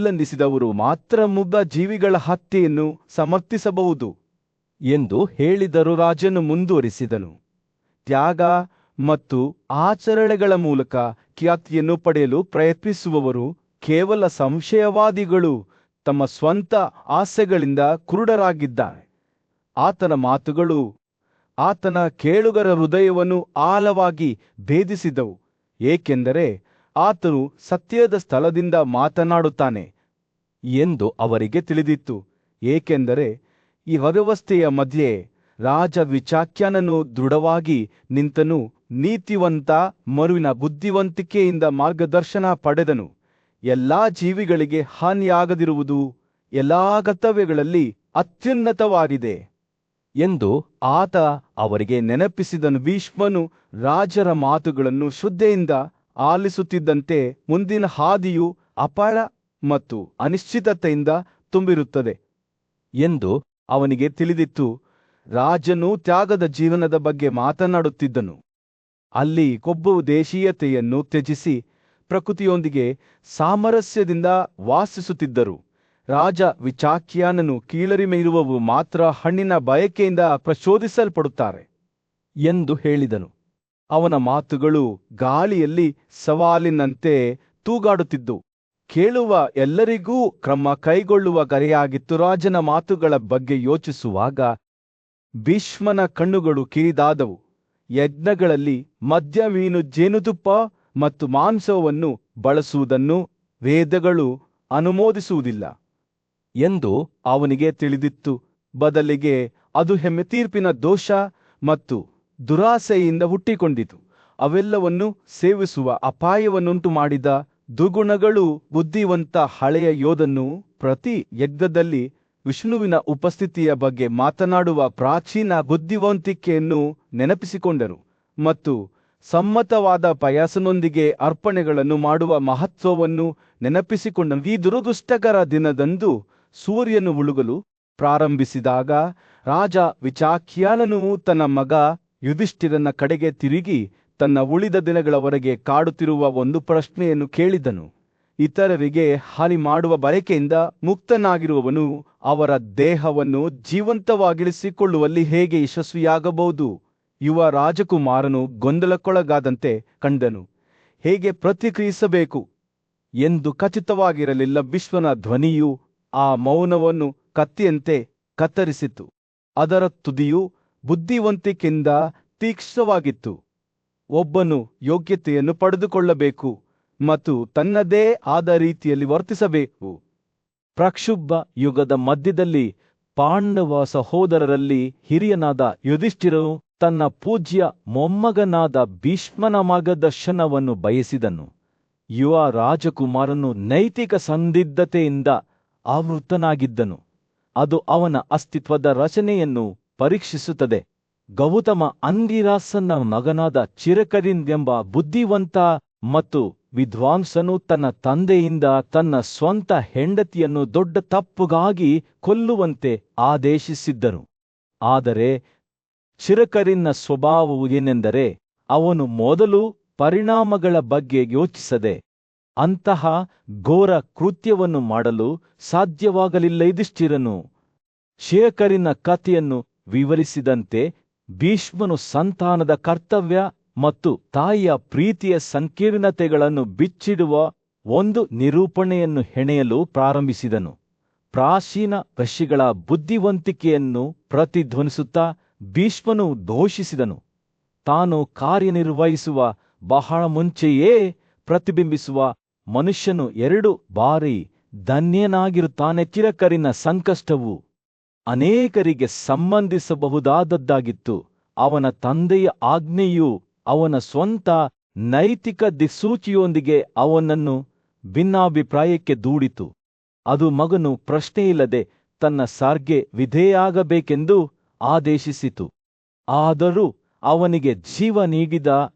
ಉಲ್ಲಂಘಿಸಿದವರು ಮಾತ್ರ ಮುಗ್ಧ ಜೀವಿಗಳ ಹತ್ಯೆಯನ್ನು ಸಮರ್ಥಿಸಬಹುದು ಎಂದು ಹೇಳಿದರು. ರಾಜನು ಮುಂದುವರಿಸಿದನು, ತ್ಯಾಗ ಮತ್ತು ಆಚರಣೆಗಳ ಮೂಲಕ ಖ್ಯಾತಿಯನ್ನು ಪಡೆಯಲು ಪ್ರಯತ್ನಿಸುವವರು ಕೇವಲ ಸಂಶಯವಾದಿಗಳು, ತಮ್ಮ ಸ್ವಂತ ಆಸೆಗಳಿಂದ ಕುರುಡರಾಗಿದ್ದಾರೆ. ಆತನ ಮಾತುಗಳು ಆತನ ಕೇಳುಗರ ಹೃದಯವನ್ನು ಆಳವಾಗಿ ಭೇದಿಸಿದವು, ಏಕೆಂದರೆ ಆತನು ಸತ್ಯದ ಸ್ಥಳದಿಂದ ಮಾತನಾಡುತ್ತಾನೆ ಎಂದು ಅವರಿಗೆ ತಿಳಿದಿತ್ತು. ಏಕೆಂದರೆ ಈ ಅವ್ಯವಸ್ಥೆಯ ಮಧ್ಯೆ ರಾಜ ವಿಚಾಕ್ಯಾನನು ದೃಢವಾಗಿ ನಿಂತನು, ನೀತಿವಂತ ಮರುವಿನ ಬುದ್ಧಿವಂತಿಕೆಯಿಂದ ಮಾರ್ಗದರ್ಶನ ಪಡೆದನು. ಎಲ್ಲಾ ಜೀವಿಗಳಿಗೆ ಹಾನಿಯಾಗದಿರುವುದು ಎಲ್ಲಾ ಕರ್ತವ್ಯಗಳಲ್ಲಿ ಅತ್ಯುನ್ನತವಾಗಿದೆ ಎಂದು ಆತ ಅವರಿಗೆ ನೆನಪಿಸಿದನು. ಭೀಷ್ಮನು ರಾಜರ ಮಾತುಗಳನ್ನು ಶ್ರದ್ಧೆಯಿಂದ ಆಲಿಸುತ್ತಿದ್ದಂತೆ ಮುಂದಿನ ಹಾದಿಯು ಅಪಾಯ ಮತ್ತು ಅನಿಶ್ಚಿತತೆಯಿಂದ ತುಂಬಿರುತ್ತದೆ ಎಂದು ಅವನಿಗೆ ತಿಳಿದಿತ್ತು. ರಾಜನು ತ್ಯಾಗದ ಜೀವನದ ಬಗ್ಗೆ ಮಾತನಾಡುತ್ತಿದ್ದನು. ಅಲ್ಲಿ ಕೊಬ್ಬು ದೇಶೀಯತೆಯನ್ನು ತ್ಯಜಿಸಿ ಪ್ರಕೃತಿಯೊಂದಿಗೆ ಸಾಮರಸ್ಯದಿಂದ ವಾಸಿಸುತ್ತಿದ್ದರು. ರಾಜ ವಿಚಾಕ್ಯಾನನು ಕೀಳರಿಮೆಯಿರುವವರು ಮಾತ್ರ ಹಣ್ಣಿನ ಬಯಕೆಯಿಂದ ಪ್ರಚೋದಿಸಲ್ಪಡುತ್ತಾರೆ ಎಂದು ಹೇಳಿದನು. ಅವನ ಮಾತುಗಳು ಗಾಳಿಯಲ್ಲಿ ಸವಾಲಿನಂತೆ ತೂಗಾಡುತ್ತಿದ್ದವು. ಕೇಳುವ ಎಲ್ಲರಿಗೂ ಕ್ರಮ ಕೈಗೊಳ್ಳುವ ಕರೆಯಾಗಿತ್ತು. ರಾಜನ ಮಾತುಗಳ ಬಗ್ಗೆ ಯೋಚಿಸುವಾಗ ಭೀಷ್ಮನ ಕಣ್ಣುಗಳು ಕಿರಿದಾದವು. ಯಜ್ಞಗಳಲ್ಲಿ ಮದ್ಯ, ಮೀನು, ಜೇನುತುಪ್ಪ ಮತ್ತು ಮಾಂಸವನ್ನು ಬಳಸುವುದನ್ನು ವೇದಗಳು ಅನುಮೋದಿಸುವುದಿಲ್ಲ ಎಂದು ಅವನಿಗೆ ತಿಳಿದಿತ್ತು. ಬದಲಿಗೆ ಅದು ಹೆಮ್ಮೆ, ತೀರ್ಪಿನ ದೋಷ ಮತ್ತು ದುರಾಸೆಯಿಂದ ಹುಟ್ಟಿಕೊಂಡಿತು. ಅವೆಲ್ಲವನ್ನು ಸೇವಿಸುವ ಅಪಾಯವನ್ನುಂಟು ಮಾಡಿದ ದುರ್ಗುಣಗಳು. ಬುದ್ಧಿವಂತ ಹಳೆಯ ಯೋಧನು ಪ್ರತಿ ಯಜ್ಞದಲ್ಲಿ ವಿಷ್ಣುವಿನ ಉಪಸ್ಥಿತಿಯ ಬಗ್ಗೆ ಮಾತನಾಡುವ ಪ್ರಾಚೀನ ಬುದ್ಧಿವಂತಿಕೆಯನ್ನು ನೆನಪಿಸಿಕೊಂಡರು ಮತ್ತು ಸಮ್ಮತವಾದ ಪಯಾಸನೊಂದಿಗೆ ಅರ್ಪಣೆಗಳನ್ನು ಮಾಡುವ ಮಹತ್ವವನ್ನು ನೆನಪಿಸಿಕೊಂಡನು. ಈ ದುರದೃಷ್ಟಕರ ದಿನದಂದು ಸೂರ್ಯನು ಮುಳುಗಲು ಪ್ರಾರಂಭಿಸಿದಾಗ ರಾಜ ವಿಚಾಕ್ಯಾನನು ತನ್ನ ಮಗ ಯುಧಿಷ್ಠಿರನ ಕಡೆಗೆ ತಿರುಗಿ ತನ್ನ ಉಳಿದ ದಿನಗಳವರೆಗೆ ಕಾಡುತ್ತಿರುವ ಒಂದು ಪ್ರಶ್ನೆಯನ್ನು ಕೇಳಿದನು. ಇತರರಿಗೆ ಹಾನಿ ಮಾಡುವ ಬಯಕೆಯಿಂದ ಮುಕ್ತನಾಗಿರುವವನು ಅವರ ದೇಹವನ್ನು ಜೀವಂತವಾಗಿರಿಸಿಕೊಳ್ಳುವಲ್ಲಿ ಹೇಗೆ ಯಶಸ್ವಿಯಾಗಬಹುದು? ಯುವ ರಾಜಕುಮಾರನು ಗೊಂದಲಕ್ಕೊಳಗಾದಂತೆ ಕಂಡನು. ಹೇಗೆ ಪ್ರತಿಕ್ರಿಯಿಸಬೇಕು ಎಂದು ಖಚಿತವಾಗಿರಲಿಲ್ಲ. ಭೀಷ್ಮನ ಧ್ವನಿಯು ಆ ಮೌನವನ್ನು ಕತ್ತಿಯಂತೆ ಕತ್ತರಿಸಿತು. ಅದರ ತುದಿಯು ಬುದ್ಧಿವಂತಿಕೆಯಿಂದ ತೀಕ್ಷ್ಣವಾಗಿತ್ತು. ಒಬ್ಬನು ಯೋಗ್ಯತೆಯನ್ನು ಪಡೆದುಕೊಳ್ಳಬೇಕು ಮತ್ತು ತನ್ನದೇ ಆದ ರೀತಿಯಲ್ಲಿ ವರ್ತಿಸಬೇಕು. ಪ್ರಕ್ಷುಬ್ಧ ಯುಗದ ಮಧ್ಯದಲ್ಲಿ ಪಾಂಡವ ಸಹೋದರರಲ್ಲಿ ಹಿರಿಯನಾದ ಯುಧಿಷ್ಠಿರನು ತನ್ನ ಪೂಜ್ಯ ಮೊಮ್ಮಗನಾದ ಭೀಷ್ಮನ ಮಾರ್ಗದರ್ಶನವನ್ನು ಬಯಸಿದನು. ಯುವ ರಾಜಕುಮಾರನು ನೈತಿಕ ಸಂದಿಗ್ಧತೆಯಿಂದ ಆವೃತನಾಗಿದ್ದನು. ಅದು ಅವನ ಅಸ್ತಿತ್ವದ ರಚನೆಯನ್ನು ಪರೀಕ್ಷಿಸುತ್ತದೆ. ಗೌತಮ ಅಂಗಿರಾಸನ ಮಗನಾದ ಚಿರಕರಿನ್ ಎಂಬ ಬುದ್ಧಿವಂತ ಮತ್ತು ವಿದ್ವಾಂಸನು ತನ್ನ ತಂದೆಯಿಂದ ತನ್ನ ಸ್ವಂತ ಹೆಂಡತಿಯನ್ನು ದೊಡ್ಡ ತಪ್ಪುಗಾಗಿ ಕೊಲ್ಲುವಂತೆ ಆದೇಶಿಸಿದ್ದನು. ಆದರೆ ಚಿರಕರಿನ್ನ ಸ್ವಭಾವವು ಏನೆಂದರೆ ಅವನು ಮೊದಲು ಪರಿಣಾಮಗಳ ಬಗ್ಗೆ ಯೋಚಿಸದೆ ಅಂತಹ ಘೋರ ಕೃತ್ಯವನ್ನು ಮಾಡಲು ಸಾಧ್ಯವಾಗಲಿಲ್ಲ. ಯುಧಿಷ್ಠಿರನು ಚಿರಕರಿನ ಕಥೆಯನ್ನು ವಿವರಿಸಿದಂತೆ ಭೀಷ್ಮನು ಸಂತಾನದ ಕರ್ತವ್ಯ ಮತ್ತು ತಾಯಿಯ ಪ್ರೀತಿಯ ಸಂಕೀರ್ಣತೆಗಳನ್ನು ಬಿಚ್ಚಿಡುವ ಒಂದು ನಿರೂಪಣೆಯನ್ನು ಹೆಣೆಯಲು ಪ್ರಾರಂಭಿಸಿದನು. ಪ್ರಾಚೀನ ಋಷಿಗಳ ಬುದ್ಧಿವಂತಿಕೆಯನ್ನು ಪ್ರತಿಧ್ವನಿಸುತ್ತಾ ಭೀಷ್ಮನು ಘೋಷಿಸಿದನು, ತಾನು ಕಾರ್ಯನಿರ್ವಹಿಸುವ ಬಹಳ ಮುಂಚೆಯೇ ಪ್ರತಿಬಿಂಬಿಸುವ ಮನುಷ್ಯನು 2 ಬಾರಿ ಧನ್ಯನಾಗಿರುತ್ತಾನೆ. ಚಿರಕರಿನ ಸಂಕಷ್ಟವು ಅನೇಕರಿಗೆ ಸಂಬಂಧಿಸಬಹುದಾದದ್ದಾಗಿತ್ತು. ಅವನ ತಂದೆಯ ಆಜ್ಞೆಯು ಅವನ ಸ್ವಂತ ನೈತಿಕ ದಿಕ್ಸೂಚಿಯೊಂದಿಗೆ ಅವನನ್ನು ಭಿನ್ನಾಭಿಪ್ರಾಯಕ್ಕೆ ದೂಡಿತು. ಅದು ಮಗನು ಪ್ರಶ್ನೆಯಿಲ್ಲದೆ ತನ್ನ ಸರ್ಗೆ ವಿಧೇಯಾಗಬೇಕೆಂದು ಆದೇಶಿಸಿತು. ಆದರೂ ಅವನಿಗೆ ಜೀವ ನೀಡಿದ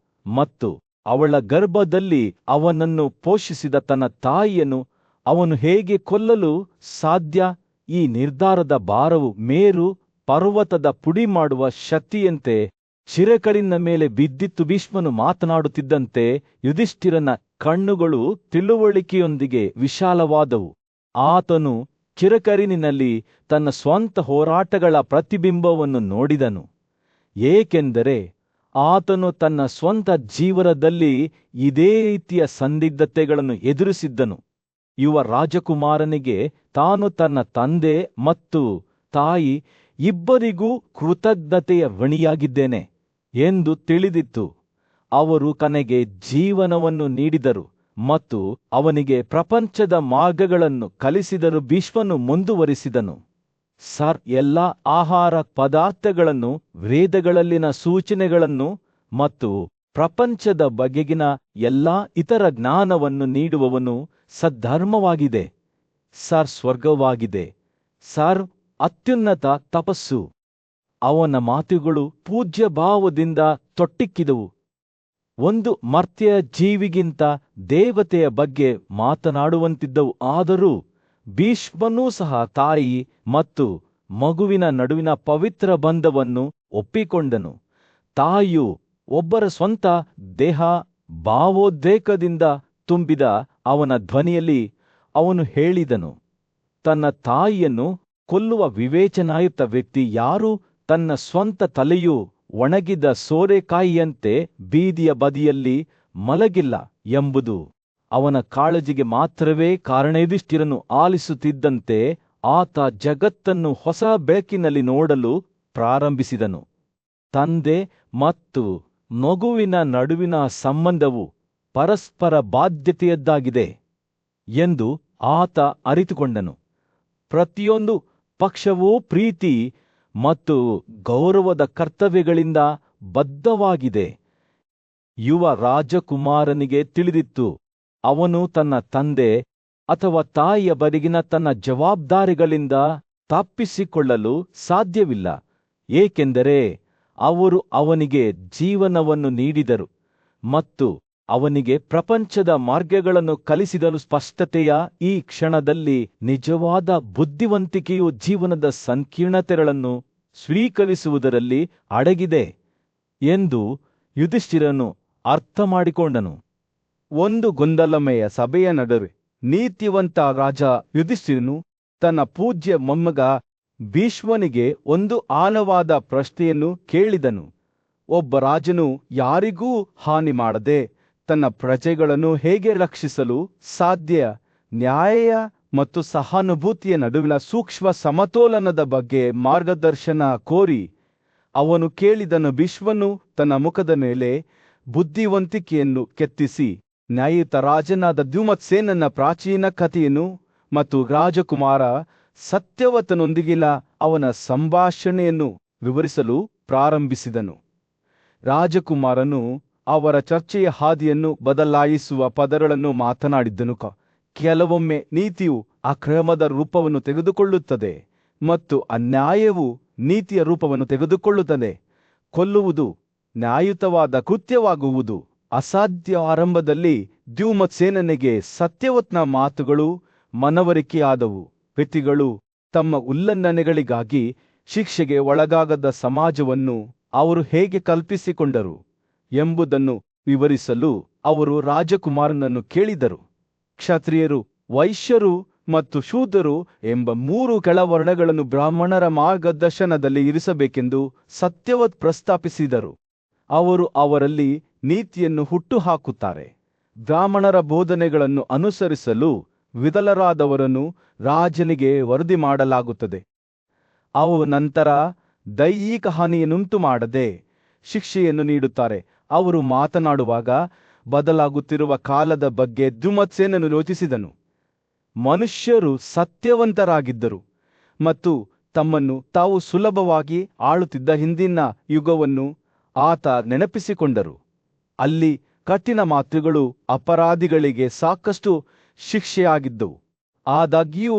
ಮತ್ತು ಅವಳ ಗರ್ಭದಲ್ಲಿ ಅವನನ್ನು ಪೋಷಿಸಿದ ತನ್ನ ತಾಯಿಯನ್ನು ಅವನು ಹೇಗೆ ಕೊಲ್ಲಲು ಸಾಧ್ಯ? ಈ ನಿರ್ಧಾರದ ಭಾರವು ಮೇರು ಪರ್ವತದ ಪುಡಿ ಮಾಡುವ ಶಕ್ತಿಯಂತೆ ಚಿರಕರಿನ ಮೇಲೆ ಬಿದ್ದಿತ್ತು. ಭೀಷ್ಮನು ಮಾತನಾಡುತ್ತಿದ್ದಂತೆ ಯುಧಿಷ್ಠಿರನ ಕಣ್ಣುಗಳು ತಿಳುವಳಿಕೆಯೊಂದಿಗೆ ವಿಶಾಲವಾದವು. ಆತನು ಚಿರಕರಿನಿನಲ್ಲಿ ತನ್ನ ಸ್ವಂತ ಹೋರಾಟಗಳ ಪ್ರತಿಬಿಂಬವನ್ನು ನೋಡಿದನು, ಏಕೆಂದರೆ ಆತನು ತನ್ನ ಸ್ವಂತ ಜೀವನದಲ್ಲಿ ಇದೇ ರೀತಿಯ ಸಂದಿಗ್ಧತೆಗಳನ್ನು ಎದುರಿಸಿದ್ದನು. ಯುವ ರಾಜಕುಮಾರನಿಗೆ ತಾನು ತನ್ನ ತಂದೆ ಮತ್ತು ತಾಯಿ ಇಬ್ಬರಿಗೂ ಕೃತಜ್ಞತೆಯ ಋಣಿಯಾಗಿದ್ದೇನೆ ಎಂದು ತಿಳಿದಿತ್ತು. ಅವರು ತನಗೆ ಜೀವನವನ್ನು ನೀಡಿದರು ಮತ್ತು ಅವನಿಗೆ ಪ್ರಪಂಚದ ಮಾರ್ಗಗಳನ್ನು ಕಲಿಸಿದರು. ಭೀಷ್ಮನು ಮುಂದುವರಿಸಿದನು, ಸರ್, ಎಲ್ಲ ಆಹಾರ ಪದಾರ್ಥಗಳನ್ನು, ವೇದಗಳಲ್ಲಿನ ಸೂಚನೆಗಳನ್ನು ಮತ್ತು ಪ್ರಪಂಚದ ಬಗೆಗಿನ ಎಲ್ಲ ಇತರ ಜ್ಞಾನವನ್ನು ನೀಡುವವನು ಸದ್ಧರ್ಮವಾಗಿದೆ. ಸರ್, ಸ್ವರ್ಗವಾಗಿದೆ. ಸರ್, ಅತ್ಯುನ್ನತ ತಪಸ್ಸು. ಅವನ ಮಾತುಗಳು ಪೂಜ್ಯ ಭಾವದಿಂದ ತೊಟ್ಟಿಕ್ಕಿದವು. ಒಂದು ಮರ್ತ್ಯ ಜೀವಿಗಿಂತ ದೇವತೆಯ ಬಗ್ಗೆ ಮಾತನಾಡುವಂತಿದ್ದವು. ಆದರೂ ಭೀಷ್ಮನೂ ಸಹ ತಾಯಿ ಮತ್ತು ಮಗುವಿನ ನಡುವಿನ ಪವಿತ್ರ ಬಂಧವನ್ನು ಒಪ್ಪಿಕೊಂಡನು. ತಾಯಿಯು ಒಬ್ಬರ ಸ್ವಂತ ದೇಹ ಭಾವೋದ್ರೇಕದಿಂದ ತುಂಬಿದ ಅವನ ಧ್ವನಿಯಲ್ಲಿ ಅವನು ಹೇಳಿದನು, ತನ್ನ ತಾಯಿಯನ್ನು ಕೊಲ್ಲುವ ವಿವೇಚನಾಯುಕ್ತ ವ್ಯಕ್ತಿ ಯಾರು ತನ್ನ ಸ್ವಂತ ತಲೆಯು ಒಣಗಿದ ಸೋರೆಕಾಯಿಯಂತೆ ಬೀದಿಯ ಬದಿಯಲ್ಲಿ ಮಲಗಿಲ್ಲ ಎಂಬುದು ಅವನ ಕಾಳಜಿಗೆ ಮಾತ್ರವೇ ಕಾರಣ. ಯುಧಿಷ್ಠಿರನು ಆಲಿಸುತ್ತಿದ್ದಂತೆ ಆತ ಜಗತ್ತನ್ನು ಹೊಸ ಬೆಳಕಿನಲ್ಲಿ ನೋಡಲು ಪ್ರಾರಂಭಿಸಿದನು. ತಂದೆ ಮತ್ತು ಮಗುವಿನ ನಡುವಿನ ಸಂಬಂಧವು ಪರಸ್ಪರ ಬಾಧ್ಯತೆಯದ್ದಾಗಿದೆ ಎಂದು ಆತ ಅರಿತುಕೊಂಡನು. ಪ್ರತಿಯೊಂದು ಪಕ್ಷವೂ ಪ್ರೀತಿ ಮತ್ತು ಗೌರವದ ಕರ್ತವ್ಯಗಳಿಂದ ಬದ್ಧವಾಗಿದೆ. ಯುವ ರಾಜಕುಮಾರನಿಗೆ ತಿಳಿದಿತ್ತು, ಅವನು ತನ್ನ ತಂದೆ ಅಥವಾ ತಾಯಿಯ ಬಗೆಗಿನ ತನ್ನ ಜವಾಬ್ದಾರಿಗಳಿಂದ ತಪ್ಪಿಸಿಕೊಳ್ಳಲು ಸಾಧ್ಯವಿಲ್ಲ, ಏಕೆಂದರೆ ಅವರು ಅವನಿಗೆ ಜೀವನವನ್ನು ನೀಡಿದರು ಮತ್ತು ಅವನಿಗೆ ಪ್ರಪಂಚದ ಮಾರ್ಗಗಳನ್ನು ಕಲಿಸಿದರು. ಸ್ಪಷ್ಟತೆಯ ಈ ಕ್ಷಣದಲ್ಲಿ ನಿಜವಾದ ಬುದ್ಧಿವಂತಿಕೆಯು ಜೀವನದ ಸಂಕೀರ್ಣತೆಗಳನ್ನು ಸ್ವೀಕರಿಸುವುದರಲ್ಲಿ ಅಡಗಿದೆ ಎಂದು ಯುಧಿಷ್ಠಿರನು ಅರ್ಥಮಾಡಿಕೊಂಡನು. ಒಂದು ಗೊಂದಲಮಯ ಸಭೆಯ ನಡುವೆ ನೀತಿವಂತ ರಾಜ ಯುಧಿಷ್ಠಿರನು ತನ್ನ ಪೂಜ್ಯ ಮೊಮ್ಮಗ ಭೀಷ್ಮನಿಗೆ ಒಂದು ಆಳವಾದ ಪ್ರಶ್ನೆಯನ್ನು ಕೇಳಿದನು. ಒಬ್ಬ ರಾಜನು ಯಾರಿಗೂ ಹಾನಿ ಮಾಡದೆ ತನ್ನ ಪ್ರಜೆಗಳನ್ನು ಹೇಗೆ ರಕ್ಷಿಸಲು ಸಾಧ್ಯ? ನ್ಯಾಯ ಮತ್ತು ಸಹಾನುಭೂತಿಯ ನಡುವಿನ ಸೂಕ್ಷ್ಮ ಸಮತೋಲನದ ಬಗ್ಗೆ ಮಾರ್ಗದರ್ಶನ ಕೋರಿ ಅವನು ಕೇಳಿದನು. ಭೀಷ್ಮನು ತನ್ನ ಮುಖದ ಮೇಲೆ ಬುದ್ಧಿವಂತಿಕೆಯನ್ನು ಕೆತ್ತಿಸಿ ನ್ಯಾಯಯುತ ರಾಜನಾದ ದ್ಯುಮತ್ಸೇನನ ಪ್ರಾಚೀನ ಕಥೆಯನ್ನು ಮತ್ತು ರಾಜಕುಮಾರ ಸತ್ಯವತನೊಂದಿಗಿನ ಅವನ ಸಂಭಾಷಣೆಯನ್ನು ವಿವರಿಸಲು ಪ್ರಾರಂಭಿಸಿದನು. ರಾಜಕುಮಾರನು ಅವರ ಚರ್ಚೆಯ ಹಾದಿಯನ್ನು ಬದಲಾಯಿಸುವ ಪದಗಳನ್ನು ಮಾತನಾಡಿದ್ದನು. ಕೆಲವೊಮ್ಮೆ ನೀತಿಯು ಅಕ್ರಮದ ರೂಪವನ್ನು ತೆಗೆದುಕೊಳ್ಳುತ್ತದೆ ಮತ್ತು ಅನ್ಯಾಯವು ನೀತಿಯ ರೂಪವನ್ನು ತೆಗೆದುಕೊಳ್ಳುತ್ತದೆ. ಕೊಲ್ಲುವುದು ನ್ಯಾಯಯುತವಾದ ಕೃತ್ಯವಾಗುವುದು ಅಸಾಧ್ಯ. ಆರಂಭದಲ್ಲಿ ದ್ಯುಮತ್ಸೇನನಿಗೆ ಸತ್ಯವತ್ನ ಮಾತುಗಳು ಮನವರಿಕೆಯಾದವು. ವ್ಯಕ್ತಿಗಳು ತಮ್ಮ ಉಲ್ಲಂಘನೆಗಳಿಗಾಗಿ ಶಿಕ್ಷೆಗೆ ಒಳಗಾಗದ ಸಮಾಜವನ್ನು ಅವರು ಹೇಗೆ ಕಲ್ಪಿಸಿಕೊಂಡರು ಎಂಬುದನ್ನು ವಿವರಿಸಲು ಅವರು ರಾಜಕುಮಾರನನ್ನು ಕೇಳಿದರು. ಕ್ಷತ್ರಿಯರು, ವೈಶ್ಯರು ಮತ್ತು ಶೂದ್ರರು ಎಂಬ 3 ಕೆಳವರ್ಣಗಳನ್ನು ಬ್ರಾಹ್ಮಣರ ಮಾರ್ಗದರ್ಶನದಲ್ಲಿ ಇರಿಸಬೇಕೆಂದು ಸತ್ಯವತ್ ಪ್ರಸ್ತಾಪಿಸಿದರು. ಅವರು ಅವರಲ್ಲಿ ನೀತಿಯನ್ನು ಹುಟ್ಟುಹಾಕುತ್ತಾರೆ. ಬ್ರಾಹ್ಮಣರ ಬೋಧನೆಗಳನ್ನು ಅನುಸರಿಸಲು ವಿಫಲರಾದವರನ್ನು ರಾಜನಿಗೆ ವರದಿ ಮಾಡಲಾಗುತ್ತದೆ. ಅವು ನಂತರ ದೈಹಿಕ ಹಾನಿಯನ್ನುಂಟು ಮಾಡದೆ ಶಿಕ್ಷೆಯನ್ನು ನೀಡುತ್ತಾರೆ. ಅವರು ಮಾತನಾಡುವಾಗ ಬದಲಾಗುತ್ತಿರುವ ಕಾಲದ ಬಗ್ಗೆ ದ್ಯುಮತ್ಸೇನನು ಯೋಚಿಸಿದನು. ಮನುಷ್ಯರು ಸತ್ಯವಂತರಾಗಿದ್ದರು ಮತ್ತು ತಮ್ಮನ್ನು ತಾವು ಸುಲಭವಾಗಿ ಆಳುತ್ತಿದ್ದ ಹಿಂದಿನ ಯುಗವನ್ನು ಆತ ನೆನಪಿಸಿಕೊಂಡರು. ಅಲ್ಲಿ ಕಠಿಣ ಮಾತುಗಳು ಅಪರಾಧಿಗಳಿಗೆ ಸಾಕಷ್ಟು ಶಿಕ್ಷೆಯಾಗಿದ್ದವು. ಆದಾಗ್ಯೂ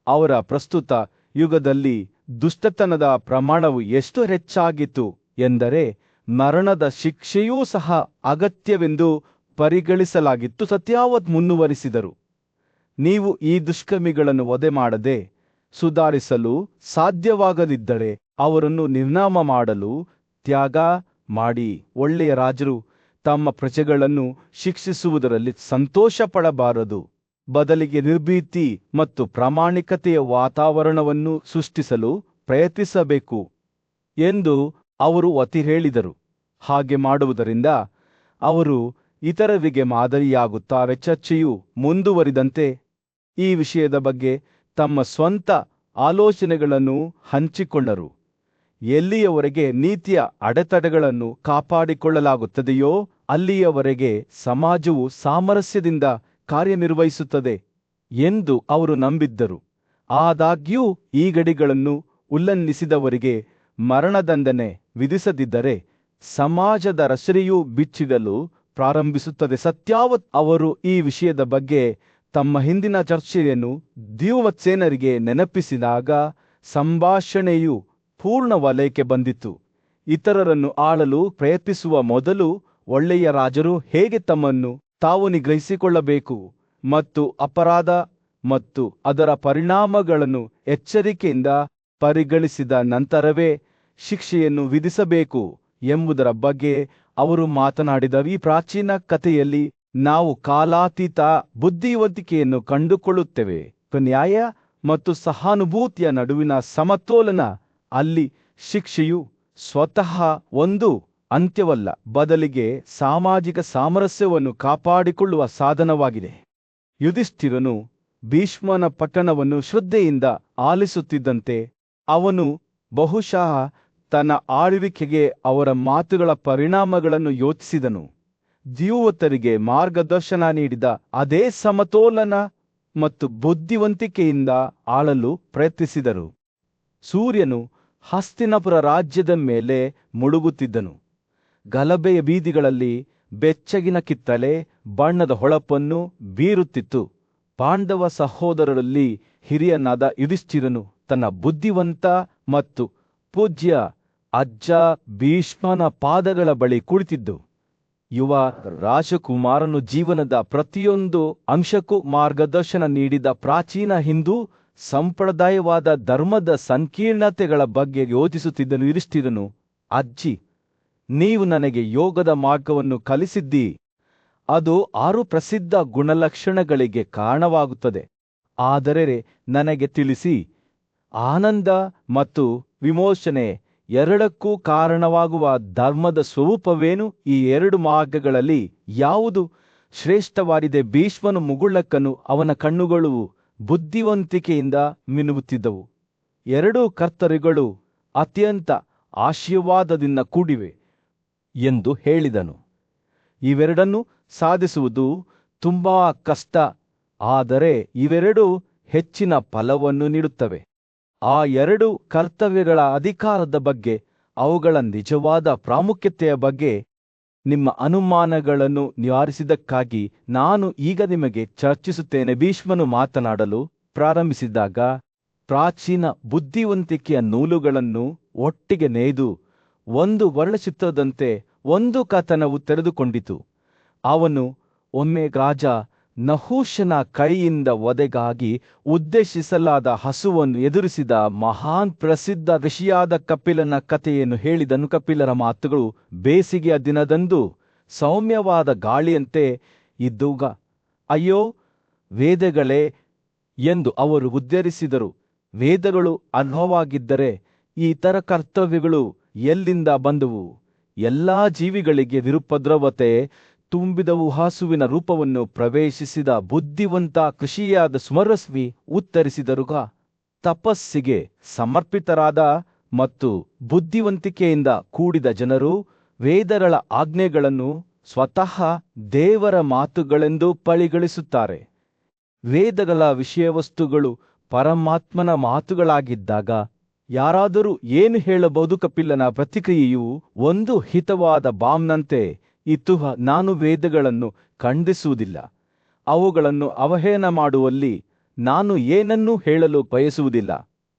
ಅವರ ಪ್ರಸ್ತುತ ಯುಗದಲ್ಲಿ ದುಷ್ಟತನದ ಪ್ರಮಾಣವು ಎಷ್ಟು ಹೆಚ್ಚಾಗಿತ್ತು ಎಂದರೆ ಮರಣದ ಶಿಕ್ಷೆಯೂ ಸಹ ಅಗತ್ಯವೆಂದು ಪರಿಗಣಿಸಲಾಗಿತ್ತು. ಸತ್ಯವತ್ ಮುಂದುವರಿಸಿದರು, ನೀವು ಈ ದುಷ್ಕರ್ಮಿಗಳನ್ನು ವಧೆ ಮಾಡದೆ ಸುಧಾರಿಸಲು ಸಾಧ್ಯವಾಗದಿದ್ದರೆ ಅವರನ್ನು ನಿರ್ನಾಮ ಮಾಡಲು ತ್ಯಾಗ ಮಾಡಿ. ಒಳ್ಳೆಯ ರಾಜರು ತಮ್ಮ ಪ್ರಜೆಗಳನ್ನು ಶಿಕ್ಷಿಸುವುದರಲ್ಲಿ ಸಂತೋಷ ಪಡಬಾರದು. ಬದಲಿಗೆ ನಿರ್ಭೀತಿ ಮತ್ತು ಪ್ರಾಮಾಣಿಕತೆಯ ವಾತಾವರಣವನ್ನು ಸೃಷ್ಟಿಸಲು ಪ್ರಯತ್ನಿಸಬೇಕು ಎಂದು ಅವರು ಒತ್ತಿ ಹೇಳಿದರು. ಹಾಗೆ ಮಾಡುವುದರಿಂದ ಅವರು ಇತರರಿಗೆ ಮಾದರಿಯಾಗುತ್ತಾರೆ. ಚರ್ಚೆಯು ಮುಂದುವರಿದಂತೆ ಈ ವಿಷಯದ ಬಗ್ಗೆ ತಮ್ಮ ಸ್ವಂತ ಆಲೋಚನೆಗಳನ್ನು ಹಂಚಿಕೊಂಡರು. ಎಲ್ಲಿಯವರೆಗೆ ನೀತಿಯ ಅಡೆತಡೆಗಳನ್ನು ಕಾಪಾಡಿಕೊಳ್ಳಲಾಗುತ್ತದೆಯೋ ಅಲ್ಲಿಯವರೆಗೆ ಸಮಾಜವು ಸಾಮರಸ್ಯದಿಂದ ಕಾರ್ಯನಿರ್ವಹಿಸುತ್ತದೆ ಎಂದು ಅವರು ನಂಬಿದ್ದರು. ಆದಾಗ್ಯೂ ಈ ಗಡಿಗಳನ್ನು ಉಲ್ಲಂಘಿಸಿದವರಿಗೆ ಮರಣದಂಡನೆ ವಿಧಿಸದಿದ್ದರೆ ಸಮಾಜದ ರಚನೆಯು ಬಿಚ್ಚಿಡಲು ಪ್ರಾರಂಭಿಸುತ್ತದೆ. ಸತ್ಯಾವತ್ ಅವರು ಈ ವಿಷಯದ ಬಗ್ಗೆ ತಮ್ಮ ಹಿಂದಿನ ಚರ್ಚೆಯನ್ನು ದ್ಯುವತ್ಸೇನರಿಗೆ ನೆನಪಿಸಿದಾಗ ಸಂಭಾಷಣೆಯು ಪೂರ್ಣ ವಲಯಕ್ಕೆ ಬಂದಿತು. ಇತರರನ್ನು ಆಳಲು ಪ್ರಯತ್ನಿಸುವ ಮೊದಲು ಒಳ್ಳೆಯ ರಾಜರು ಹೇಗೆ ತಮ್ಮನ್ನು ತಾವು ನಿಗ್ರಹಿಸಿಕೊಳ್ಳಬೇಕು ಮತ್ತು ಅಪರಾಧ ಮತ್ತು ಅದರ ಪರಿಣಾಮಗಳನ್ನು ಎಚ್ಚರಿಕೆಯಿಂದ ಪರಿಗಣಿಸಿದ ನಂತರವೇ ಶಿಕ್ಷೆಯನ್ನು ವಿಧಿಸಬೇಕು ಎಂಬುದರ ಬಗ್ಗೆ ಅವರು ಮಾತನಾಡಿದ ಈ ಪ್ರಾಚೀನ ಕಥೆಯಲ್ಲಿ ನಾವು ಕಾಲಾತೀತ ಬುದ್ಧಿವಂತಿಕೆಯನ್ನು ಕಂಡುಕೊಳ್ಳುತ್ತೇವೆ. ನ್ಯಾಯ ಮತ್ತು ಸಹಾನುಭೂತಿಯ ನಡುವಿನ ಸಮತೋಲನ. ಅಲ್ಲಿ ಶಿಕ್ಷೆಯು ಸ್ವತಃ ಒಂದು ಅಂತ್ಯವಲ್ಲ, ಬದಲಿಗೆ ಸಾಮಾಜಿಕ ಸಾಮರಸ್ಯವನ್ನು ಕಾಪಾಡಿಕೊಳ್ಳುವ ಸಾಧನವಾಗಿದೆ. ಯುಧಿಷ್ಠಿರನು ಭೀಷ್ಮನ ಪಟ್ಟಣವನ್ನು ಶ್ರದ್ಧೆಯಿಂದ ಆಲಿಸುತ್ತಿದ್ದಂತೆ ಅವನು ಬಹುಶಃ ತನ್ನ ಆಳ್ವಿಕೆಗೆ ಅವರ ಮಾತುಗಳ ಪರಿಣಾಮಗಳನ್ನು ಯೋಚಿಸಿದನು. ದ್ಯುವತರಿಗೆ ಮಾರ್ಗದರ್ಶನ ನೀಡಿದ ಅದೇ ಸಮತೋಲನ ಮತ್ತು ಬುದ್ಧಿವಂತಿಕೆಯಿಂದ ಆಳಲು ಪ್ರಯತ್ನಿಸಿದರು. ಸೂರ್ಯನು ಹಸ್ತಿನಪುರ ರಾಜ್ಯದ ಮೇಲೆ ಮುಳುಗುತ್ತಿದ್ದನು. ಗಲಭೆಯ ಬೀದಿಗಳಲ್ಲಿ ಬೆಚ್ಚಗಿನ ಕಿತ್ತಳೆ ಬಣ್ಣದ ಹೊಳಪನ್ನು ಬೀರುತ್ತಿತ್ತು. ಪಾಂಡವ ಸಹೋದರರಲ್ಲಿ ಹಿರಿಯನಾದ ಯುಧಿಷ್ಠಿರನು ತನ್ನ ಬುದ್ಧಿವಂತ ಮತ್ತು ಪೂಜ್ಯ ಅಜ್ಜ ಭೀಷ್ಮನ ಪಾದಗಳ ಬಳಿ ಕುಳಿತಿದ್ದು, ಯುವ ರಾಜಕುಮಾರನು ಜೀವನದ ಪ್ರತಿಯೊಂದು ಅಂಶಕ್ಕೂ ಮಾರ್ಗದರ್ಶನ ನೀಡಿದ ಪ್ರಾಚೀನ ಹಿಂದೂ ಸಂಪ್ರದಾಯವಾದ ಧರ್ಮದ ಸಂಕೀರ್ಣತೆಗಳ ಬಗ್ಗೆ ಯೋಚಿಸುತ್ತಿದ್ದನು. ಯುಧಿಷ್ಠಿರನು, ಅಜ್ಜಿ, ನೀವು ನನಗೆ ಯೋಗದ ಮಾರ್ಗವನ್ನು ಕಲಿಸಿದ್ದೀ. ಅದು 6 ಪ್ರಸಿದ್ಧ ಗುಣಲಕ್ಷಣಗಳಿಗೆ ಕಾರಣವಾಗುತ್ತದೆ. ಆದರೆ ನನಗೆ ತಿಳಿಸಿ, ಆನಂದ ಮತ್ತು ವಿಮೋಚನೆ ಎರಡಕ್ಕೂ ಕಾರಣವಾಗುವ ಧರ್ಮದ ಸ್ವರೂಪವೇನು? ಈ 2 ಮಾರ್ಗಗಳಲ್ಲಿ ಯಾವುದು ಶ್ರೇಷ್ಠವಾಗಿದೆ? ಭೀಷ್ಮನು ಮುಗುಳಕ್ಕನು, ಅವನ ಕಣ್ಣುಗಳು ಬುದ್ಧಿವಂತಿಕೆಯಿಂದ ಮಿನುಗುತ್ತಿದ್ದವು. 2 ಕರ್ತವ್ಯಗಳು ಅತ್ಯಂತ ಆಶೀರ್ವಾದದಿಂದ ಕೂಡಿವೆ ಎಂದು ಹೇಳಿದನು. ಇವೆರಡನ್ನು ಸಾಧಿಸುವುದು ತುಂಬಾ ಕಷ್ಟ, ಆದರೆ ಇವೆರಡೂ ಹೆಚ್ಚಿನ ಫಲವನ್ನು ನೀಡುತ್ತವೆ. ಆ 2 ಕರ್ತವ್ಯಗಳ ಅಧಿಕಾರದ ಬಗ್ಗೆ, ಅವುಗಳ ನಿಜವಾದ ಪ್ರಾಮುಖ್ಯತೆಯ ಬಗ್ಗೆ ನಿಮ್ಮ ಅನುಮಾನಗಳನ್ನು ನಿವಾರಿಸಿದ್ದಕ್ಕಾಗಿ ನಾನು ಈಗ ನಿಮಗೆ ಚರ್ಚಿಸುತ್ತೇನೆ. ಭೀಷ್ಮನು ಮಾತನಾಡಲು ಪ್ರಾರಂಭಿಸಿದಾಗ ಪ್ರಾಚೀನ ಬುದ್ಧಿವಂತಿಕೆಯ ನೂಲುಗಳನ್ನು ಒಟ್ಟಿಗೆ ನೇಯ್ದು ಒಂದು ವರ್ಣಚಿತ್ರದಂತೆ ಒಂದು ಕಥನವು ತೆರೆದುಕೊಂಡಿತು. ಅವನು ಒಮ್ಮೆ ರಾಜ ನಹುಷನ ಕೈಯಿಂದ ವಧೆಗಾಗಿ ಉದ್ದೇಶಿಸಲಾದ ಹಸುವನ್ನು ಎದುರಿಸಿದ ಮಹಾನ್ ಪ್ರಸಿದ್ಧ ಋಷಿಯಾದ ಕಪಿಲನ ಕಥೆಯನ್ನು ಹೇಳಿದನು. ಕಪಿಲರ ಮಾತುಗಳು ಬೇಸಿಗೆಯ ದಿನದಂದು ಸೌಮ್ಯವಾದ ಗಾಳಿಯಂತೆ ಇದ್ದುಗ, ಅಯ್ಯೋ ವೇದಗಳೇ ಎಂದು ಅವರು ಉದ್ಧರಿಸಿದರು. ವೇದಗಳು ಅರ್ಹವಾಗಿದ್ದರೆ ಈ ಇತರ ಕರ್ತವ್ಯಗಳು ಎಲ್ಲಿಂದ ಬಂದವು? ಎಲ್ಲಾ ಜೀವಿಗಳಿಗೆ ನಿರುಪದ್ರವತೆ ತುಂಬಿದವು. ಹಸುವಿನ ರೂಪವನ್ನು ಪ್ರವೇಶಿಸಿದ ಬುದ್ಧಿವಂತ ಕೃಷಿಯಾದ ಸುಮರಸ್ವಿ ಉತ್ತರಿಸಿದರು, ತಪಸ್ಸಿಗೆ ಸಮರ್ಪಿತರಾದ ಮತ್ತು ಬುದ್ಧಿವಂತಿಕೆಯಿಂದ ಕೂಡಿದ ಜನರು ವೇದಗಳ ಆಜ್ಞೆಗಳನ್ನು ಸ್ವತಃ ದೇವರ ಮಾತುಗಳೆಂದು ಪರಿಗಣಿಸುತ್ತಾರೆ. ವೇದಗಳ ವಿಷಯವಸ್ತುಗಳು ಪರಮಾತ್ಮನ ಮಾತುಗಳಾಗಿದ್ದಾಗ ಯಾರಾದರೂ ಏನು ಹೇಳಬಹುದು? ಕಪಿಲನ ಪ್ರತಿಕ್ರಿಯೆಯು ಒಂದು ಹಿತವಾದ ಬಾಂಬ್ನಂತೆ ಇತ್ತು. ನಾನು ವೇದಗಳನ್ನು ಖಂಡಿಸುವುದಿಲ್ಲ, ಅವುಗಳನ್ನು ಅವಹೇಳನ ಮಾಡುವಲ್ಲಿ ನಾನು ಏನನ್ನೂ ಹೇಳಲು ಬಯಸುವುದಿಲ್ಲ.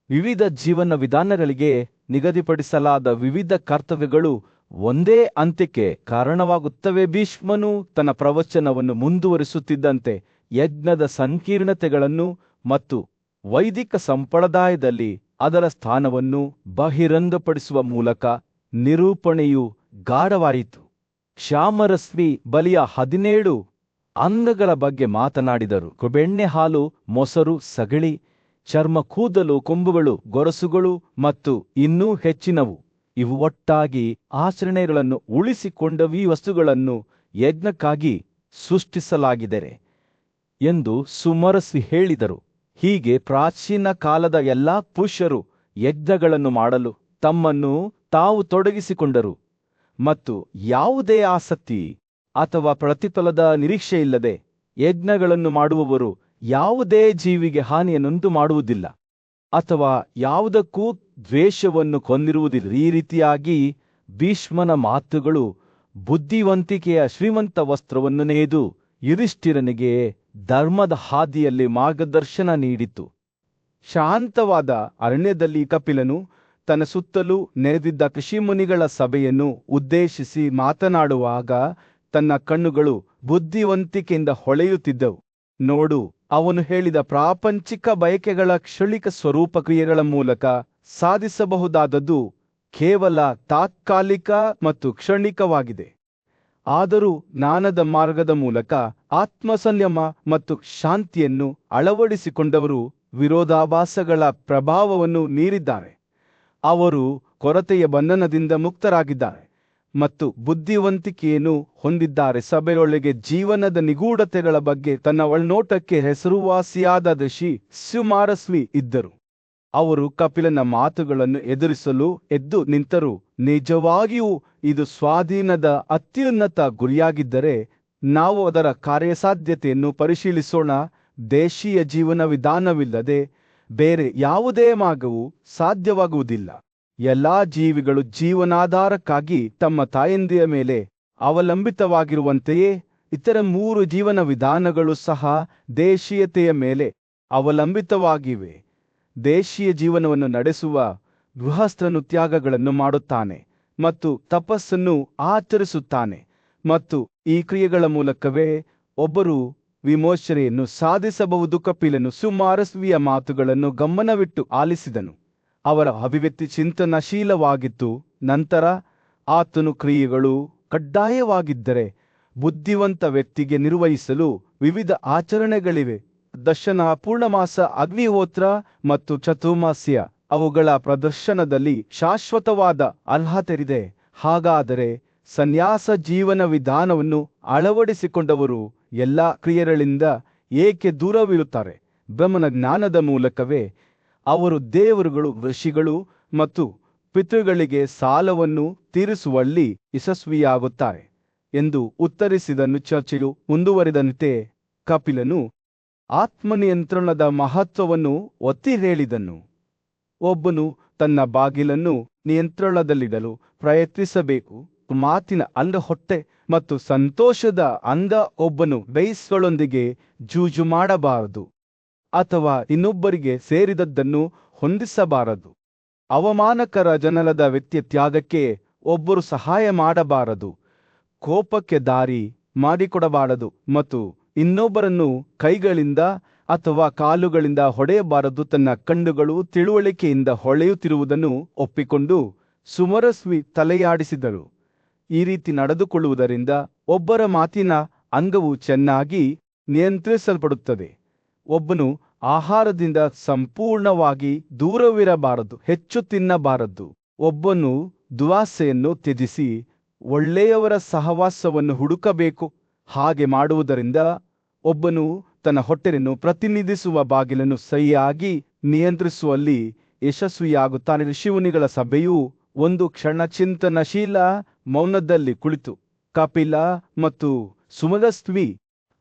ವಿವಿಧ ಜೀವನ ವಿಧಾನಗಳಿಗೆ ನಿಗದಿಪಡಿಸಲಾದ ವಿವಿಧ ಕರ್ತವ್ಯಗಳು ಒಂದೇ ಅಂತ್ಯಕ್ಕೆ ಕಾರಣವಾಗುತ್ತವೆ. ಭೀಷ್ಮನು ತನ್ನ ಪ್ರವಚನವನ್ನು ಮುಂದುವರಿಸುತ್ತಿದ್ದಂತೆ ಯಜ್ಞದ ಸಂಕೀರ್ಣತೆಗಳನ್ನು ಮತ್ತು ವೈದಿಕ ಸಂಪ್ರದಾಯದಲ್ಲಿ ಅದರ ಸ್ಥಾನವನ್ನು ಬಹಿರಂಗಪಡಿಸುವ ಮೂಲಕ ನಿರೂಪಣೆಯು ಗಾಢವಾಯಿತು. ಕ್ಷಾಮರಶ್ಮಿ ಬಲಿಯ 17 ಅಂಗಗಳ ಬಗ್ಗೆ ಮಾತನಾಡಿದರು. ಬೆಣ್ಣೆ, ಹಾಲು, ಮೊಸರು, ಸಗಳಿ, ಚರ್ಮ, ಕೂದಲು, ಕೊಂಬುಗಳು, ಗೊರಸುಗಳು ಮತ್ತು ಇನ್ನೂ ಹೆಚ್ಚಿನವು. ಇವು ಒಟ್ಟಾಗಿ ಆಚರಣೆಗಳನ್ನು ಉಳಿಸಿಕೊಂಡವು. ಈ ವಸ್ತುಗಳನ್ನು ಯಜ್ಞಕ್ಕಾಗಿ ಸೃಷ್ಟಿಸಲಾಗಿದೆ ಎಂದು ಸುಮರಸಿ ಹೇಳಿದರು. ಹೀಗೆ ಪ್ರಾಚೀನ ಕಾಲದ ಎಲ್ಲಾ ಪುರುಷರು ಯಜ್ಞಗಳನ್ನು ಮಾಡಲು ತಮ್ಮನ್ನು ತಾವು ತೊಡಗಿಸಿಕೊಂಡರು ಮತ್ತು ಯಾವುದೇ ಆಸಕ್ತಿ ಅಥವಾ ಪ್ರತಿಫಲದ ನಿರೀಕ್ಷೆಯಿಲ್ಲದೆ ಯಜ್ಞಗಳನ್ನು ಮಾಡುವವರು ಯಾವುದೇ ಜೀವಿಗೆ ಹಾನಿಯನ್ನುಂಟು ಮಾಡುವುದಿಲ್ಲ ಅಥವಾ ಯಾವುದಕ್ಕೂ ದ್ವೇಷವನ್ನು ಹೊಂದಿರುವುದಿಲ್ಲ. ಈ ರೀತಿಯಾಗಿ ಭೀಷ್ಮನ ಮಾತುಗಳು ಬುದ್ಧಿವಂತಿಕೆಯ ಶ್ರೀಮಂತ ವಸ್ತ್ರವನ್ನು ನೇಯ್ದು ಯುಧಿಷ್ಠಿರನಿಗೆ ಧರ್ಮದ ಹಾದಿಯಲ್ಲಿ ಮಾರ್ಗದರ್ಶನ ನೀಡಿತು. ಶಾಂತವಾದ ಅರಣ್ಯದಲ್ಲಿ ಕಪಿಲನು ತನ್ನ ಸುತ್ತಲೂ ನೆರೆದಿದ್ದ ಋಷಿಮುನಿಗಳ ಸಭೆಯನ್ನು ಉದ್ದೇಶಿಸಿ ಮಾತನಾಡುವಾಗ ತನ್ನ ಕಣ್ಣುಗಳು ಬುದ್ಧಿವಂತಿಕೆಯಿಂದ ಹೊಳೆಯುತ್ತಿದ್ದವು. ನೋಡು, ಅವನು ಹೇಳಿದ ಪ್ರಾಪಂಚಿಕ ಬಯಕೆಗಳ ಕ್ಷಣಿಕ ಸ್ವರೂಪ ಕ್ರಿಯೆಗಳ ಮೂಲಕ ಸಾಧಿಸಬಹುದಾದದ್ದು ಕೇವಲ ತಾತ್ಕಾಲಿಕ ಮತ್ತು ಕ್ಷಣಿಕವಾಗಿದೆ. ಆದರೂ ಜ್ಞಾನದ ಮಾರ್ಗದ ಮೂಲಕ ಆತ್ಮಸಂಯಮ ಮತ್ತು ಶಾಂತಿಯನ್ನು ಅಳವಡಿಸಿಕೊಂಡವರು ವಿರೋಧಾಭಾಸಗಳ ಪ್ರಭಾವವನ್ನು ಮೀರಿದ್ದಾರೆ. ಅವರು ಕೊರತೆಯ ಬಂಧನದಿಂದ ಮುಕ್ತರಾಗಿದ್ದಾರೆ ಮತ್ತು ಬುದ್ಧಿವಂತಿಕೆಯನ್ನು ಹೊಂದಿದ್ದಾರೆ. ಸಭೆಯೊಳಗೆ ಜೀವನದ ನಿಗೂಢತೆಗಳ ಬಗ್ಗೆ ತನ್ನ ಒಳನೋಟಕ್ಕೆ ಹೆಸರುವಾಸಿಯಾದ ಋಷಿ ಸುಮಾರಸ್ವಿ ಇದ್ದರು. ಅವರು ಕಪಿಲನ ಮಾತುಗಳನ್ನು ಎದುರಿಸಲು ಎದ್ದು ನಿಂತರು. ನಿಜವಾಗಿಯೂ ಇದು ಸ್ವಾಧೀನದ ಅತ್ಯುನ್ನತ ಗುರಿಯಾಗಿದ್ದರೆ ನಾವು ಅದರ ಕಾರ್ಯಸಾಧ್ಯತೆಯನ್ನು ಪರಿಶೀಲಿಸೋಣ. ದೇಶೀಯ ಜೀವನ ವಿಧಾನವಿಲ್ಲದೆ ಬೇರೆ ಯಾವುದೇ ಮಾರ್ಗವೂ ಸಾಧ್ಯವಾಗುವುದಿಲ್ಲ. ಎಲ್ಲಾ ಜೀವಿಗಳು ಜೀವನಾಧಾರಕ್ಕಾಗಿ ತಮ್ಮ ತಾಯಂದಿರ ಮೇಲೆ ಅವಲಂಬಿತವಾಗಿರುವಂತೆಯೇ ಇತರ 3 ಜೀವನ ವಿಧಾನಗಳು ಸಹ ದೇಶೀಯತೆಯ ಮೇಲೆ ಅವಲಂಬಿತವಾಗಿವೆ. ದೇಶೀಯ ಜೀವನವನ್ನು ನಡೆಸುವ ಗೃಹಸ್ಥನು ತ್ಯಾಗಗಳನ್ನು ಮಾಡುತ್ತಾನೆ ಮತ್ತು ತಪಸ್ಸನ್ನು ಆಚರಿಸುತ್ತಾನೆ ಮತ್ತು ಈ ಕ್ರಿಯೆಗಳ ಮೂಲಕವೇ ಒಬ್ಬರು ವಿಮೋಚನೆಯನ್ನು ಸಾಧಿಸಬಹುದು. ಕಪಿಲನು ಸುಮಾರಸ್ವಿಯ ಮಾತುಗಳನ್ನು ಗಮನವಿಟ್ಟು ಆಲಿಸಿದನು. ಅವರ ಅಭಿವ್ಯಕ್ತಿ ಚಿಂತನಶೀಲವಾಗಿತ್ತು. ನಂತರ ಆತನು ಕ್ರಿಯೆಗಳು ಕಡ್ಡಾಯವಾಗಿದ್ದರೆ ಬುದ್ಧಿವಂತ ವ್ಯಕ್ತಿಗೆ ನಿರ್ವಹಿಸಲು ವಿವಿಧ ಆಚರಣೆಗಳಿವೆ. ದರ್ಶನ, ಪೂರ್ಣಮಾಸ, ಅಗ್ನಿಹೋತ್ರ ಮತ್ತು ಚತುರ್ಮಾಸ್ಯ ಅವುಗಳ ಪ್ರದರ್ಶನದಲ್ಲಿ ಶಾಶ್ವತವಾದ ಅರ್ಹತೆಯಿದೆ. ಹಾಗಾದರೆ ಸನ್ಯಾಸ ಜೀವನ ವಿಧಾನವನ್ನು ಅಳವಡಿಸಿಕೊಂಡವರು ಎಲ್ಲ ಕ್ರಿಯೆಗಳಿಂದ ಏಕೆ ದೂರವಿರುತ್ತಾರೆ? ಬ್ರಹ್ಮನ ಜ್ಞಾನದ ಮೂಲಕವೇ ಅವರು ದೇವರುಗಳು, ಋಷಿಗಳು ಮತ್ತು ಪಿತೃಗಳಿಗೆ ಸಾಲವನ್ನು ತೀರಿಸುವಲ್ಲಿ ಯಶಸ್ವಿಯಾಗುತ್ತಾರೆ ಎಂದು ಉತ್ತರಿಸಿದನು. ಚರ್ಚೆಯು ಮುಂದುವರಿದಂತೆ ಕಪಿಲನು ಆತ್ಮನಿಯಂತ್ರಣದ ಮಹತ್ವವನ್ನು ಒತ್ತಿ ಹೇಳಿದನು. ಒಬ್ಬನು ತನ್ನ ಬಾಗಿಲನ್ನು ನಿಯಂತ್ರಣದಲ್ಲಿಡಲು ಪ್ರಯತ್ನಿಸಬೇಕು. ಮಾತಿನ ಅಂದ ಹೊಟ್ಟೆ ಮತ್ತು ಸಂತೋಷದ ಅಂದ ಒಬ್ಬನು ಬಯಸುಗಳೊಂದಿಗೆ ಜೂಜು ಮಾಡಬಾರದು ಅಥವಾ ಇನ್ನೊಬ್ಬರಿಗೆ ಸೇರಿದದ್ದನ್ನು ಹೊಂದಿಸಬಾರದು. ಅವಮಾನಕರ ಜನಲದ ವ್ಯಕ್ತಿಯ ತ್ಯಾಗಕ್ಕೆ ಒಬ್ಬರು ಸಹಾಯ ಮಾಡಬಾರದು. ಕೋಪಕ್ಕೆ ದಾರಿ ಮಾಡಿಕೊಡಬಾರದು ಮತ್ತು ಇನ್ನೊಬ್ಬರನ್ನು ಕೈಗಳಿಂದ ಅಥವಾ ಕಾಲುಗಳಿಂದ ಹೊಡೆಯಬಾರದು. ತನ್ನ ಕಣ್ಣುಗಳು ತಿಳುವಳಿಕೆಯಿಂದ ಹೊಳೆಯುತ್ತಿರುವುದನ್ನು ಒಪ್ಪಿಕೊಂಡು ಸುಮರಸ್ವಿ ತಲೆಯಾಡಿಸಿದರು. ಈ ರೀತಿ ನಡೆದುಕೊಳ್ಳುವುದರಿಂದ ಒಬ್ಬರ ಮಾತಿನ ಅಂಗವು ಚೆನ್ನಾಗಿ ನಿಯಂತ್ರಿಸಲ್ಪಡುತ್ತದೆ. ಒಬ್ಬನು ಆಹಾರದಿಂದ ಸಂಪೂರ್ಣವಾಗಿ ದೂರವಿರಬಾರದು, ಹೆಚ್ಚು ತಿನ್ನಬಾರದು. ಒಬ್ಬನು ದುರಾಸೆಯನ್ನು ತ್ಯಜಿಸಿ ಒಳ್ಳೆಯವರ ಸಹವಾಸವನ್ನು ಹುಡುಕಬೇಕು. ಹಾಗೆ ಮಾಡುವುದರಿಂದ ಒಬ್ಬನು ತನ್ನ ಹೊಟ್ಟೆಯನ್ನು ಪ್ರತಿನಿಧಿಸುವ ಬಾಗಿಲನ್ನು ಸರಿಯಾಗಿ ನಿಯಂತ್ರಿಸುವಲ್ಲಿ ಯಶಸ್ವಿಯಾಗುತ್ತಾನೆ. ಋಷಿಮುನಿಗಳ ಸಭೆಯು ಒಂದು ಕ್ಷಣ ಚಿಂತನಶೀಲ ಮೌನದಲ್ಲಿ ಕುಳಿತು ಕಪಿಲ ಮತ್ತು ಸುಮರಸ್ವಿ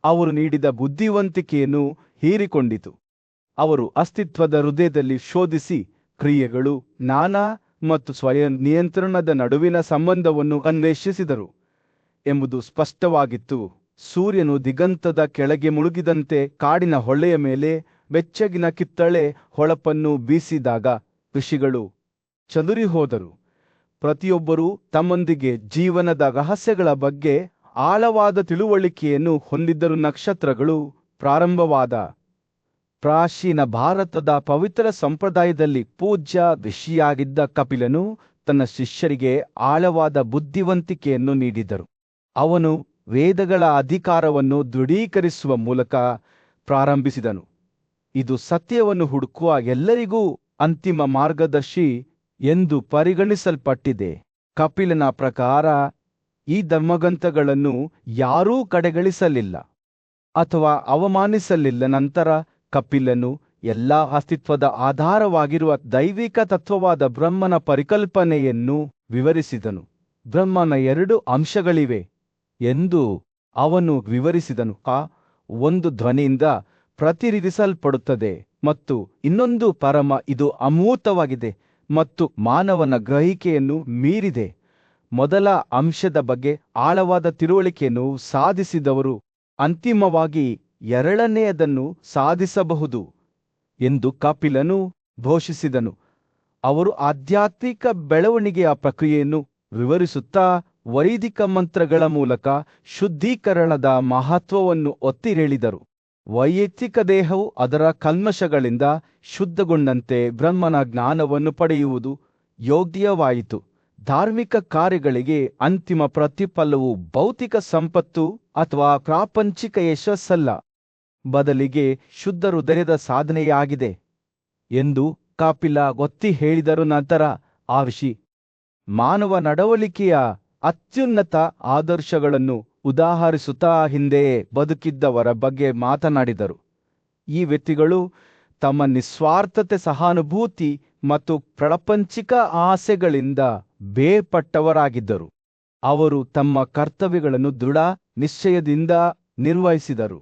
ಅವರು ನೀಡಿದ ಬುದ್ಧಿವಂತಿಕೆಯನ್ನು ಹೀರಿಕೊಂಡಿತು. ಅವರು ಅಸ್ತಿತ್ವದ ಹೃದಯದಲ್ಲಿ ಶೋಧಿಸಿ ಕ್ರಿಯೆಗಳು, ಜ್ಞಾನ ಮತ್ತು ಸ್ವಯಂ ನಿಯಂತ್ರಣದ ನಡುವಿನ ಸಂಬಂಧವನ್ನು ಅನ್ವೇಷಿಸಿದರು ಎಂಬುದು ಸ್ಪಷ್ಟವಾಗಿತ್ತು. ಸೂರ್ಯನು ದಿಗಂತದ ಕೆಳಗೆ ಮುಳುಗಿದಂತೆ ಕಾಡಿನ ಹೊಳೆಯ ಮೇಲೆ ಬೆಚ್ಚಗಿನ ಕಿತ್ತಳೆ ಹೊಳಪನ್ನು ಬೀಸಿದಾಗ ಋಷಿಗಳು ಚದುರಿ ಹೋದರು. ಪ್ರತಿಯೊಬ್ಬರೂ ತಮ್ಮೊಂದಿಗೆ ಜೀವನದ ರಹಸ್ಯಗಳ ಬಗ್ಗೆ ಆಳವಾದ ತಿಳುವಳಿಕೆಯನ್ನು ಹೊಂದಿದ್ದರು. ನಕ್ಷತ್ರಗಳು ಪ್ರಾರಂಭವಾದ ಪ್ರಾಚೀನ ಭಾರತದ ಪವಿತ್ರ ಸಂಪ್ರದಾಯದಲ್ಲಿ ಪೂಜ್ಯ ಋಷಿಯಾಗಿದ್ದ ಕಪಿಲನು ತನ್ನ ಶಿಷ್ಯರಿಗೆ ಆಳವಾದ ಬುದ್ಧಿವಂತಿಕೆಯನ್ನು ನೀಡಿದರು. ಅವನು ವೇದಗಳ ಅಧಿಕಾರವನ್ನು ದೃಢೀಕರಿಸುವ ಮೂಲಕ ಪ್ರಾರಂಭಿಸಿದನು. ಇದು ಸತ್ಯವನ್ನು ಹುಡುಕುವ ಎಲ್ಲರಿಗೂ ಅಂತಿಮ ಮಾರ್ಗದರ್ಶಿ ಎಂದು ಪರಿಗಣಿಸಲ್ಪಟ್ಟಿದೆ. ಕಪಿಲನ ಪ್ರಕಾರ ಈ ಧರ್ಮಗ್ರಂಥಗಳನ್ನು ಯಾರೂ ಕಡೆಗಣಿಸಲಿಲ್ಲ ಅಥವಾ ಅವಮಾನಿಸಲಿಲ್ಲ. ನಂತರ ಕಪಿಲನು ಎಲ್ಲಾ ಅಸ್ತಿತ್ವದ ಆಧಾರವಾಗಿರುವ ದೈವಿಕ ತತ್ವವಾದ ಬ್ರಹ್ಮನ ಪರಿಕಲ್ಪನೆಯನ್ನು ವಿವರಿಸಿದನು. ಬ್ರಹ್ಮನ 2 ಅಂಶಗಳಿವೆ ಎಂದು ಅವನು ವಿವರಿಸಿದನು. ಒಂದು ಧ್ವನಿಯಿಂದ ಪ್ರತಿನಿಧಿಸಲ್ಪಡುತ್ತದೆ ಮತ್ತು ಇನ್ನೊಂದು ಪರಮ. ಇದು ಅಮೂರ್ತವಾಗಿದೆ ಮತ್ತು ಮಾನವನ ಗ್ರಹಿಕೆಯನ್ನು ಮೀರಿದೆ. ಮೊದಲ ಅಂಶದ ಬಗ್ಗೆ ಆಳವಾದ ತಿಳುವಳಿಕೆಯನ್ನು ಸಾಧಿಸಿದವರು ಅಂತಿಮವಾಗಿ ಎರಡನೆಯದನ್ನು ಸಾಧಿಸಬಹುದು ಎಂದು ಕಪಿಲನು ಘೋಷಿಸಿದನು. ಅವರು ಆಧ್ಯಾತ್ಮಿಕ ಬೆಳವಣಿಗೆಯ ಪ್ರಕ್ರಿಯೆಯನ್ನು ವಿವರಿಸುತ್ತಾ ವೈದಿಕ ಮಂತ್ರಗಳ ಮೂಲಕ ಶುದ್ಧೀಕರಣದ ಮಹತ್ವವನ್ನು ಒತ್ತಿ ಹೇಳಿದರು. ವೈಯಕ್ತಿಕ ದೇಹವು ಅದರ ಕಲ್ಮಶಗಳಿಂದ ಶುದ್ಧಗೊಂಡಂತೆ ಬ್ರಹ್ಮನ ಜ್ಞಾನವನ್ನು ಪಡೆಯುವುದು ಯೋಗ್ಯವಾಯಿತು. ಧಾರ್ಮಿಕ ಕಾರ್ಯಗಳಿಗೆ ಅಂತಿಮ ಪ್ರತಿಫಲವು ಭೌತಿಕ ಸಂಪತ್ತು ಅಥವಾ ಪ್ರಾಪಂಚಿಕ ಯಶಸ್ಸಲ್ಲ, ಬದಲಿಗೆ ಶುದ್ಧ ಹೃದಯದ ಸಾಧನೆಯಾಗಿದೆ ಎಂದು ಕಪಿಲ ಒತ್ತಿ ಹೇಳಿದರು. ನಂತರ ಆರ್ಷಿ ಮಾನವ ನಡವಳಿಕೆಯ ಅತ್ಯುನ್ನತ ಆದರ್ಶಗಳನ್ನು ಉದಾಹರಿಸುತ್ತಾ ಹಿಂದೆಯೇ ಬದುಕಿದ್ದವರ ಬಗ್ಗೆ ಮಾತನಾಡಿದರು. ಈ ವ್ಯಕ್ತಿಗಳು ತಮ್ಮ ನಿಸ್ವಾರ್ಥತೆ, ಸಹಾನುಭೂತಿ ಮತ್ತು ಪ್ರಾಪಂಚಿಕ ಆಸೆಗಳಿಂದ ಬೇರ್ಪಟ್ಟವರಾಗಿದ್ದರು. ಅವರು ತಮ್ಮ ಕರ್ತವ್ಯಗಳನ್ನು ದೃಢ ನಿಶ್ಚಯದಿಂದ ನಿರ್ವಹಿಸಿದರು.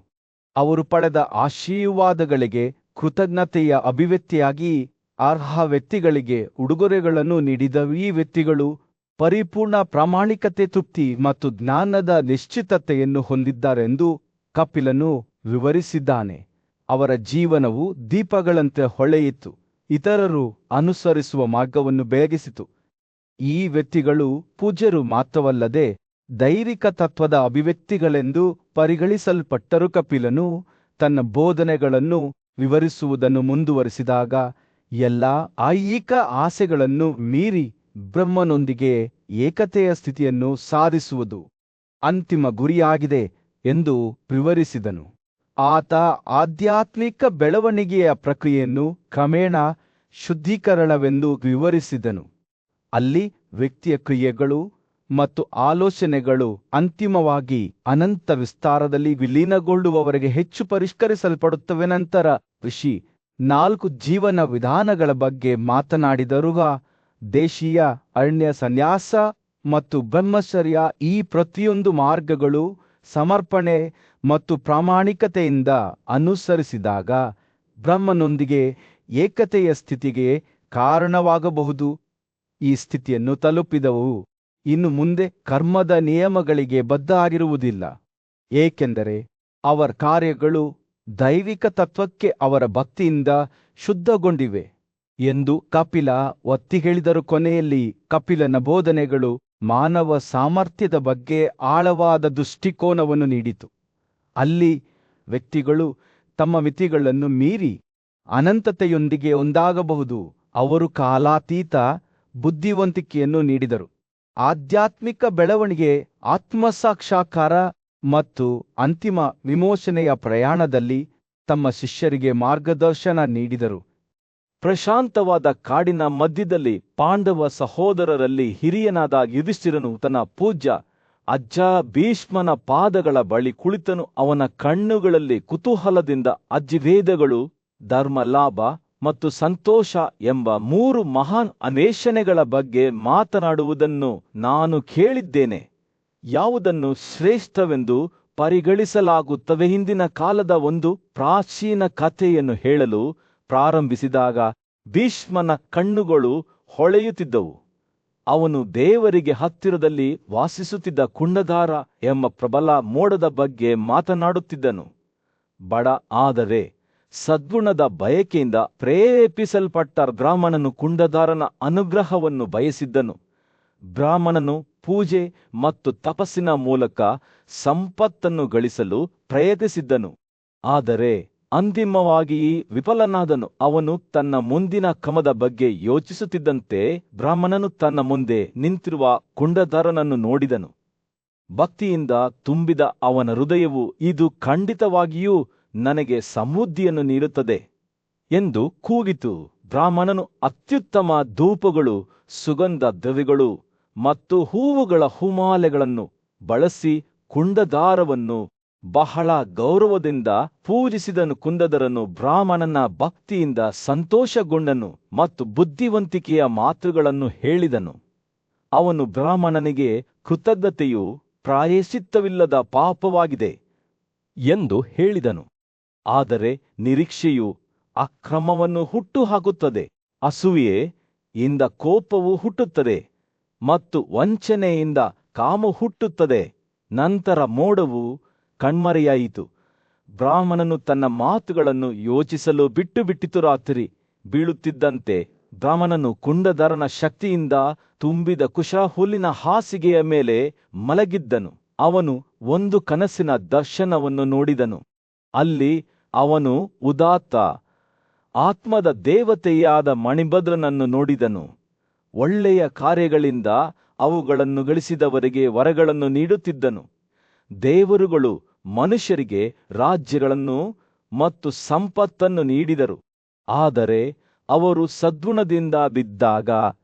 ಅವರು ಪಡೆದ ಆಶೀರ್ವಾದಗಳಿಗೆ ಕೃತಜ್ಞತೆಯ ಅಭಿವ್ಯಕ್ತಿಯಾಗಿ ಅರ್ಹ ವ್ಯಕ್ತಿಗಳಿಗೆ ಉಡುಗೊರೆಗಳನ್ನು ನೀಡಿದರು. ಈ ವ್ಯಕ್ತಿಗಳು ಪರಿಪೂರ್ಣ ಪ್ರಾಮಾಣಿಕತೆ, ತೃಪ್ತಿ ಮತ್ತು ಜ್ಞಾನದ ನಿಶ್ಚಿತತೆಯನ್ನು ಹೊಂದಿದ್ದಾರೆಂದು ಕಪಿಲನು ವಿವರಿಸಿದ್ದಾನೆ. ಅವರ ಜೀವನವು ದೀಪಗಳಂತೆ ಹೊಳೆಯಿತು, ಇತರರು ಅನುಸರಿಸುವ ಮಾರ್ಗವನ್ನು ಬೆಳಗಿಸಿತು. ಈ ವ್ಯಕ್ತಿಗಳು ಪೂಜ್ಯರು ಮಾತ್ರವಲ್ಲದೆ ದೈವಿಕ ತತ್ವದ ಅಭಿವ್ಯಕ್ತಿಗಳೆಂದು ಪರಿಗಣಿಸಲ್ಪಟ್ಟರು. ಕಪಿಲನು ತನ್ನ ಬೋಧನೆಗಳನ್ನು ವಿವರಿಸುವುದನ್ನು ಮುಂದುವರಿಸಿದಾಗ ಎಲ್ಲ ಐಹಿಕ ಆಸೆಗಳನ್ನು ಮೀರಿ ಬ್ರಹ್ಮನೊಂದಿಗೆ ಏಕತೆಯ ಸ್ಥಿತಿಯನ್ನು ಸಾಧಿಸುವುದು ಅಂತಿಮ ಗುರಿಯಾಗಿದೆ ಎಂದು ವಿವರಿಸಿದನು. ಆತ ಆಧ್ಯಾತ್ಮಿಕ ಬೆಳವಣಿಗೆಯ ಪ್ರಕ್ರಿಯೆಯನ್ನು ಕ್ರಮೇಣ ಶುದ್ಧೀಕರಣವೆಂದು ವಿವರಿಸಿದನು, ಅಲ್ಲಿ ವ್ಯಕ್ತಿಯ ಕ್ರಿಯೆಗಳು ಮತ್ತು ಆಲೋಚನೆಗಳು ಅಂತಿಮವಾಗಿ ಅನಂತ ವಿಸ್ತಾರದಲ್ಲಿ ವಿಲೀನಗೊಳ್ಳುವವರೆಗೆ ಹೆಚ್ಚು ಪರಿಷ್ಕರಿಸಲ್ಪಡುತ್ತವೆ. ನಂತರ ಋಷಿ 4 ಜೀವನ ವಿಧಾನಗಳ ಬಗ್ಗೆ ಮಾತನಾಡಿದರು. ದೇಶೀಯ, ಅರಣ್ಯ ಸನ್ಯಾಸ ಮತ್ತು ಬ್ರಹ್ಮಚರ್ಯ. ಈ ಪ್ರತಿಯೊಂದು ಮಾರ್ಗಗಳು ಸಮರ್ಪಣೆ ಮತ್ತು ಪ್ರಾಮಾಣಿಕತೆಯಿಂದ ಅನುಸರಿಸಿದಾಗ ಬ್ರಹ್ಮನೊಂದಿಗೆ ಏಕತೆಯ ಸ್ಥಿತಿಗೆ ಕಾರಣವಾಗಬಹುದು. ಈ ಸ್ಥಿತಿಯನ್ನು ತಲುಪಿದವು ಇನ್ನು ಮುಂದೆ ಕರ್ಮದ ನಿಯಮಗಳಿಗೆ ಬದ್ಧ ಆಗಿರುವುದಿಲ್ಲ, ಏಕೆಂದರೆ ಅವರ ಕಾರ್ಯಗಳು ದೈವಿಕ ತತ್ವಕ್ಕೆ ಅವರ ಭಕ್ತಿಯಿಂದ ಶುದ್ಧಗೊಂಡಿವೆ ಎಂದು ಕಪಿಲ ಒತ್ತಿ ಹೇಳಿದರು. ಕೊನೆಯಲ್ಲಿ ಕಪಿಲನ ಬೋಧನೆಗಳು ಮಾನವ ಸಾಮರ್ಥ್ಯದ ಬಗ್ಗೆ ಆಳವಾದ ದೃಷ್ಟಿಕೋನವನ್ನು ನೀಡಿತು, ಅಲ್ಲಿ ವ್ಯಕ್ತಿಗಳು ತಮ್ಮ ಮಿತಿಗಳನ್ನು ಮೀರಿ ಅನಂತತೆಯೊಂದಿಗೆ ಒಂದಾಗಬಹುದು. ಅವರು ಕಾಲಾತೀತ ಬುದ್ಧಿವಂತಿಕೆಯನ್ನು ನೀಡಿದರು. ಆಧ್ಯಾತ್ಮಿಕ ಬೆಳವಣಿಗೆ, ಆತ್ಮಸಾಕ್ಷಾತ್ಕಾರ ಮತ್ತು ಅಂತಿಮ ವಿಮೋಚನೆಯ ಪ್ರಯಾಣದಲ್ಲಿ ತಮ್ಮ ಶಿಷ್ಯರಿಗೆ ಮಾರ್ಗದರ್ಶನ ನೀಡಿದರು. ಪ್ರಶಾಂತವಾದ ಕಾಡಿನ ಮಧ್ಯದಲ್ಲಿ ಪಾಂಡವ ಸಹೋದರರಲ್ಲಿ ಹಿರಿಯನಾದ ಯುಧಿಷ್ಠಿರನು ತನ್ನ ಪೂಜ್ಯ ಅಜ್ಜ ಭೀಷ್ಮನ ಪಾದಗಳ ಬಳಿ ಕುಳಿತನು. ಅವನ ಕಣ್ಣುಗಳಲ್ಲಿ ಕುತೂಹಲದಿಂದ ಅಜ್ಜಿವೇದಗಳು, ಧರ್ಮ ಲಾಭ ಮತ್ತು ಸಂತೋಷ ಎಂಬ 3 ಮಹಾನ್ ಅನ್ವೇಷಣೆಗಳ ಬಗ್ಗೆ ಮಾತನಾಡುವುದನ್ನು ನಾನು ಕೇಳಿದ್ದೇನೆ. ಯಾವುದನ್ನು ಶ್ರೇಷ್ಠವೆಂದು ಪರಿಗಣಿಸಲಾಗುತ್ತವೆ? ಹಿಂದಿನ ಕಾಲದ ಒಂದು ಪ್ರಾಚೀನ ಕಥೆಯನ್ನು ಹೇಳಲು ಪ್ರಾರಂಭಿಸಿದಾಗ ಭೀಷ್ಮನ ಕಣ್ಣುಗಳು ಹೊಳೆಯುತ್ತಿದ್ದವು. ಅವನು ದೇವರಿಗೆ ಹತ್ತಿರದಲ್ಲಿ ವಾಸಿಸುತ್ತಿದ್ದ ಕುಂಡಧಾರ ಎಂಬ ಪ್ರಬಲ ಮೋಡದ ಬಗ್ಗೆ ಮಾತನಾಡುತ್ತಿದ್ದನು. ಬಡ ಆದರೆ ಸದ್ಗುಣದ ಬಯಕೆಯಿಂದ ಪ್ರೇರೇಪಿಸಲ್ಪಟ್ಟ ಬ್ರಾಹ್ಮಣನು ಕುಂಡಧಾರನ ಅನುಗ್ರಹವನ್ನು ಬಯಸಿದ್ದನು. ಬ್ರಾಹ್ಮಣನು ಪೂಜೆ ಮತ್ತು ತಪಸ್ಸಿನ ಮೂಲಕ ಸಂಪತ್ತನ್ನು ಗಳಿಸಲು ಪ್ರಯತ್ನಿಸಿದ್ದನು, ಆದರೆ ಅಂತಿಮವಾಗಿ ವಿಫಲನಾದನು. ಅವನು ತನ್ನ ಮುಂದಿನ ಕ್ರಮದ ಬಗ್ಗೆ ಯೋಚಿಸುತ್ತಿದ್ದಂತೆ ಬ್ರಾಹ್ಮಣನು ತನ್ನ ಮುಂದೆ ನಿಂತಿರುವ ಕುಂಡಧಾರನನ್ನು ನೋಡಿದನು. ಭಕ್ತಿಯಿಂದ ತುಂಬಿದ ಅವನ ಹೃದಯವು ಇದು ಖಂಡಿತವಾಗಿಯೂ ನನಗೆ ಸಮೃದ್ಧಿಯನ್ನು ನೀಡುತ್ತದೆ ಎಂದು ಕೂಗಿತು. ಬ್ರಾಹ್ಮಣನು ಅತ್ಯುತ್ತಮ ಧೂಪಗಳು, ಸುಗಂಧ ದ್ರವ್ಯಗಳು ಮತ್ತು ಹೂವುಗಳ ಹೂಮಾಲೆಗಳನ್ನು ಬಳಸಿ ಕುಂಡದಾರವನ್ನು ಬಹಳ ಗೌರವದಿಂದ ಪೂಜಿಸಿದನು. ಕುಂದದರನು ಬ್ರಾಹ್ಮಣನ ಭಕ್ತಿಯಿಂದ ಸಂತೋಷಗೊಂಡನು ಮತ್ತು ಬುದ್ಧಿವಂತಿಕೆಯ ಮಾತುಗಳನ್ನು ಹೇಳಿದನು. ಅವನು ಬ್ರಾಹ್ಮಣನಿಗೆ, ಕೃತಜ್ಞತೆಯು ಪ್ರಾಯಶ್ಚಿತ್ತವಿಲ್ಲದ ಪಾಪವಾಗಿದೆ ಎಂದು ಹೇಳಿದನು. ಆದರೆ ನಿರೀಕ್ಷೆಯು ಅಕ್ರಮವನ್ನು ಹುಟ್ಟುಹಾಕುತ್ತದೆ, ಅಸೂಯೆಯಿಂದ ಕೋಪವು ಹುಟ್ಟುತ್ತದೆ ಮತ್ತು ವಂಚನೆಯಿಂದ ಕಾಮ ಹುಟ್ಟುತ್ತದೆ. ನಂತರ ಮೋಡವು ಕಣ್ಮರೆಯಾಯಿತು. ಬ್ರಾಹ್ಮಣನು ತನ್ನ ಮಾತುಗಳನ್ನು ಯೋಚಿಸಲು ಬಿಟ್ಟುಬಿಟ್ಟಿತು. ರಾತ್ರಿ ಬೀಳುತ್ತಿದ್ದಂತೆ ಬ್ರಾಹ್ಮಣನು ಕುಂಡದರನ ಶಕ್ತಿಯಿಂದ ತುಂಬಿದ ಕುಶ ಹುಲ್ಲಿನ ಹಾಸಿಗೆಯ ಮೇಲೆ ಮಲಗಿದ್ದನು. ಅವನು ಒಂದು ಕನಸಿನ ದರ್ಶನವನ್ನು ನೋಡಿದನು. ಅಲ್ಲಿ ಅವನು ಉದಾತ್ತ ಆತ್ಮದ ದೇವತೆಯಾದ ಮಣಿಭದ್ರನನ್ನು ನೋಡಿದನು. ಒಳ್ಳೆಯ ಕಾರ್ಯಗಳಿಂದ ಅವುಗಳನ್ನು ಗಳಿಸಿದವರಿಗೆ ವರಗಳನ್ನು ನೀಡುತ್ತಿದ್ದನು. ದೇವರುಗಳು ಮನುಷ್ಯರಿಗೆ ರಾಜ್ಯಗಳನ್ನು ಮತ್ತು ಸಂಪತ್ತನ್ನು ನೀಡಿದರು, ಆದರೆ ಅವರು ಸದ್ಗುಣದಿಂದ ಬಿದ್ದಾಗ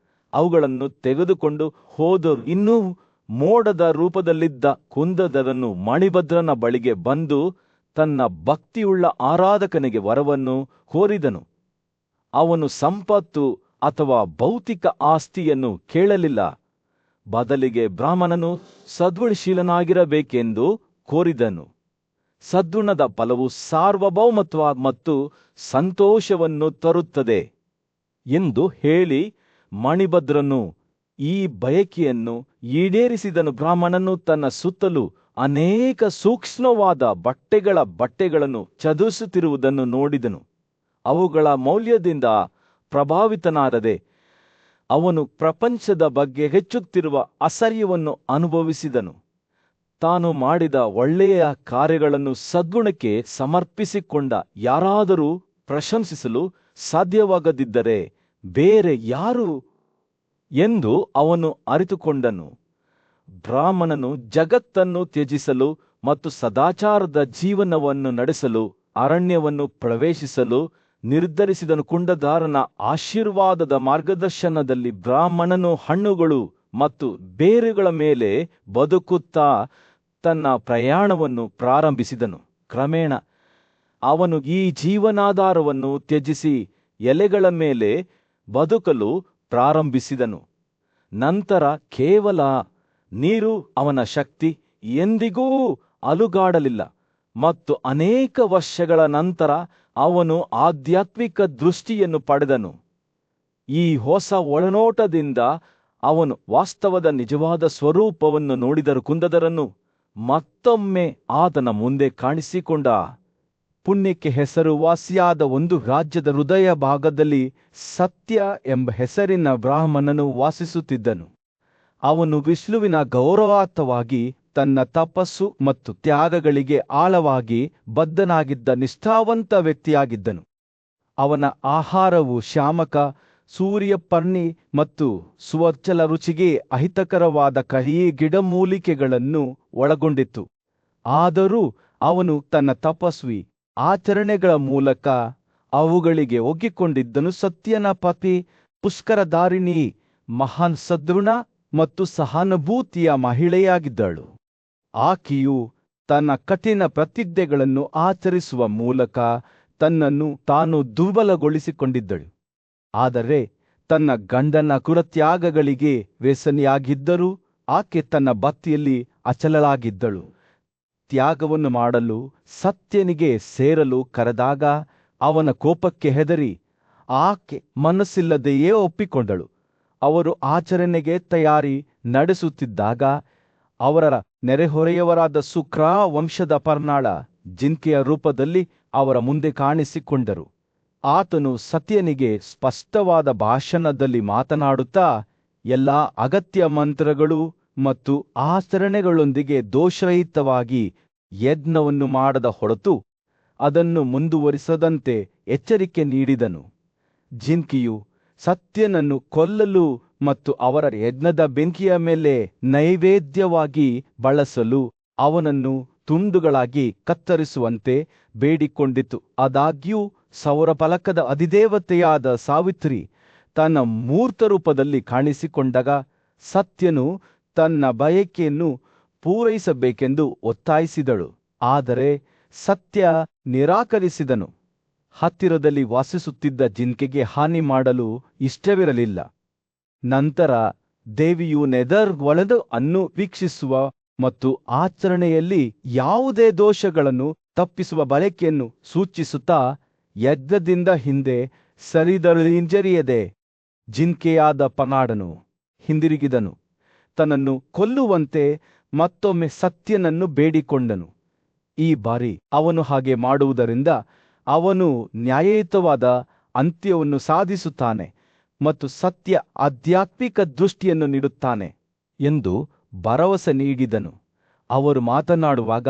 ಅವುಗಳನ್ನು ತೆಗೆದುಕೊಂಡು ಹೋದರು. ಇನ್ನೂ ಮೋಡದ ರೂಪದಲ್ಲಿದ್ದ ಕುಂದದರನು ಮಣಿಭದ್ರನ ಬಳಿಗೆ ಬಂದು ತನ್ನ ಭಕ್ತಿಯುಳ್ಳ ಆರಾಧಕನಿಗೆ ವರವನ್ನು ಕೋರಿದನು. ಅವನು ಸಂಪತ್ತು ಅಥವಾ ಭೌತಿಕ ಆಸ್ತಿಯನ್ನು ಕೇಳಲಿಲ್ಲ, ಬದಲಿಗೆ ಬ್ರಾಹ್ಮಣನು ಸದ್ಗುಣಶೀಲನಾಗಿರಬೇಕೆಂದು ಕೋರಿದನು. ಸದ್ಗುಣದ ಫಲವು ಸಾರ್ವಭೌಮತ್ವ ಮತ್ತು ಸಂತೋಷವನ್ನು ತರುತ್ತದೆ ಎಂದು ಹೇಳಿ ಮಣಿಭದ್ರನು ಈ ಬಯಕೆಯನ್ನು ಈಡೇರಿಸಿದನು. ಬ್ರಾಹ್ಮಣನು ತನ್ನ ಸುತ್ತಲೂ ಅನೇಕ ಸೂಕ್ಷ್ಮವಾದ ಬಟ್ಟೆಗಳನ್ನು ಚದುರಿಸುತ್ತಿರುವುದನ್ನು ನೋಡಿದನು. ಅವುಗಳ ಮೌಲ್ಯದಿಂದ ಪ್ರಭಾವಿತನಾರದೆ ಅವನು ಪ್ರಪಂಚದ ಬಗ್ಗೆ ಹೆಚ್ಚುತ್ತಿರುವ ಅಸಹ್ಯವನ್ನು ಅನುಭವಿಸಿದನು. ತಾನು ಮಾಡಿದ ಒಳ್ಳೆಯ ಕಾರ್ಯಗಳನ್ನು ಸದ್ಗುಣಕ್ಕೆ ಸಮರ್ಪಿಸಿಕೊಂಡ ಯಾರಾದರೂ ಪ್ರಶಂಸಿಸಲು ಸಾಧ್ಯವಾಗದಿದ್ದರೆ ಬೇರೆ ಯಾರು ಎಂದು ಅವನು ಅರಿತುಕೊಂಡನು. ಬ್ರಾಹ್ಮಣನು ಜಗತ್ತನ್ನು ತ್ಯಜಿಸಲು ಮತ್ತು ಸದಾಚಾರದ ಜೀವನವನ್ನು ನಡೆಸಲು ಅರಣ್ಯವನ್ನು ಪ್ರವೇಶಿಸಲು ನಿರ್ಧರಿಸಿದನು. ಕುಂಡದಾರನ ಆಶೀರ್ವಾದದ ಮಾರ್ಗದರ್ಶನದಲ್ಲಿ ಬ್ರಾಹ್ಮಣನು ಹಣ್ಣುಗಳು ಮತ್ತು ಬೇರುಗಳ ಮೇಲೆ ಬದುಕುತ್ತಾ ತನ್ನ ಪ್ರಯಾಣವನ್ನು ಪ್ರಾರಂಭಿಸಿದನು. ಕ್ರಮೇಣ ಅವನು ಈ ಜೀವನಾಧಾರವನ್ನು ತ್ಯಜಿಸಿ ಎಲೆಗಳ ಮೇಲೆ ಬದುಕಲು ಪ್ರಾರಂಭಿಸಿದನು. ನಂತರ ಕೇವಲ ನೀರು ಅವನ ಶಕ್ತಿ ಎಂದಿಗೂ ಅಲುಗಾಡಲಿಲ್ಲ ಮತ್ತು ಅನೇಕ ವರ್ಷಗಳ ನಂತರ ಅವನು ಆಧ್ಯಾತ್ಮಿಕ ದೃಷ್ಟಿಯನ್ನು ಪಡೆದನು. ಈ ಹೊಸ ಒಳನೋಟದಿಂದ ಅವನು ವಾಸ್ತವದ ನಿಜವಾದ ಸ್ವರೂಪವನ್ನು ನೋಡಿದರು. ಕುಂದದರನು ಮತ್ತೊಮ್ಮೆ ಆತನ ಮುಂದೆ ಕಾಣಿಸಿಕೊಂಡ. ಪುಣ್ಯಕ್ಕೆ ಹೆಸರುವಾಸಿಯಾದ ಒಂದು ರಾಜ್ಯದ ಹೃದಯ ಭಾಗದಲ್ಲಿ ಸತ್ಯ ಎಂಬ ಹೆಸರಿನ ಬ್ರಾಹ್ಮಣನು ವಾಸಿಸುತ್ತಿದ್ದನು. ಅವನು ವಿಷ್ಣುವಿನ ಗೌರವಾರ್ಥವಾಗಿ ತನ್ನ ತಪಸ್ಸು ಮತ್ತು ತ್ಯಾಗಗಳಿಗೆ ಆಳವಾಗಿ ಬದ್ಧನಾಗಿದ್ದ ನಿಷ್ಠಾವಂತ ವ್ಯಕ್ತಿಯಾಗಿದ್ದನು. ಅವನ ಆಹಾರವು ಶಾಮಕ, ಸೂರ್ಯಪರ್ಣಿ ಮತ್ತು ಸುವರ್ಚಲ ರುಚಿಗೆ ಅಹಿತಕರವಾದ ಕಹಿ ಗಿಡಮೂಲಿಕೆಗಳನ್ನು ಒಳಗೊಂಡಿತ್ತು. ಆದರೂ ಅವನು ತನ್ನ ತಪಸ್ವಿ ಆಚರಣೆಗಳ ಮೂಲಕ ಅವುಗಳಿಗೆ ಒಗ್ಗಿಕೊಂಡಿದ್ದನು. ಸತ್ಯನ ಪತಿ ಪುಷ್ಕರಧಾರಿಣಿ ಮಹಾನ್ ಸದ್ಗುಣ ಮತ್ತು ಸಹಾನುಭೂತಿಯ ಮಹಿಳೆಯಾಗಿದ್ದಳು. ಆಕೆಯು ತನ್ನ ಕಠಿಣ ಪ್ರತಿಜ್ಞೆಗಳನ್ನು ಆಚರಿಸುವ ಮೂಲಕ ತನ್ನನ್ನು ತಾನು ದುರ್ಬಲಗೊಳಿಸಿಕೊಂಡಿದ್ದಳು. ಆದರೆ ತನ್ನ ಗಂಡನ ಕುಲತ್ಯಾಗಗಳಿಗೆ ವ್ಯಸನಿಯಾಗಿದ್ದರೂ ಆಕೆ ತನ್ನ ಭಕ್ತಿಯಲ್ಲಿ ಅಚಲಳಾಗಿದ್ದಳು. ತ್ಯಾಗವನ್ನು ಮಾಡಲು ಸತ್ಯನಿಗೆ ಸೇರಲು ಕರೆದಾಗ ಅವನ ಕೋಪಕ್ಕೆ ಹೆದರಿ ಆಕೆ ಮನಸ್ಸಿಲ್ಲದೆಯೇ ಒಪ್ಪಿಕೊಂಡಳು. ಅವರು ಆಚರಣೆಗೆ ತಯಾರಿ ನಡೆಸುತ್ತಿದ್ದಾಗ ಅವರ ನೆರೆಹೊರೆಯವರಾದ ಸುಕ್ರ ವಂಶದ ಪರ್ನಾಳ ಜಿಂಕೆಯ ರೂಪದಲ್ಲಿ ಅವರ ಮುಂದೆ ಕಾಣಿಸಿಕೊಂಡರು. ಆತನು ಸತ್ಯನಿಗೆ ಸ್ಪಷ್ಟವಾದ ಭಾಷಣದಲ್ಲಿ ಮಾತನಾಡುತ್ತಾ ಎಲ್ಲ ಅಗತ್ಯ ಮಂತ್ರಗಳು ಮತ್ತು ಆಚರಣೆಗಳೊಂದಿಗೆ ದೋಷರಹಿತವಾಗಿ ಯಜ್ಞವನ್ನು ಮಾಡದ ಹೊರತು ಅದನ್ನು ಮುಂದುವರಿಸದಂತೆ ಎಚ್ಚರಿಕೆ ನೀಡಿದನು. ಜಿಂಕೆಯು ಸತ್ಯನನ್ನು ಕೊಲ್ಲಲು ಮತ್ತು ಅವರ ಯಜ್ಞದ ಬೆಂಕಿಯ ಮೇಲೆ ನೈವೇದ್ಯವಾಗಿ ಬಳಸಲು ಅವನನ್ನು ತುಂಡುಗಳಾಗಿ ಕತ್ತರಿಸುವಂತೆ ಬೇಡಿಕೊಂಡಿತು. ಆದಾಗ್ಯೂ ಸೌರಫಲಕದ ಅಧಿದೇವತೆಯಾದ ಸಾವಿತ್ರಿ ತನ್ನ ಮೂರ್ತ ರೂಪದಲ್ಲಿ ಕಾಣಿಸಿಕೊಂಡಾಗ ಸತ್ಯನು ತನ್ನ ಬಯಕೆಯನ್ನು ಪೂರೈಸಬೇಕೆಂದು ಒತ್ತಾಯಿಸಿದಳು. ಆದರೆ ಸತ್ಯ ನಿರಾಕರಿಸಿದನು. ಹತ್ತಿರದಲ್ಲಿ ವಾಸಿಸುತ್ತಿದ್ದ ಜಿಂಕೆಗೆ ಹಾನಿ ಮಾಡಲು ಇಷ್ಟವಿರಲಿಲ್ಲ. ನಂತರ ದೇವಿಯು ನೆದರ್ ಒಳದ ಅನ್ನು ವೀಕ್ಷಿಸುವ ಮತ್ತು ಆಚರಣೆಯಲ್ಲಿ ಯಾವುದೇ ದೋಷಗಳನ್ನು ತಪ್ಪಿಸುವ ಬಯಕೆಯನ್ನು ಸೂಚಿಸುತ್ತಾ ಯಜ್ಞದಿಂದ ಹಿಂದೆ ಸರಿದರಿಂಜರಿಯದೆ ಜಿಂಕೆಯಾದ ಪನಾಡನು ಹಿಂದಿರುಗಿದನು. ತನ್ನನ್ನು ಕೊಲ್ಲುವಂತೆ ಮತ್ತೊಮ್ಮೆ ಸತ್ಯನನ್ನು ಬೇಡಿಕೊಂಡನು. ಈ ಬಾರಿ ಅವನು ಹಾಗೆ ಮಾಡುವುದರಿಂದ ಅವನು ನ್ಯಾಯಯುತವಾದ ಅಂತ್ಯವನ್ನು ಸಾಧಿಸುತ್ತಾನೆ ಮತ್ತು ಸತ್ಯ ಆಧ್ಯಾತ್ಮಿಕ ದೃಷ್ಟಿಯನ್ನು ನೀಡುತ್ತಾನೆ ಎಂದು ಭರವಸೆ ನೀಡಿದನು. ಅವರು ಮಾತನಾಡುವಾಗ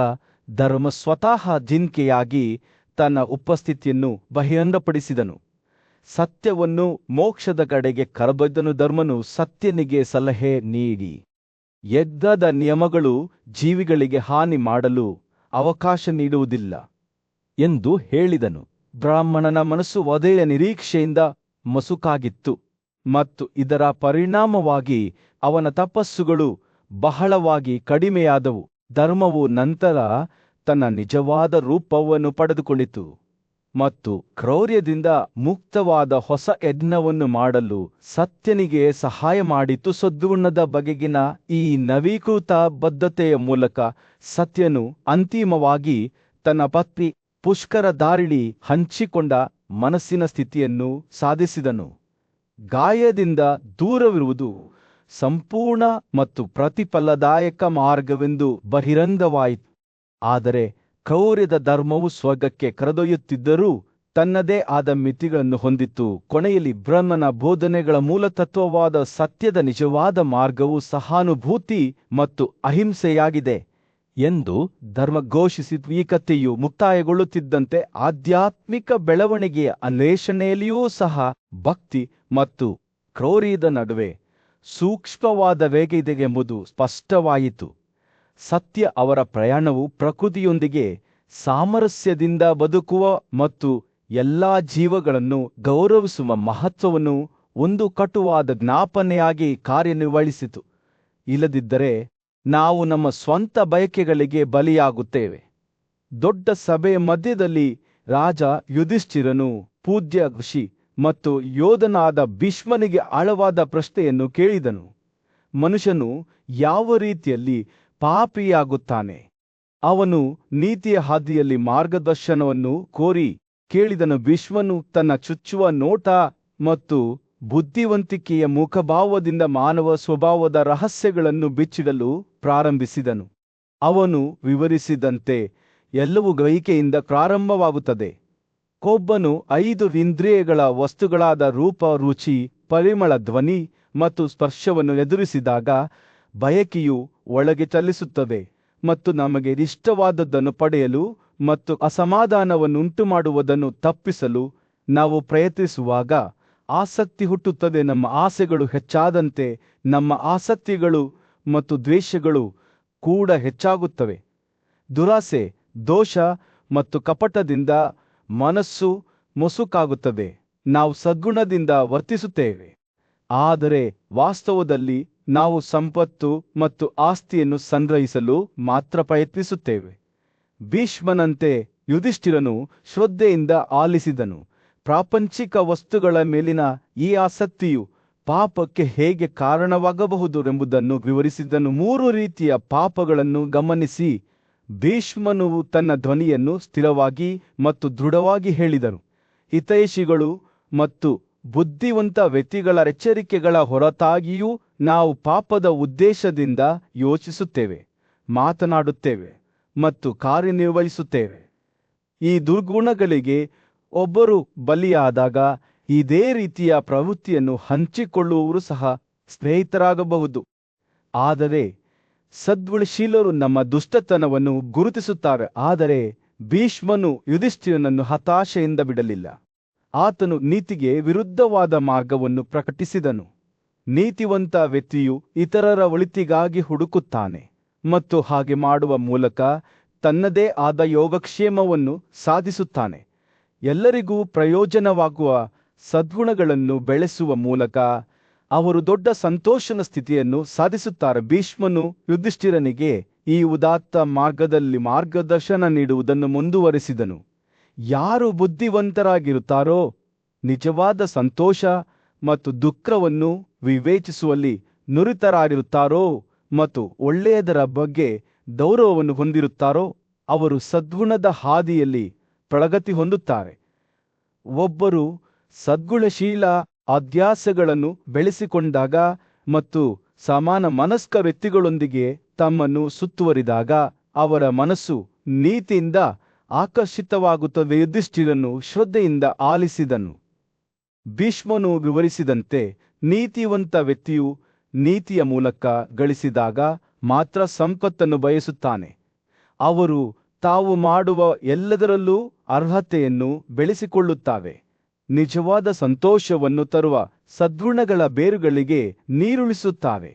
ಧರ್ಮ ಸ್ವತಃ ಜಿಂಕೆಯಾಗಿ ತನ್ನ ಉಪಸ್ಥಿತಿಯನ್ನು ಬಹಿರಂಗಪಡಿಸಿದನು. ಸತ್ಯವನ್ನು ಮೋಕ್ಷದ ಕಡೆಗೆ ಕರೆದೊಯ್ದನು. ಧರ್ಮನು ಸತ್ಯನಿಗೆ ಸಲಹೆ ನೀಡಿ, ಯಜ್ಞದ ನಿಯಮಗಳು ಜೀವಿಗಳಿಗೆ ಹಾನಿ ಮಾಡಲು ಅವಕಾಶ ನೀಡುವುದಿಲ್ಲ ಎಂದು ಹೇಳಿದನು. ಬ್ರಾಹ್ಮಣನ ಮನಸ್ಸು ವಧೆಯ ನಿರೀಕ್ಷೆಯಿಂದ ಮಸುಕಾಗಿತ್ತು ಮತ್ತು ಇದರ ಪರಿಣಾಮವಾಗಿ ಅವನ ತಪಸ್ಸುಗಳು ಬಹಳವಾಗಿ ಕಡಿಮೆಯಾದವು. ಧರ್ಮವು ನಂತರ ತನ್ನ ನಿಜವಾದ ರೂಪವನ್ನು ಪಡೆದುಕೊಂಡಿತು ಮತ್ತು ಕ್ರೌರ್ಯದಿಂದ ಮುಕ್ತವಾದ ಹೊಸ ಯಜ್ಞವನ್ನು ಮಾಡಲು ಸತ್ಯನಿಗೆ ಸಹಾಯ ಮಾಡಿತು. ಸದ್ಗುಣದ ಬಗೆಗಿನ ಈ ನವೀಕೃತ ಬದ್ಧತೆಯ ಮೂಲಕ ಸತ್ಯನು ಅಂತಿಮವಾಗಿ ತನ್ನ ಪತ್ನಿ ಪುಷ್ಕರಧಾರಿಣಿ ಹಂಚಿಕೊಂಡ ಮನಸ್ಸಿನ ಸ್ಥಿತಿಯನ್ನು ಸಾಧಿಸಿದನು. ಗಾಯದಿಂದ ದೂರವಿರುವುದು ಸಂಪೂರ್ಣ ಮತ್ತು ಪ್ರತಿಫಲದಾಯಕ ಮಾರ್ಗವೆಂದು ಬಹಿರಂಗವಾಯಿತು. ಆದರೆ ಕ್ರೌರ್ಯದ ಧರ್ಮವು ಸ್ವರ್ಗಕ್ಕೆ ಕರೆದೊಯ್ಯುತ್ತಿದ್ದರೂ ತನ್ನದೇ ಆದ ಮಿತಿಗಳನ್ನು ಹೊಂದಿತ್ತು. ಕೊನೆಯಲ್ಲಿ ಬ್ರಹ್ಮನ ಬೋಧನೆಗಳ ಮೂಲತತ್ವವಾದ ಸತ್ಯದ ನಿಜವಾದ ಮಾರ್ಗವು ಸಹಾನುಭೂತಿ ಮತ್ತು ಅಹಿಂಸೆಯಾಗಿದೆ ಎಂದು ಧರ್ಮ ಘೋಷಿಸಿತು. ಈ ಕಥೆಯು ಮುಕ್ತಾಯಗೊಳ್ಳುತ್ತಿದ್ದಂತೆ ಆಧ್ಯಾತ್ಮಿಕ ಬೆಳವಣಿಗೆಯ ಅನ್ವೇಷಣೆಯಲ್ಲಿಯೂ ಸಹ ಭಕ್ತಿ ಮತ್ತು ಕ್ರೌರ್ಯದ ನಡುವೆ ಸೂಕ್ಷ್ಮವಾದ ವೇಗ ಇದೆ ಎಂಬುದು ಸ್ಪಷ್ಟವಾಯಿತು. ಸತ್ಯ ಅವರ ಪ್ರಯಾಣವು ಪ್ರಕೃತಿಯೊಂದಿಗೆ ಸಾಮರಸ್ಯದಿಂದ ಬದುಕುವ ಮತ್ತು ಎಲ್ಲಾ ಜೀವಗಳನ್ನು ಗೌರವಿಸುವ ಮಹತ್ವವನ್ನು ಒಂದು ಕಟುವಾದ ಜ್ಞಾಪನೆಯಾಗಿ ಕಾರ್ಯನಿರ್ವಹಿಸಿತು. ಇಲ್ಲದಿದ್ದರೆ ನಾವು ನಮ್ಮ ಸ್ವಂತ ಬಯಕೆಗಳಿಗೆ ಬಲಿಯಾಗುತ್ತೇವೆ. ದೊಡ್ಡ ಸಭೆಯ ಮಧ್ಯದಲ್ಲಿ ರಾಜ ಯುಧಿಷ್ಠಿರನು ಪೂಜ್ಯ ಋಷಿ ಮತ್ತು ಯೋಧನಾದ ಭೀಷ್ಮನಿಗೆ ಆಳವಾದ ಪ್ರಶ್ನೆಯನ್ನು ಕೇಳಿದನು. ಮನುಷ್ಯನು ಯಾವ ರೀತಿಯಲ್ಲಿ ಪಾಪಿಯಾಗುತ್ತಾನೆ? ಅವನು ನೀತಿಯ ಹಾದಿಯಲ್ಲಿ ಮಾರ್ಗದರ್ಶನವನ್ನು ಕೋರಿ ಕೇಳಿದನು. ಭೀಷ್ಮನು ತನ್ನ ಚುಚ್ಚುವ ನೋಟ ಮತ್ತು ಬುದ್ಧಿವಂತಿಕೆಯ ಮುಖಭಾವದಿಂದ ಮಾನವ ಸ್ವಭಾವದ ರಹಸ್ಯಗಳನ್ನು ಬಿಚ್ಚಿಡಲು ಪ್ರಾರಂಭಿಸಿದನು. ಅವನು ವಿವರಿಸಿದಂತೆ ಎಲ್ಲವೂ ಗ್ರಹಿಕೆಯಿಂದ ಪ್ರಾರಂಭವಾಗುತ್ತದೆ. ಒಬ್ಬನು 5 ಇಂದ್ರಿಯಗಳ ವಸ್ತುಗಳಾದ ರೂಪ, ರುಚಿ, ಪರಿಮಳ, ಧ್ವನಿ ಮತ್ತು ಸ್ಪರ್ಶವನ್ನು ಎದುರಿಸಿದಾಗ ಬಯಕೆಯು ಒಳಗೆ ಚಲಿಸುತ್ತದೆ ಮತ್ತು ನಮಗೆ ಇಷ್ಟವಾದದ್ದನ್ನು ಪಡೆಯಲು ಮತ್ತು ಅಸಮಾಧಾನವನ್ನುಂಟುಮಾಡುವುದನ್ನು ತಪ್ಪಿಸಲು ನಾವು ಪ್ರಯತ್ನಿಸುವಾಗ ಆಸಕ್ತಿ ಹುಟ್ಟುತ್ತದೆ. ನಮ್ಮ ಆಸೆಗಳು ಹೆಚ್ಚಾದಂತೆ ನಮ್ಮ ಆಸಕ್ತಿಗಳು ಮತ್ತು ದ್ವೇಷಗಳು ಕೂಡ ಹೆಚ್ಚಾಗುತ್ತವೆ. ದುರಾಸೆ, ದೋಷ ಮತ್ತು ಕಪಟದಿಂದ ಮನಸ್ಸು ಮೊಸುಕಾಗುತ್ತದೆ. ನಾವು ಸದ್ಗುಣದಿಂದ ವರ್ತಿಸುತ್ತೇವೆ, ಆದರೆ ವಾಸ್ತವದಲ್ಲಿ ನಾವು ಸಂಪತ್ತು ಮತ್ತು ಆಸ್ತಿಯನ್ನು ಸಂಗ್ರಹಿಸಲು ಮಾತ್ರ ಪ್ರಯತ್ನಿಸುತ್ತೇವೆ. ಭೀಷ್ಮನಂತೆ ಯುಧಿಷ್ಠಿರನು ಶ್ರದ್ಧೆಯಿಂದ ಆಲಿಸಿದನು. ಪ್ರಾಪಂಚಿಕ ವಸ್ತುಗಳ ಮೇಲಿನ ಈ ಆಸಕ್ತಿಯು ಪಾಪಕ್ಕೆ ಹೇಗೆ ಕಾರಣವಾಗಬಹುದು ಎಂಬುದನ್ನು ವಿವರಿಸಿದನು. 3 ರೀತಿಯ ಪಾಪಗಳನ್ನು ಗಮನಿಸಿ ಭೀಷ್ಮನು ತನ್ನ ಧ್ವನಿಯನ್ನು ಸ್ಥಿರವಾಗಿ ಮತ್ತು ದೃಢವಾಗಿ ಹೇಳಿದನು. ಹಿತೈಷಿಗಳು ಮತ್ತು ಬುದ್ಧಿವಂತ ವ್ಯಕ್ತಿಗಳ ಎಚ್ಚರಿಕೆಗಳ ಹೊರತಾಗಿಯೂ ನಾವು ಪಾಪದ ಉದ್ದೇಶದಿಂದ ಯೋಚಿಸುತ್ತೇವೆ, ಮಾತನಾಡುತ್ತೇವೆ ಮತ್ತು ಕಾರ್ಯನಿರ್ವಹಿಸುತ್ತೇವೆ. ಈ ದುರ್ಗುಣಗಳಿಗೆ ಒಬ್ಬರು ಬಲಿಯಾದಾಗ ಇದೇ ರೀತಿಯ ಪ್ರವೃತ್ತಿಯನ್ನು ಹಂಚಿಕೊಳ್ಳುವವರು ಸಹ ಸ್ನೇಹಿತರಾಗಬಹುದು. ಆದರೆ ಸದ್ಗುಣಶೀಲರು ನಮ್ಮ ದುಷ್ಟತನವನ್ನು ಗುರುತಿಸುತ್ತಾರೆ. ಆದರೆ ಭೀಷ್ಮನು ಯುಧಿಷ್ಠಿರನನ್ನು ಹತಾಶೆಯಿಂದ ಬಿಡಲಿಲ್ಲ. ಆತನು ನೀತಿಗೆ ವಿರುದ್ಧವಾದ ಮಾರ್ಗವನ್ನು ಪ್ರಕಟಿಸಿದನು. ನೀತಿವಂತ ವ್ಯಕ್ತಿಯು ಇತರರ ಒಳಿತಿಗಾಗಿ ಹುಡುಕುತ್ತಾನೆ ಮತ್ತು ಹಾಗೆ ಮಾಡುವ ಮೂಲಕ ತನ್ನದೇ ಆದ ಯೋಗಕ್ಷೇಮವನ್ನು ಸಾಧಿಸುತ್ತಾನೆ. ಎಲ್ಲರಿಗೂ ಪ್ರಯೋಜನವಾಗುವ ಸದ್ಗುಣಗಳನ್ನು ಬೆಳೆಸುವ ಮೂಲಕ ಅವರು ದೊಡ್ಡ ಸಂತೋಷದ ಸ್ಥಿತಿಯನ್ನು ಸಾಧಿಸುತ್ತಾರೆ. ಭೀಷ್ಮನು ಯುಧಿಷ್ಠಿರನಿಗೆ ಈ ಉದಾತ್ತ ಮಾರ್ಗದಲ್ಲಿ ಮಾರ್ಗದರ್ಶನ ನೀಡುವುದನ್ನು ಮುಂದುವರಿಸಿದನು. ಯಾರು ಬುದ್ಧಿವಂತರಾಗಿರುತ್ತಾರೋ, ನಿಜವಾದ ಸಂತೋಷ ಮತ್ತು ದುಃಖವನ್ನು ವಿವೇಚಿಸುವಲ್ಲಿ ನುರಿತರಾಗಿರುತ್ತಾರೋ ಮತ್ತು ಒಳ್ಳೆಯದರ ಬಗ್ಗೆ ಗೌರವವನ್ನು ಹೊಂದಿರುತ್ತಾರೋ, ಅವರು ಸದ್ಗುಣದ ಹಾದಿಯಲ್ಲಿ ಪ್ರಗತಿ ಹೊಂದುತ್ತಾರೆ. ಒಬ್ಬರು ಸದ್ಗುಣಶೀಲ ಅಭ್ಯಾಸಗಳನ್ನು ಬೆಳೆಸಿಕೊಂಡಾಗ ಮತ್ತು ಸಮಾನ ಮನಸ್ಕ ವ್ಯಕ್ತಿಗಳೊಂದಿಗೆ ತಮ್ಮನ್ನು ಸುತ್ತುವರಿದಾಗ ಅವರ ಮನಸ್ಸು ನೀತಿಯಿಂದ ಆಕರ್ಷಿತವಾಗುತ್ತದೆ. ಯುಧಿಷ್ಠಿರನು ಶ್ರದ್ಧೆಯಿಂದ ಆಲಿಸಿದನು. ಭೀಷ್ಮನು ವಿವರಿಸಿದಂತೆ ನೀತಿವಂತ ವ್ಯಕ್ತಿಯು ನೀತಿಯ ಮೂಲಕ ಗಳಿಸಿದಾಗ ಮಾತ್ರ ಸಂಪತ್ತನ್ನು ಬಯಸುತ್ತಾನೆ. ಅವರು ತಾವು ಮಾಡುವ ಎಲ್ಲದರಲ್ಲೂ ಅರ್ಹತೆಯನ್ನು ಬೆಳೆಸಿಕೊಳ್ಳುತ್ತಾರೆ. ನಿಜವಾದ ಸಂತೋಷವನ್ನು ತರುವ ಸದ್ಗುಣಗಳ ಬೇರುಗಳಿಗೆ ನೀರುಣಿಸುತ್ತಾರೆ.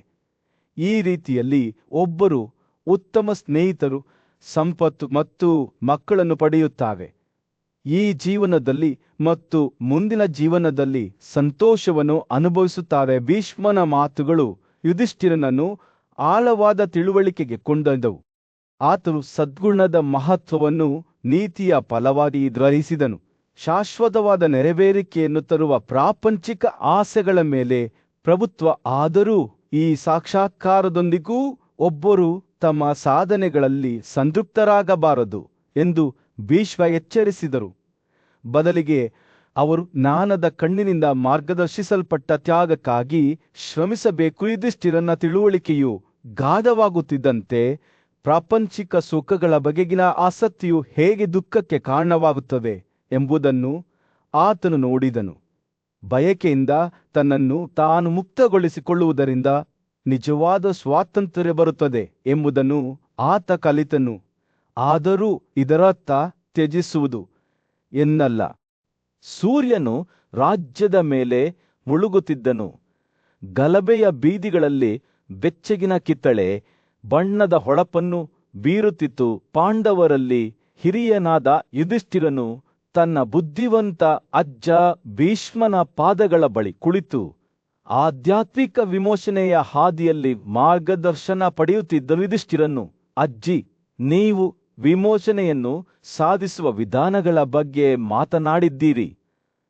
ಈ ರೀತಿಯಲ್ಲಿ ಒಬ್ಬರು ಉತ್ತಮ ಸ್ನೇಹಿತರು, ಸಂಪತ್ತು ಮತ್ತು ಮಕ್ಕಳನ್ನು ಪಡೆಯುತ್ತಾರೆ. ಈ ಜೀವನದಲ್ಲಿ ಮತ್ತು ಮುಂದಿನ ಜೀವನದಲ್ಲಿ ಸಂತೋಷವನ್ನು ಅನುಭವಿಸುತ್ತಾರೆ. ಭೀಷ್ಮನ ಮಾತುಗಳು ಯುಧಿಷ್ಠಿರನನ್ನು ಆಳವಾದ ತಿಳುವಳಿಕೆಗೆ ಕೊಂಡೊಯ್ದವು. ಆತನು ಸದ್ಗುಣದ ಮಹತ್ವವನ್ನು ನೀತಿಯ ಫಲವಾಗಿ ಗ್ರಹಿಸಿದನು. ಶಾಶ್ವತವಾದ ನೆರವೇರಿಕೆಯನ್ನು ತರುವ ಪ್ರಾಪಂಚಿಕ ಆಸೆಗಳ ಮೇಲೆ ಪ್ರಭುತ್ವ. ಆದರೂ ಈ ಸಾಕ್ಷಾತ್ಕಾರದೊಂದಿಗೂ ಒಬ್ಬರು ತಮ್ಮ ಸಾಧನೆಗಳಲ್ಲಿ ಸಂತೃಪ್ತರಾಗಬಾರದು ಎಂದು ಭೀಷ್ಮ ಎಚ್ಚರಿಸಿದರು. ಬದಲಿಗೆ ಅವರು ಜ್ಞಾನದ ಕಣ್ಣಿನಿಂದ ಮಾರ್ಗದರ್ಶಿಸಲ್ಪಟ್ಟ ತ್ಯಾಗಕ್ಕಾಗಿ ಶ್ರಮಿಸಬೇಕು. ಯುಧಿಷ್ಠಿರನ ತಿಳುವಳಿಕೆಯು ಗಾಢವಾಗುತ್ತಿದ್ದಂತೆ ಪ್ರಾಪಂಚಿಕ ಸುಖಗಳ ಬಗೆಗಿನ ಆಸಕ್ತಿಯು ಹೇಗೆ ದುಃಖಕ್ಕೆ ಕಾರಣವಾಗುತ್ತದೆ ಎಂಬುದನ್ನು ಆತನು ನೋಡಿದನು. ಬಯಕೆಯಿಂದ ತನ್ನನ್ನು ತಾನು ಮುಕ್ತಗೊಳಿಸಿಕೊಳ್ಳುವುದರಿಂದ ನಿಜವಾದ ಸ್ವಾತಂತ್ರ್ಯ ಬರುತ್ತದೆ ಎಂಬುದನ್ನು ಆತ ಕಲಿತನು. ಆದರೂ ಇದರರ್ಥ ತ್ಯಜಿಸುವುದು ಎನ್ನಲ್ಲ. ಸೂರ್ಯನು ರಾಜ್ಯದ ಮೇಲೆ ಮುಳುಗುತ್ತಿದ್ದನು. ಗಲಭೆಯ ಬೀದಿಗಳಲ್ಲಿ ಬೆಚ್ಚಗಿನ ಕಿತ್ತಳೆ ಬಣ್ಣದ ಹೊಳಪನ್ನು ಬೀರುತ್ತಿತ್ತು. ಪಾಂಡವರಲ್ಲಿ ಹಿರಿಯನಾದ ಯುಧಿಷ್ಠಿರನು ತನ್ನ ಬುದ್ಧಿವಂತ ಅಜ್ಜ ಭೀಷ್ಮನ ಪಾದಗಳ ಬಳಿ ಕುಳಿತು ಆಧ್ಯಾತ್ಮಿಕ ವಿಮೋಚನೆಯ ಹಾದಿಯಲ್ಲಿ ಮಾರ್ಗದರ್ಶನ ಪಡೆಯುತ್ತಿದ್ದ ಯುಧಿಷ್ಠಿರನು, ಅಜ್ಜಿ, ನೀವು ವಿಮೋಚನೆಯನ್ನು ಸಾಧಿಸುವ ವಿಧಾನಗಳ ಬಗ್ಗೆ ಮಾತನಾಡಿದ್ದೀರಿ.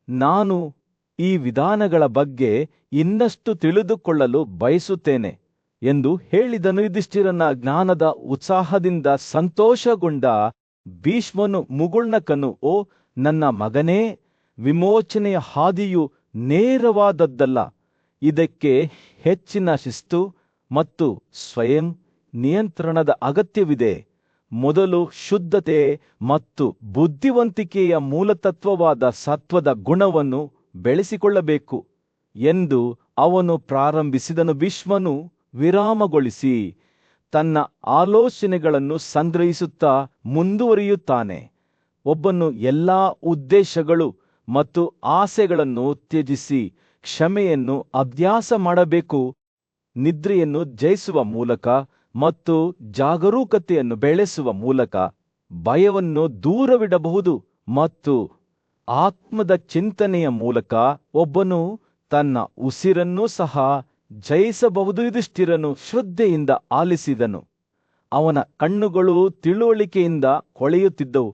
ನಾನು ಈ ವಿಧಾನಗಳ ಬಗ್ಗೆ ಇನ್ನಷ್ಟು ತಿಳಿದುಕೊಳ್ಳಲು ಬಯಸುತ್ತೇನೆ ಎಂದು ಹೇಳಿದನು. ಯುಧಿಷ್ಠಿರನ ಜ್ಞಾನದ ಉತ್ಸಾಹದಿಂದ ಸಂತೋಷಗೊಂಡ ಭೀಷ್ಮನು ಮುಗುಳ್ನಕ್ಕನು. ಓ ನನ್ನ ಮಗನೇ, ವಿಮೋಚನೆಯ ಹಾದಿಯು ನೇರವಾದದ್ದಲ್ಲ. ಇದಕ್ಕೆ ಹೆಚ್ಚಿನ ಶಿಸ್ತು ಮತ್ತು ಸ್ವಯಂ ನಿಯಂತ್ರಣದ ಅಗತ್ಯವಿದೆ. ಮೊದಲು ಶುದ್ಧತೆ ಮತ್ತು ಬುದ್ಧಿವಂತಿಕೆಯ ಮೂಲತತ್ವವಾದ ಸತ್ವದ ಗುಣವನ್ನು ಬೆಳೆಸಿಕೊಳ್ಳಬೇಕು ಎಂದು ಅವನು ಪ್ರಾರಂಭಿಸಿದನು. ಭೀಷ್ಮನು ವಿರಾಮಗೊಳಿಸಿ ತನ್ನ ಆಲೋಚನೆಗಳನ್ನು ಸಂಗ್ರಹಿಸುತ್ತಾ ಮುಂದುವರಿಯುತ್ತಾನೆ. ಒಬ್ಬನು ಎಲ್ಲಾ ಉದ್ದೇಶಗಳು ಮತ್ತು ಆಸೆಗಳನ್ನು ತ್ಯಜಿಸಿ ಕ್ಷಮೆಯನ್ನು ಅಭ್ಯಾಸ ಮಾಡಬೇಕು. ನಿದ್ರೆಯನ್ನು ಜಯಿಸುವ ಮೂಲಕ ಮತ್ತು ಜಾಗರೂಕತೆಯನ್ನು ಬೆಳೆಸುವ ಮೂಲಕ ಭಯವನ್ನು ದೂರವಿಡಬಹುದು ಮತ್ತು ಆತ್ಮದ ಚಿಂತನೆಯ ಮೂಲಕ ಒಬ್ಬನು ತನ್ನ ಉಸಿರನ್ನೂ ಸಹ ಜಯಿಸಬಹುದು. ಯುಧಿಷ್ಠಿರನು ಶ್ರದ್ಧೆಯಿಂದ ಆಲಿಸಿದನು. ಅವನ ಕಣ್ಣುಗಳು ತಿಳುವಳಿಕೆಯಿಂದ ಹೊಳೆಯುತ್ತಿದ್ದವು.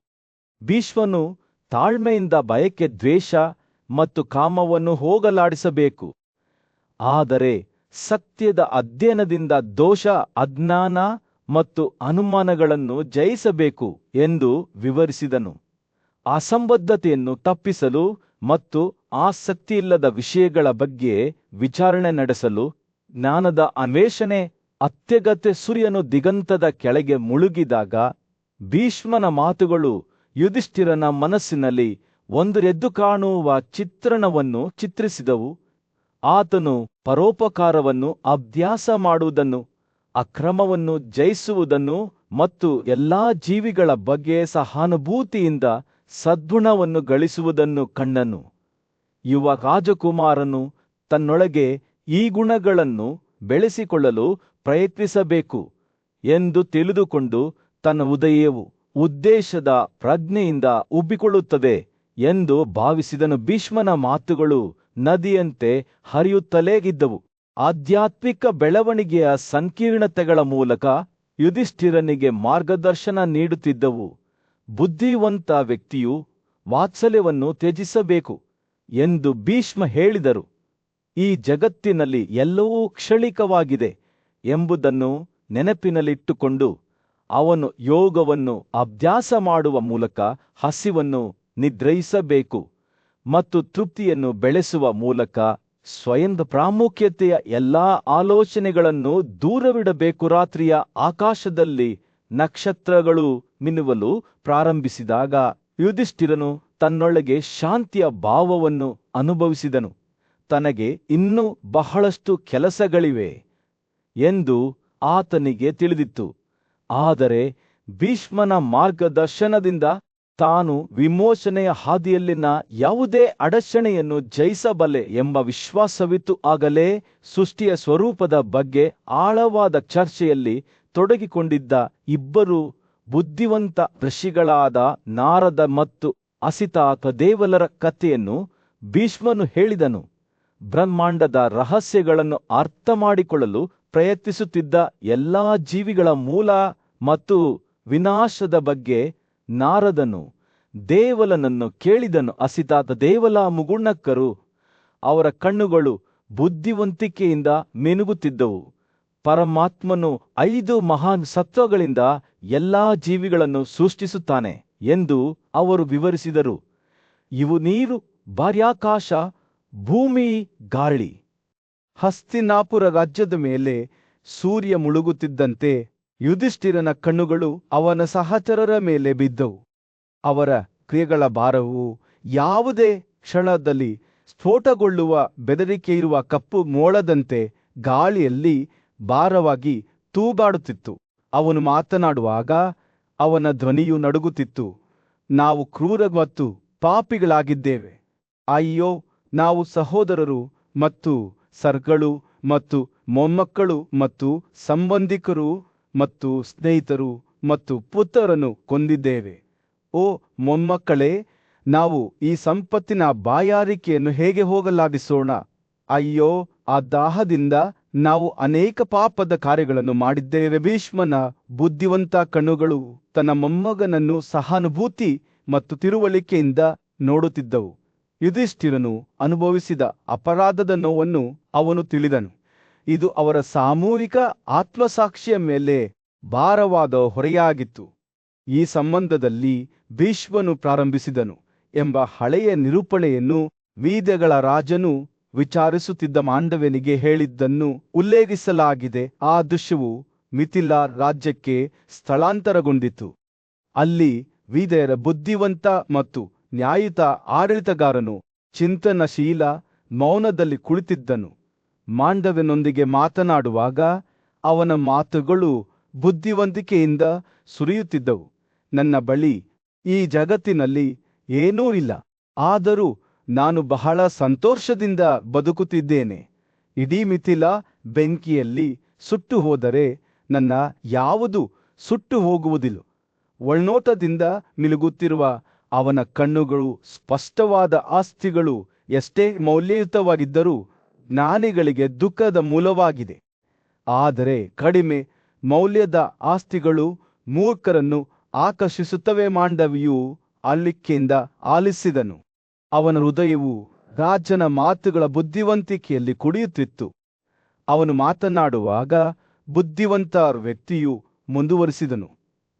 ಭೀಷ್ಮನು ತಾಳ್ಮೆಯಿಂದ ಬಯಕೆ, ದ್ವೇಷ ಮತ್ತು ಕಾಮವನ್ನು ಹೋಗಲಾಡಿಸಬೇಕು. ಆದರೆ ಸತ್ಯದ ಅಧ್ಯಯನದಿಂದ ದೋಷ, ಅಜ್ಞಾನ ಮತ್ತು ಅನುಮಾನಗಳನ್ನು ಜಯಿಸಬೇಕು ಎಂದು ವಿವರಿಸಿದನು. ಅಸಂಬದ್ಧತೆಯನ್ನು ತಪ್ಪಿಸಲು ಮತ್ತು ಆಸಕ್ತಿಯಿಲ್ಲದ ವಿಷಯಗಳ ಬಗ್ಗೆ ವಿಚಾರಣೆ ನಡೆಸಲು ಜ್ಞಾನದ ಅನ್ವೇಷಣೆ ಅತ್ಯಗತ್ಯ. ಸೂರ್ಯನು ದಿಗಂತದ ಕೆಳಗೆ ಮುಳುಗಿದಾಗ ಭೀಷ್ಮನ ಮಾತುಗಳು ಯುಧಿಷ್ಠಿರನ ಮನಸ್ಸಿನಲ್ಲಿ ಒಂದು ಎದ್ದು ಕಾಣುವ ಚಿತ್ರಣವನ್ನು ಚಿತ್ರಿಸಿದವು. ಆತನು ಪರೋಪಕಾರವನ್ನು ಅಭ್ಯಾಸ ಮಾಡುವುದನ್ನು, ಅಕ್ರಮವನ್ನು ಜಯಿಸುವುದನ್ನು ಮತ್ತು ಎಲ್ಲಾ ಜೀವಿಗಳ ಬಗ್ಗೆ ಸಹಾನುಭೂತಿಯಿಂದ ಸದ್ಗುಣವನ್ನು ಗಳಿಸುವುದನ್ನು ಕಂಡನು. ಯುವ ರಾಜಕುಮಾರನು ತನ್ನೊಳಗೆ ಈ ಗುಣಗಳನ್ನು ಬೆಳೆಸಿಕೊಳ್ಳಲು ಪ್ರಯತ್ನಿಸಬೇಕು ಎಂದು ತಿಳಿದುಕೊಂಡು ತನ್ನ ಉದಯವು ಉದ್ದೇಶದ ಪ್ರಜ್ಞೆಯಿಂದ ಉಬ್ಬಿಕೊಳ್ಳುತ್ತದೆ ಎಂದು ಭಾವಿಸಿದನು. ಭೀಷ್ಮನ ಮಾತುಗಳು ನದಿಯಂತೆ ಹರಿಯುತ್ತಲೇ ಇದ್ದವು. ಆಧ್ಯಾತ್ಮಿಕ ಬೆಳವಣಿಗೆಯ ಸಂಕೀರ್ಣತೆಗಳ ಮೂಲಕ ಯುಧಿಷ್ಠಿರನಿಗೆ ಮಾರ್ಗದರ್ಶನ ನೀಡುತ್ತಿದ್ದವು. ಬುದ್ಧಿವಂತ ವ್ಯಕ್ತಿಯು ವಾತ್ಸಲ್ಯವನ್ನು ತ್ಯಜಿಸಬೇಕು ಎಂದು ಭೀಷ್ಮ ಹೇಳಿದರು. ಈ ಜಗತ್ತಿನಲ್ಲಿ ಎಲ್ಲವೂ ಕ್ಷಣಿಕವಾಗಿದೆ ಎಂಬುದನ್ನು ನೆನಪಿನಲ್ಲಿಟ್ಟುಕೊಂಡು ಅವನು ಯೋಗವನ್ನು ಅಭ್ಯಾಸ ಮಾಡುವ ಮೂಲಕ ಹಸಿವನ್ನು ನಿಗ್ರಹಿಸಬೇಕು ಮತ್ತು ತೃಪ್ತಿಯನ್ನು ಬೆಳೆಸುವ ಮೂಲಕ ಸ್ವಯಂ ಪ್ರಾಮುಖ್ಯತೆಯ ಎಲ್ಲಾ ಆಲೋಚನೆಗಳನ್ನು ದೂರವಿಡಬೇಕು. ರಾತ್ರಿಯ ಆಕಾಶದಲ್ಲಿ ನಕ್ಷತ್ರಗಳು ಮಿನುವಲು ಪ್ರಾರಂಭಿಸಿದಾಗ ಯುಧಿಷ್ಠಿರನು ತನ್ನೊಳಗೆ ಶಾಂತಿಯ ಭಾವವನ್ನು ಅನುಭವಿಸಿದನು. ತನಗೆ ಇನ್ನೂ ಬಹಳಷ್ಟು ಕೆಲಸಗಳಿವೆ ಎಂದು ಆತನಿಗೆ ತಿಳಿದಿತ್ತು. ಆದರೆ ಭೀಷ್ಮನ ಮಾರ್ಗದರ್ಶನದಿಂದ ತಾನು ವಿಮೋಚನೆಯ ಹಾದಿಯಲ್ಲಿನ ಯಾವುದೇ ಅಡಚಣೆಯನ್ನು ಜಯಿಸಬಲ್ಲೆ ಎಂಬ ವಿಶ್ವಾಸವಿತ್ತು. ಆಗಲೇ ಸೃಷ್ಟಿಯ ಸ್ವರೂಪದ ಬಗ್ಗೆ ಆಳವಾದ ಚರ್ಚೆಯಲ್ಲಿ ತೊಡಗಿಕೊಂಡಿದ್ದ ಇಬ್ಬರು ಬುದ್ಧಿವಂತ ಋಷಿಗಳಾದ ನಾರದ ಮತ್ತು ಅಸಿತಾತ ದೇವಲರ ಕಥೆಯನ್ನು ಭೀಷ್ಮನು ಹೇಳಿದನು. ಬ್ರಹ್ಮಾಂಡದ ರಹಸ್ಯಗಳನ್ನು ಅರ್ಥಮಾಡಿಕೊಳ್ಳಲು ಪ್ರಯತ್ನಿಸುತ್ತಿದ್ದ ಎಲ್ಲಾ ಜೀವಿಗಳ ಮೂಲ ಮತ್ತು ವಿನಾಶದ ಬಗ್ಗೆ ನಾರದನು ದೇವಲನನ್ನು ಕೇಳಿದನು. ಅಸಿತಾತ ದೇವಲ ಮುಗುಣ್ಣಕ್ಕರು ಅವರ ಕಣ್ಣುಗಳು ಬುದ್ಧಿವಂತಿಕೆಯಿಂದ ಮಿನುಗುತ್ತಿದ್ದವು. ಪರಮಾತ್ಮನು 5 ಮಹಾನ್ ಸತ್ವಗಳಿಂದ ಎಲ್ಲಾ ಜೀವಿಗಳನ್ನು ಸೃಷ್ಟಿಸುತ್ತಾನೆ ಎಂದು ಅವರು ವಿವರಿಸಿದರು. ಇವು ನೀರು, ಬಾಹ್ಯಾಕಾಶ, ಭೂಮಿ, ಗಾಳಿ. ಹಸ್ತಿನಾಪುರ ರಾಜ್ಯದ ಮೇಲೆ ಸೂರ್ಯ ಮುಳುಗುತ್ತಿದ್ದಂತೆ ಯುಧಿಷ್ಠಿರನ ಕಣ್ಣುಗಳು ಅವನ ಸಹಚರರ ಮೇಲೆ ಬಿದ್ದವು. ಅವರ ಕ್ರಿಯೆಗಳ ಭಾರವು ಯಾವುದೇ ಕ್ಷಣದಲ್ಲಿ ಸ್ಫೋಟಗೊಳ್ಳುವ ಬೆದರಿಕೆಯಿರುವ ಕಪ್ಪು ಮೋಡದಂತೆ ಗಾಳಿಯಲ್ಲಿ ಭಾರವಾಗಿ ತೂಗಾಡುತ್ತಿತ್ತು. ಅವನು ಮಾತನಾಡುವಾಗ ಅವನ ಧ್ವನಿಯು ನಡುಗುತ್ತಿತ್ತು. ನಾವು ಕ್ರೂರ ಮತ್ತು ಪಾಪಿಗಳಾಗಿದ್ದೇವೆ. ಅಯ್ಯೋ, ನಾವು ಸಹೋದರರು ಮತ್ತು ಸರ್ಗಳು ಮತ್ತು ಮೊಮ್ಮಕ್ಕಳು ಮತ್ತು ಸಂಬಂಧಿಕರು ಮತ್ತು ಸ್ನೇಹಿತರು ಮತ್ತು ಪುತ್ರರನ್ನು ಕೊಂದಿದ್ದೇವೆ. ಓ ಮೊಮ್ಮಕ್ಕಳೇ, ನಾವು ಈ ಸಂಪತ್ತಿನ ಬಾಯಾರಿಕೆಯನ್ನು ಹೇಗೆ ಹೋಗಲಾಡಿಸೋಣ? ಅಯ್ಯೋ, ಆ ದಾಹದಿಂದ ನಾವು ಅನೇಕ ಪಾಪದ ಕಾರ್ಯಗಳನ್ನು ಮಾಡಿದ್ದೇವೆ. ಭೀಷ್ಮನ ಬುದ್ಧಿವಂತ ಕಣ್ಣುಗಳು ತನ್ನ ಮೊಮ್ಮಗನನ್ನು ಸಹಾನುಭೂತಿ ಮತ್ತು ತಿಳುವಳಿಕೆಯಿಂದ ನೋಡುತ್ತಿದ್ದವು. ಯುಧಿಷ್ಠಿರನು ಅನುಭವಿಸಿದ ಅಪರಾಧದ ನೋವನ್ನು ಅವನು ತಿಳಿದನು. ಇದು ಅವರ ಸಾಮೂಹಿಕ ಆತ್ಮಸಾಕ್ಷಿಯ ಮೇಲೆ ಭಾರವಾದ ಹೊರೆಯಾಗಿತ್ತು. ಈ ಸಂಬಂಧದಲ್ಲಿ ಭೀಷ್ಮನು ಪ್ರಾರಂಭಿಸಿದನು ಎಂಬ ಹಳೆಯ ನಿರೂಪಣೆಯನ್ನು ವೇದಗಳ ರಾಜನು ವಿಚಾರಿಸುತ್ತಿದ್ದ ಮಾಂಡವ್ಯನಿಗೆ ಹೇಳಿದ್ದನ್ನು ಉಲ್ಲೇಖಿಸಲಾಗಿದೆ. ಆ ದೃಶ್ಯವು ಮಿಥಿಲಾ ರಾಜ್ಯಕ್ಕೆ ಸ್ಥಳಾಂತರಗೊಂಡಿತು. ಅಲ್ಲಿ ವೇದರ ಬುದ್ಧಿವಂತ ಮತ್ತು ನ್ಯಾಯಯುತ ಆಡಳಿತಗಾರನು ಚಿಂತನಶೀಲ ಮೌನದಲ್ಲಿ ಕುಳಿತಿದ್ದನು. ಮಾಂಡವ್ಯನೊಂದಿಗೆ ಮಾತನಾಡುವಾಗ ಅವನ ಮಾತುಗಳು ಬುದ್ಧಿವಂತಿಕೆಯಿಂದ ಸುರಿಯುತ್ತಿದ್ದವು. ನನ್ನ ಬಳಿ ಈ ಜಗತ್ತಿನಲ್ಲಿ ಏನೂ ಇಲ್ಲ, ಆದರೂ ನಾನು ಬಹಳ ಸಂತೋಷದಿಂದ ಬದುಕುತ್ತಿದ್ದೇನೆ. ಇಡೀ ಮಿಥಿಲಾ ಬೆಂಕಿಯಲ್ಲಿ ಸುಟ್ಟು ಹೋದರೆ ನನ್ನ ಯಾವುದು ಸುಟ್ಟು ಹೋಗುವುದಿಲ್ಲ. ಒಳನೋಟದಿಂದ ಮಿನುಗುತ್ತಿರುವ ಅವನ ಕಣ್ಣುಗಳು ಸ್ಪಷ್ಟವಾದ ಆಸ್ತಿಗಳು ಎಷ್ಟೇ ಮೌಲ್ಯಯುತವಾಗಿದ್ದರೂ ಜ್ಞಾನಿಗಳಿಗೆ ದುಃಖದ ಮೂಲವಾಗಿದೆ. ಆದರೆ ಕಡಿಮೆ ಮೌಲ್ಯದ ಆಸ್ತಿಗಳು ಮೂರ್ಖರನ್ನು ಆಕರ್ಷಿಸುತ್ತವೆ. ಮಾಂಡವಿಯು ಅಲ್ಲಿಕೆಯಿಂದ ಆಲಿಸಿದನು. ಅವನ ಹೃದಯವು ರಾಜನ ಮಾತುಗಳ ಬುದ್ಧಿವಂತಿಕೆಯಲ್ಲಿ ಕುಡಿಯುತ್ತಿತ್ತು. ಅವನು ಮಾತನಾಡುವಾಗ ಬುದ್ಧಿವಂತ ವ್ಯಕ್ತಿಯು ಮುಂದುವರಿಸಿದನು.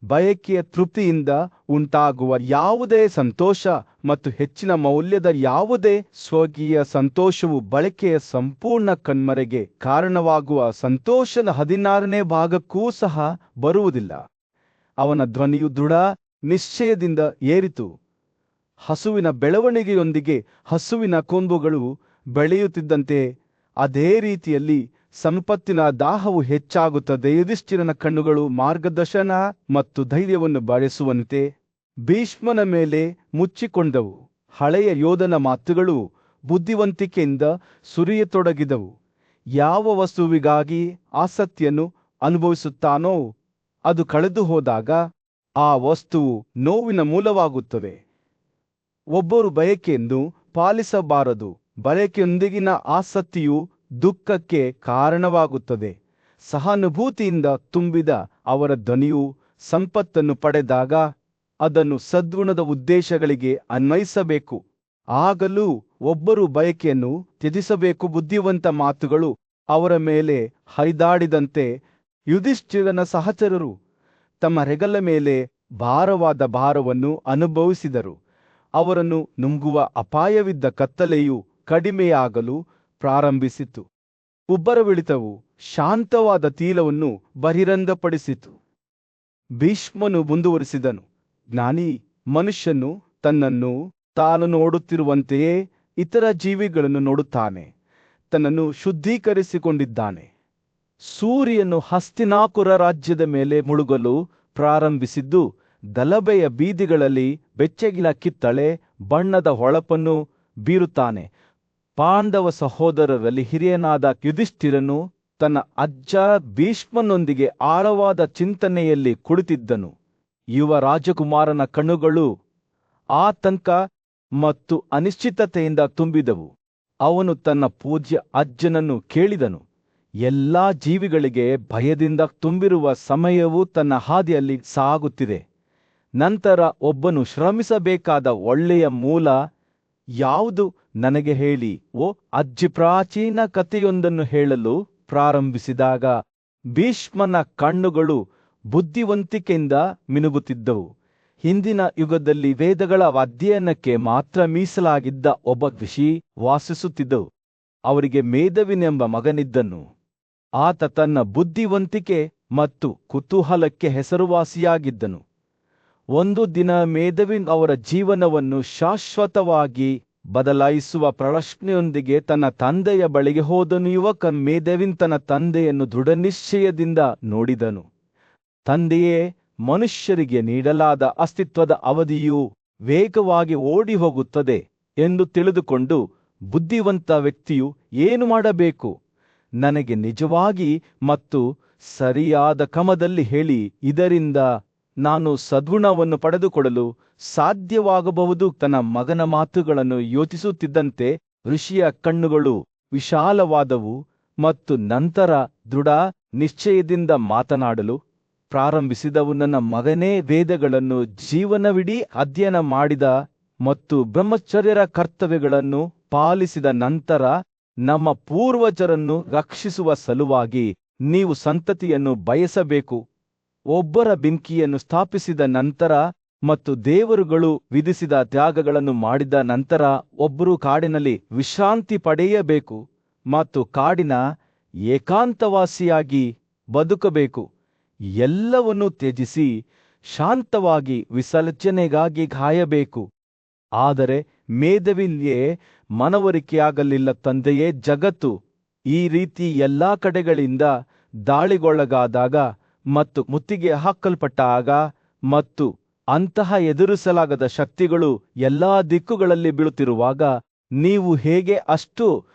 ಬಯಕೆಯ ತೃಪ್ತಿಯಿಂದ ಉಂಟಾಗುವ ಯಾವುದೇ ಸಂತೋಷ ಮತ್ತು ಹೆಚ್ಚಿನ ಮೌಲ್ಯದ ಯಾವುದೇ ಸ್ವಕೀಯ ಸಂತೋಷವು ಬಳಕೆಯ ಸಂಪೂರ್ಣ ಕಣ್ಮರೆಗೆ ಕಾರಣವಾಗುವ ಸಂತೋಷದ 16ನೇ ಭಾಗಕ್ಕೂ ಸಹ ಬರುವುದಿಲ್ಲ. ಅವನ ಧ್ವನಿಯು ದೃಢ ನಿಶ್ಚಯದಿಂದ ಏರಿತು. ಹಸುವಿನ ಬೆಳವಣಿಗೆಯೊಂದಿಗೆ ಹಸುವಿನ ಕೊಂಬುಗಳು ಬೆಳೆಯುತ್ತಿದ್ದಂತೆ ಅದೇ ರೀತಿಯಲ್ಲಿ ಸಂಪತ್ತಿನ ದಾಹವು ಹೆಚ್ಚಾಗುತ್ತದೆ. ಯುಧಿಷ್ಠಿರನ ಕಣ್ಣುಗಳು ಮಾರ್ಗದರ್ಶನ ಮತ್ತು ಧೈರ್ಯವನ್ನು ಬಯಸುವಂತೆ ಭೀಷ್ಮನ ಮೇಲೆ ಮುಚ್ಚಿಕೊಂಡವು. ಹಳೆಯ ಯೋಧನ ಮಾತುಗಳು ಬುದ್ಧಿವಂತಿಕೆಯಿಂದ ಸುರಿಯತೊಡಗಿದವು. ಯಾವ ವಸ್ತುವಿಗಾಗಿ ಆಸಕ್ತಿಯನ್ನು ಅನುಭವಿಸುತ್ತಾನೋ ಅದು ಕಳೆದು ಹೋದಾಗ ಆ ವಸ್ತುವು ನೋವಿನ ಮೂಲವಾಗುತ್ತದೆ. ಒಬ್ಬರು ಬಯಕೆಯನ್ನು ಪಾಲಿಸಬಾರದು. ಬಯಕೆಯೊಂದಿಗಿನ ಆಸಕ್ತಿಯು ದುಃಖಕ್ಕೆ ಕಾರಣವಾಗುತ್ತದೆ. ಸಹಾನುಭೂತಿಯಿಂದ ತುಂಬಿದ ಅವರ ಧ್ವನಿಯು ಸಂಪತ್ತನ್ನು ಪಡೆದಾಗ ಅದನ್ನು ಸದ್ಗುಣದ ಉದ್ದೇಶಗಳಿಗೆ ಅನ್ವಯಿಸಬೇಕು. ಆಗಲೂ ಒಬ್ಬರು ಬಯಕೆಯನ್ನು ತ್ಯಜಿಸಬೇಕು. ಬುದ್ಧಿವಂತ ಮಾತುಗಳು ಅವರ ಮೇಲೆ ಹರಿದಾಡಿದಂತೆ ಯುಧಿಷ್ಠಿರನ ಸಹಚರರು ತಮ್ಮ ಹೆಗಲ ಮೇಲೆ ಭಾರವಾದ ಭಾರವನ್ನು ಅನುಭವಿಸಿದರು. ಅವರನ್ನು ನುಂಗುವ ಅಪಾಯವಿದ್ದ ಕತ್ತಲೆಯು ಕಡಿಮೆಯಾಗಲು ಪ್ರಾರಂಭಿಸಿತು. ಉಬ್ಬರವಿಳಿತವು ಶಾಂತವಾದ ತೀಲವನ್ನು ಬಹಿರಂಗಪಡಿಸಿತು. ಭೀಷ್ಮನು ಮುಂದುವರಿಸಿದನು, ಜ್ಞಾನಿ ಮನುಷ್ಯನು ತನ್ನನ್ನು ತಾನು ನೋಡುತ್ತಿರುವಂತೆಯೇ ಇತರ ಜೀವಿಗಳನ್ನು ನೋಡುತ್ತಾನೆ. ತನ್ನನ್ನು ಶುದ್ಧೀಕರಿಸಿಕೊಂಡಿದ್ದಾನೆ. ಸೂರ್ಯನು ಹಸ್ತಿನಾಪುರ ರಾಜ್ಯದ ಮೇಲೆ ಮುಳುಗಲು ಪ್ರಾರಂಭಿಸಿದ್ದು ಗಲಭೆಯ ಬೀದಿಗಳಲ್ಲಿ ಬೆಚ್ಚಗಿನ ಕಿತ್ತಳೆ ಬಣ್ಣದ ಹೊಳಪನ್ನು ಬೀರುತ್ತಾನೆ. ಪಾಂಡವ ಸಹೋದರರಲ್ಲಿ ಹಿರಿಯನಾದ ಯುಧಿಷ್ಠಿರನು ತನ್ನ ಅಜ್ಜ ಭೀಷ್ಮನೊಂದಿಗೆ ಆಳವಾದ ಚಿಂತನೆಯಲ್ಲಿ ಕುಳಿತಿದ್ದನು. ಯುವ ರಾಜಕುಮಾರನ ಕಣ್ಣುಗಳು ಆತಂಕ ಮತ್ತು ಅನಿಶ್ಚಿತತೆಯಿಂದ ತುಂಬಿದವು. ಅವನು ತನ್ನ ಪೂಜ್ಯ ಅಜ್ಜನನ್ನು ಕೇಳಿದನು. ಎಲ್ಲಾ ಜೀವಿಗಳಿಗೆ ಭಯದಿಂದ ತುಂಬಿರುವ ಸಮಯವು ತನ್ನ ಹಾದಿಯಲ್ಲಿ ಸಾಗುತ್ತಿದೆ. ನಂತರ ಒಬ್ಬನು ಶ್ರಮಿಸಬೇಕಾದ ಒಳ್ಳೆಯ ಮೂಲ ಯಾವುದು ನನಗೆ ಹೇಳಿ. ಓ ಅಜ್ಜಿ ಪ್ರಾಚೀನ ಕಥೆಯೊಂದನ್ನು ಹೇಳಲು ಪ್ರಾರಂಭಿಸಿದಾಗ ಭೀಷ್ಮನ ಕಣ್ಣುಗಳು ಬುದ್ಧಿವಂತಿಕೆಯಿಂದ ಮಿನುಗುತ್ತಿದ್ದವು. ಹಿಂದಿನ ಯುಗದಲ್ಲಿ ವೇದಗಳ ಅಧ್ಯಯನಕ್ಕೆ ಮಾತ್ರ ಮೀಸಲಾಗಿದ್ದ ಒಬ್ಬ ಋಷಿ ವಾಸಿಸುತ್ತಿದ್ದವು. ಅವರಿಗೆ ಮೇದವಿನೆಂಬ ಮಗನಿದ್ದನು. ಆತ ತನ್ನ ಬುದ್ಧಿವಂತಿಕೆ ಮತ್ತು ಕುತೂಹಲಕ್ಕೆ ಹೆಸರುವಾಸಿಯಾಗಿದ್ದನು. ಒಂದು ದಿನ ಮೇದವಿನ್ ಅವರ ಜೀವನವನ್ನು ಶಾಶ್ವತವಾಗಿ ಬದಲಾಯಿಸುವ ಪ್ರಶ್ನೆಯೊಂದಿಗೆ ತನ್ನ ತಂದೆಯ ಬಳಿಗೆ ಹೋದನು. ಯುವಕ ಮೇದವಿನ್ ತನ್ನ ತಂದೆಯನ್ನು ದೃಢನಿಶ್ಚಯದಿಂದ ನೋಡಿದನು. ತಂದೆಯೇ, ಮನುಷ್ಯರಿಗೆ ನೀಡಲಾದ ಅಸ್ತಿತ್ವದ ಅವಧಿಯು ವೇಗವಾಗಿ ಓಡಿ ಹೋಗುತ್ತದೆ ಎಂದು ತಿಳಿದುಕೊಂಡು ಬುದ್ಧಿವಂತ ವ್ಯಕ್ತಿಯು ಏನು ಮಾಡಬೇಕು? ನನಗೆ ನಿಜವಾಗಿ ಮತ್ತು ಸರಿಯಾದ ಕ್ರಮದಲ್ಲಿ ಹೇಳಿ, ಇದರಿಂದ ನಾನು ಸದ್ಗುಣವನ್ನು ಪಡೆದುಕೊಳ್ಳಲು ಸಾಧ್ಯವಾಗಬಹುದು. ತನ್ನ ಮಗನ ಮಾತುಗಳನ್ನು ಯೋಚಿಸುತ್ತಿದ್ದಂತೆ ಋಷಿಯ ಕಣ್ಣುಗಳು ವಿಶಾಲವಾದವು ಮತ್ತು ನಂತರ ದೃಢ ನಿಶ್ಚಯದಿಂದ ಮಾತನಾಡಲು ಪ್ರಾರಂಭಿಸಿದವು. ನನ್ನ ಮಗನೇ, ವೇದಗಳನ್ನು ಜೀವನವಿಡೀ ಅಧ್ಯಯನ ಮಾಡಿದ ಮತ್ತು ಬ್ರಹ್ಮಚರ್ಯರ ಕರ್ತವ್ಯಗಳನ್ನು ಪಾಲಿಸಿದ ನಂತರ ನಮ್ಮ ಪೂರ್ವಜರನ್ನು ರಕ್ಷಿಸುವ ಸಲುವಾಗಿ ನೀವು ಸಂತತಿಯನ್ನು ಬಯಸಬೇಕು. ಒಬ್ಬರ ಬೆಂಕಿಯನ್ನು ಸ್ಥಾಪಿಸಿದ ನಂತರ ಮತ್ತು ದೇವರುಗಳು ವಿಧಿಸಿದ ತ್ಯಾಗಗಳನ್ನು ಮಾಡಿದ ನಂತರ ಒಬ್ಬರು ಕಾಡಿನಲ್ಲಿ ವಿಶ್ರಾಂತಿ ಪಡೆಯಬೇಕು ಮತ್ತು ಕಾಡಿನ ಏಕಾಂತವಾಸಿಯಾಗಿ ಬದುಕಬೇಕು. ಎಲ್ಲವನ್ನೂ ತ್ಯಜಿಸಿ ಶಾಂತವಾಗಿ ವಿಸರ್ಜನೆಗಾಗಿ ಕಾಯಬೇಕು. ಆದರೆ ಮೇದವಿನ್ಗೆ ಮನವರಿಕೆಯಾಗಲಿಲ್ಲ. ತಂದೆಯೇ, ಜಗತ್ತು ಈ ರೀತಿ ಎಲ್ಲಾ ಕಡೆಗಳಿಂದ ದಾಳಿಗೊಳಗಾದಾಗ ಮತ್ತು ಮುತ್ತಿಗೆ ಹಾಕಲ್ಪಟ್ಟಾಗ ಮತ್ತು ಅಂತಹ ಎದುರಿಸಲಾಗದ ಶಕ್ತಿಗಳು ಎಲ್ಲಾ ದಿಕ್ಕುಗಳಲ್ಲಿ ಬೀಳುತ್ತಿರುವಾಗ ನೀವು ಹೇಗೆ ಅಷ್ಟು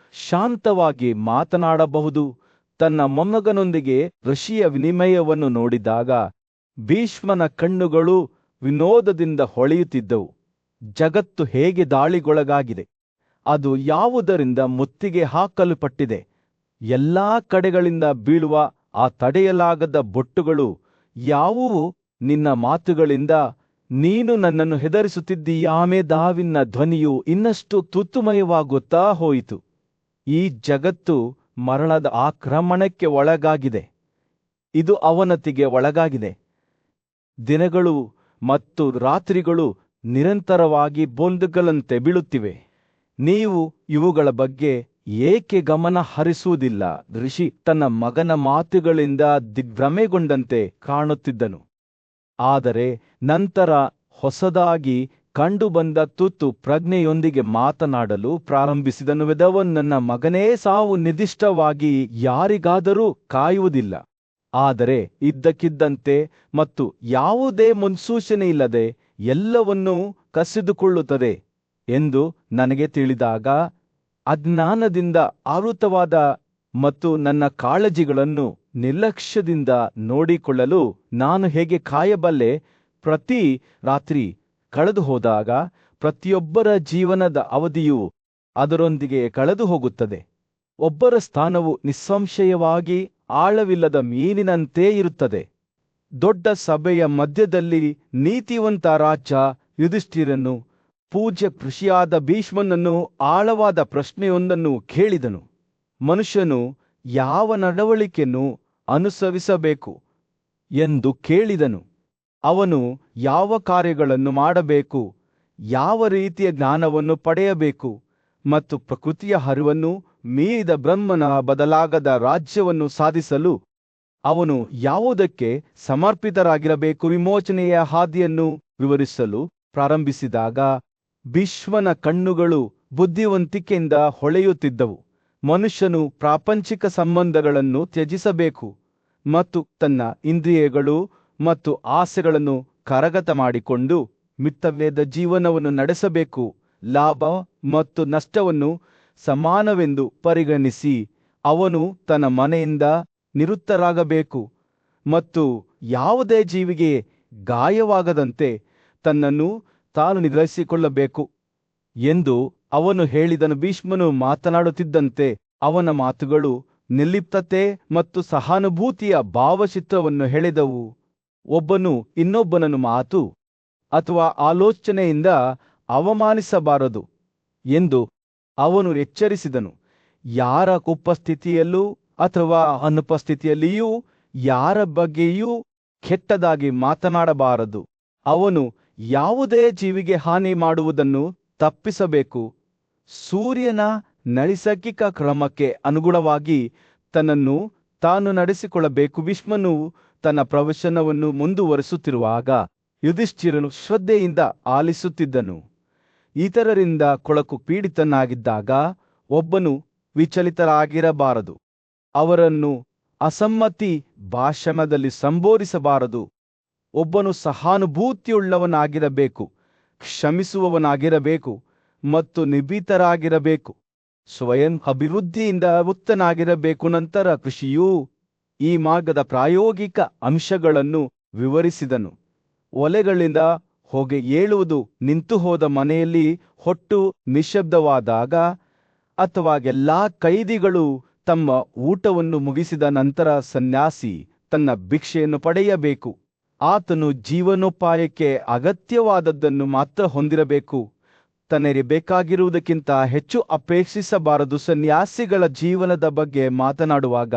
ಶಾಂತವಾಗಿ ಮಾತನಾಡಬಹುದು? ತನ್ನ ಮೊಮ್ಮಗನೊಂದಿಗೆ ಋಷಿಯ ವಿನಿಮಯವನ್ನು ನೋಡಿದಾಗ ಭೀಷ್ಮನ ಕಣ್ಣುಗಳು ವಿನೋದದಿಂದ ಹೊಳೆಯುತ್ತಿದ್ದವು. ಜಗತ್ತು ಹೇಗೆ ದಾಳಿಗೊಳಗಾಗಿದೆ? ಅದು ಯಾವುದರಿಂದ ಮುತ್ತಿಗೆ ಹಾಕಲ್ಪಟ್ಟಿದೆ? ಎಲ್ಲಾ ಕಡೆಗಳಿಂದ ಬೀಳುವ ಆ ತಡೆಯಲಾಗದ ಬೊಟ್ಟುಗಳು ಯಾವುವು? ನಿನ್ನ ಮಾತುಗಳಿಂದ ನೀನು ನನ್ನನ್ನು ಹೆದರಿಸುತ್ತಿದ್ದೀಯ. ಮೇದವಿನ್ನ ಧ್ವನಿಯು ಇನ್ನಷ್ಟು ತುತ್ತುಮಯವಾಗುತ್ತಾ ಹೋಯಿತು. ಈ ಜಗತ್ತು ಮರಣದ ಆಕ್ರಮಣಕ್ಕೆ ಒಳಗಾಗಿದೆ. ಇದು ಅವನತಿಗೆ ಒಳಗಾಗಿದೆ. ದಿನಗಳು ಮತ್ತು ರಾತ್ರಿಗಳು ನಿರಂತರವಾಗಿ ಬೊಂಡುಗಳಂತೆ ಬೀಳುತ್ತಿವೆ. ನೀವು ಇವುಗಳ ಬಗ್ಗೆ ಏಕೆ ಗಮನ ಹರಿಸುವುದಿಲ್ಲ? ಋಷಿ ತನ್ನ ಮಗನ ಮಾತುಗಳಿಂದ ದಿಗ್ಭ್ರಮೆಗೊಂಡಂತೆ ಕಾಣುತ್ತಿದ್ದನು. ಆದರೆ ನಂತರ ಹೊಸದಾಗಿ ಕಂಡುಬಂದ ತುತ್ತು ಪ್ರಜ್ಞೆಯೊಂದಿಗೆ ಮಾತನಾಡಲು ಪ್ರಾರಂಭಿಸಿದನು. ವೇದವನ್, ನನ್ನ ಮಗನೇ, ಸಾವು ನಿರ್ದಿಷ್ಟವಾಗಿ ಯಾರಿಗಾದರೂ ಕಾಯುವುದಿಲ್ಲ. ಆದರೆ ಇದ್ದಕ್ಕಿದ್ದಂತೆ ಮತ್ತು ಯಾವುದೇ ಮುನ್ಸೂಚನೆ ಇಲ್ಲದೆ ಎಲ್ಲವನ್ನೂ ಕಸಿದುಕೊಳ್ಳುತ್ತದೆ ಎಂದು ನನಗೆ ತಿಳಿದಾಗ ಅಜ್ಞಾನದಿಂದ ಆವೃತವಾದ ಮತ್ತು ನನ್ನ ಕಾಳಜಿಗಳನ್ನು ನಿರ್ಲಕ್ಷ್ಯದಿಂದ ನೋಡಿಕೊಳ್ಳಲು ನಾನು ಹೇಗೆ ಕಾಯಬಲ್ಲೆ? ಪ್ರತಿ ರಾತ್ರಿ ಕಳೆದು ಹೋದಾಗ ಪ್ರತಿಯೊಬ್ಬರ ಜೀವನದ ಅವಧಿಯು ಅದರೊಂದಿಗೆ ಕಳೆದು ಹೋಗುತ್ತದೆ. ಒಬ್ಬರ ಸ್ಥಾನವು ನಿಸ್ಸಂಶಯವಾಗಿ ಆಳವಿಲ್ಲದ ಮೀನಿನಂತೆ ಇರುತ್ತದೆ. ದೊಡ್ಡ ಸಭೆಯ ಮಧ್ಯದಲ್ಲಿ ನೀತಿವಂತ ರಾಜ ಯುಧಿಷ್ಠಿರನು ಪೂಜ್ಯ ಋಷಿಯಾದ ಭೀಷ್ಮನನ್ನು ಆಳವಾದ ಪ್ರಶ್ನೆಯೊಂದನ್ನು ಕೇಳಿದನು. ಮನುಷ್ಯನು ಯಾವ ನಡವಳಿಕೆಯನ್ನು ಅನುಸರಿಸಬೇಕು ಎಂದು ಕೇಳಿದನು. ಅವನು ಯಾವ ಕಾರ್ಯಗಳನ್ನು ಮಾಡಬೇಕು, ಯಾವ ರೀತಿಯ ಜ್ಞಾನವನ್ನು ಪಡೆಯಬೇಕು ಮತ್ತು ಪ್ರಕೃತಿಯ ಹರಿವನ್ನು ಮೀರಿದ ಬ್ರಹ್ಮನ ಬದಲಾಗದ ರಾಜ್ಯವನ್ನು ಸಾಧಿಸಲು ಅವನು ಯಾವುದಕ್ಕೆ ಸಮರ್ಪಿತರಾಗಿರಬೇಕು. ವಿಮೋಚನೆಯ ಹಾದಿಯನ್ನು ವಿವರಿಸಲು ಪ್ರಾರಂಭಿಸಿದಾಗ ಭೀಷ್ಮನ ಕಣ್ಣುಗಳು ಬುದ್ಧಿವಂತಿಕೆಯಿಂದ ಹೊಳೆಯುತ್ತಿದ್ದವು. ಮನುಷ್ಯನು ಪ್ರಾಪಂಚಿಕ ಸಂಬಂಧಗಳನ್ನು ತ್ಯಜಿಸಬೇಕು ಮತ್ತು ತನ್ನ ಇಂದ್ರಿಯಗಳು ಮತ್ತು ಆಸೆಗಳನ್ನು ಕರಗತ ಮಾಡಿಕೊಂಡು ಮಿತವ್ಯಯದ ಜೀವನವನ್ನು ನಡೆಸಬೇಕು. ಲಾಭ ಮತ್ತು ನಷ್ಟವನ್ನು ಸಮಾನವೆಂದು ಪರಿಗಣಿಸಿ ಅವನು ತನ್ನ ಮನೆಯಿಂದ ನಿವೃತ್ತರಾಗಬೇಕು ಮತ್ತು ಯಾವುದೇ ಜೀವಿಗೆ ಗಾಯವಾಗದಂತೆ ತನ್ನನ್ನು ತಾನು ನಿಗ್ರಹಿಸಿಕೊಳ್ಳಬೇಕು ಎಂದು ಅವನು ಹೇಳಿದನು. ಭೀಷ್ಮನು ಮಾತನಾಡುತ್ತಿದ್ದಂತೆ ಅವನ ಮಾತುಗಳು ನಿರ್ಲಿಪ್ತತೆ ಮತ್ತು ಸಹಾನುಭೂತಿಯ ಭಾವಚಿತ್ರವನ್ನು ಹೆಳೆದವು. ಒಬ್ಬನು ಇನ್ನೊಬ್ಬನನ್ನು ಮಾತು ಅಥವಾ ಆಲೋಚನೆಯಿಂದ ಅವಮಾನಿಸಬಾರದು ಎಂದು ಅವನು ಎಚ್ಚರಿಸಿದನು. ಯಾರ ಉಪಸ್ಥಿತಿಯಲ್ಲೂ ಅಥವಾ ಅನುಪಸ್ಥಿತಿಯಲ್ಲಿಯೂ ಯಾರ ಬಗ್ಗೆಯೂ ಕೆಟ್ಟದಾಗಿ ಮಾತನಾಡಬಾರದು. ಅವನು ಯಾವುದೇ ಜೀವಿಗೆ ಹಾನಿ ಮಾಡುವುದನ್ನು ತಪ್ಪಿಸಬೇಕು. ಸೂರ್ಯನ ನೈಸರ್ಗಿಕ ಕ್ರಮಕ್ಕೆ ಅನುಗುಣವಾಗಿ ತನ್ನನ್ನು ತಾನು ನಡೆಸಿಕೊಳ್ಳಬೇಕು. ಭೀಷ್ಮನು ತನ್ನ ಪ್ರವಚನವನ್ನು ಮುಂದುವರಿಸುತ್ತಿರುವಾಗ ಯುಧಿಷ್ಠಿರನು ಶ್ರದ್ಧೆಯಿಂದ ಆಲಿಸುತ್ತಿದ್ದನು. ಇತರರಿಂದ ಕೊಳಕು ಪೀಡಿತನಾಗಿದ್ದಾಗ ಒಬ್ಬನು ವಿಚಲಿತರಾಗಿರಬಾರದು. ಅವರನ್ನು ಅಸಮ್ಮತಿ ಭಾಷಣದಲ್ಲಿ ಸಂಬೋಧಿಸಬಾರದು. ಒಬ್ಬನು ಸಹಾನುಭೂತಿಯುಳ್ಳವನಾಗಿರಬೇಕು, ಕ್ಷಮಿಸುವವನಾಗಿರಬೇಕು ಮತ್ತು ನಿಭೀತರಾಗಿರಬೇಕು. ಸ್ವಯಂ ಅಭಿವೃದ್ಧಿಯಿಂದ ಮುಕ್ತನಾಗಿರಬೇಕು. ನಂತರ ಋಷಿಯು ಈ ಮಾರ್ಗದ ಪ್ರಾಯೋಗಿಕ ಅಂಶಗಳನ್ನು ವಿವರಿಸಿದನು. ಒಲೆಗಳಿಂದ ಹೊಗೆ ಏಳುವುದು, ನಿಂತು ಹೋದ ಮನೆಯಲ್ಲಿ ಹೊಟ್ಟು ನಿಶ್ಶಬ್ದವಾದಾಗ, ಅಥವಾ ಎಲ್ಲಾ ಕೈದಿಗಳು ತಮ್ಮ ಊಟವನ್ನು ಮುಗಿಸಿದ ನಂತರ ಸನ್ಯಾಸಿ ತನ್ನ ಭಿಕ್ಷೆಯನ್ನು ಪಡೆಯಬೇಕು. ಆತನು ಜೀವನೋಪಾಯಕ್ಕೆ ಅಗತ್ಯವಾದದ್ದನ್ನು ಮಾತ್ರ ಹೊಂದಿರಬೇಕು. ತನಗೆ ಬೇಕಾಗಿರುವುದಕ್ಕಿಂತ ಹೆಚ್ಚು ಅಪೇಕ್ಷಿಸಬಾರದು. ಸನ್ಯಾಸಿಗಳ ಜೀವನದ ಬಗ್ಗೆ ಮಾತನಾಡುವಾಗ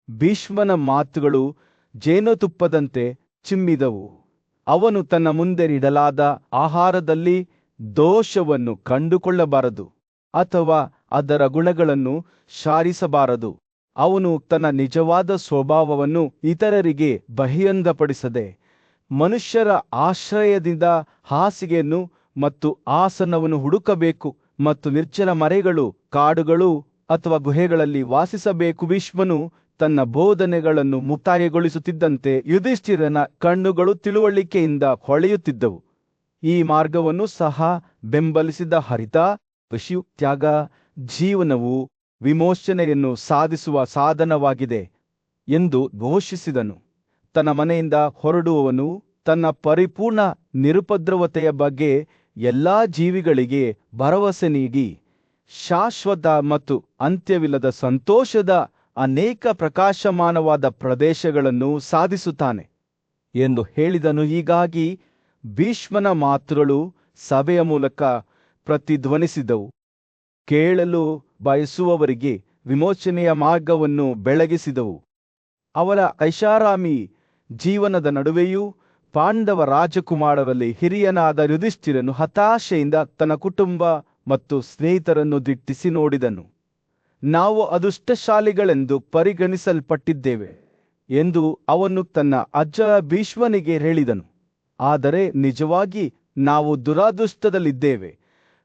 ಭೀಷ್ಮನ ಮಾತುಗಳು ಜೇನುತುಪ್ಪದಂತೆ ಚಿಮ್ಮಿದವು. ಅವನು ತನ್ನ ಮುಂದೆ ಇಡಲಾದ ಆಹಾರದಲ್ಲಿ ದೋಷವನ್ನು ಕಂಡುಕೊಳ್ಳಬಾರದು ಅಥವಾ ಅದರ ಗುಣಗಳನ್ನು ಶಾರಿಸಬಾರದು. ಅವನು ತನ್ನ ನಿಜವಾದ ಸ್ವಭಾವವನ್ನು ಇತರರಿಗೆ ಬಹಿರಂಗಪಡಿಸದೆ ಮನುಷ್ಯರ ಆಶ್ರಯದಿಂದ ಹಾಸಿಗೆಯನ್ನು ಮತ್ತು ಆಸನವನ್ನು ಹುಡುಕಬೇಕು ಮತ್ತು ನಿರ್ಜನ ಮರೆಗಳು, ಕಾಡುಗಳು ಅಥವಾ ಗುಹೆಗಳಲ್ಲಿ ವಾಸಿಸಬೇಕು. ಭೀಷ್ಮನು ತನ್ನ ಬೋಧನೆಗಳನ್ನು ಮುಕ್ತಾಯಗೊಳಿಸುತ್ತಿದ್ದಂತೆ ಯುಧಿಷ್ಠಿರನ ಕಣ್ಣುಗಳು ತಿಳುವಳಿಕೆಯಿಂದ ಹೊಳೆಯುತ್ತಿದ್ದವು. ಈ ಮಾರ್ಗವನ್ನು ಸಹ ಬೆಂಬಲಿಸಿದ ಹರಿತ ಋಷಿಯು ತ್ಯಾಗ ಜೀವನವು ವಿಮೋಚನೆಯನ್ನು ಸಾಧಿಸುವ ಸಾಧನವಾಗಿದೆ ಎಂದು ಘೋಷಿಸಿದನು. ತನ್ನ ಮನೆಯಿಂದ ಹೊರಡುವವನು ತನ್ನ ಪರಿಪೂರ್ಣ ನಿರುಪದ್ರವತೆಯ ಬಗ್ಗೆ ಎಲ್ಲಾ ಜೀವಿಗಳಿಗೆ ಭರವಸೆ ನೀಡಿ ಶಾಶ್ವತ ಮತ್ತು ಅಂತ್ಯವಿಲ್ಲದ ಸಂತೋಷದ ಅನೇಕ ಪ್ರಕಾಶಮಾನವಾದ ಪ್ರದೇಶಗಳನ್ನು ಸಾಧಿಸುತ್ತಾನೆ ಎಂದು ಹೇಳಿದನು. ಹೀಗಾಗಿ ಭೀಷ್ಮನ ಮಾತುಗಳು ಸಭೆಯ ಮೂಲಕ ಪ್ರತಿಧ್ವನಿಸಿದವು. ಕೇಳಲು ಬಯಸುವವರಿಗೆ ವಿಮೋಚನೆಯ ಮಾರ್ಗವನ್ನು ಬೆಳಗಿಸಿದವು. ಅವರ ಐಷಾರಾಮಿ ಜೀವನದ ನಡುವೆಯೂ ಪಾಂಡವ ರಾಜಕುಮಾರರಲ್ಲಿ ಹಿರಿಯನಾದ ಯುಧಿಷ್ಠಿರನು ಹತಾಶೆಯಿಂದ ತನ್ನ ಕುಟುಂಬ ಮತ್ತು ಸ್ನೇಹಿತರನ್ನು ದಿಟ್ಟಿಸಿ ನೋಡಿದನು. ನಾವು ಅದೃಷ್ಟಶಾಲಿಗಳೆಂದು ಪರಿಗಣಿಸಲ್ಪಟ್ಟಿದ್ದೇವೆ ಎಂದು ಅವನು ತನ್ನ ಅಜ್ಜ ಭೀಷ್ಮನಿಗೆ ಹೇಳಿದನು. ಆದರೆ ನಿಜವಾಗಿ ನಾವು ದುರಾದೃಷ್ಟದಲ್ಲಿದ್ದೇವೆ.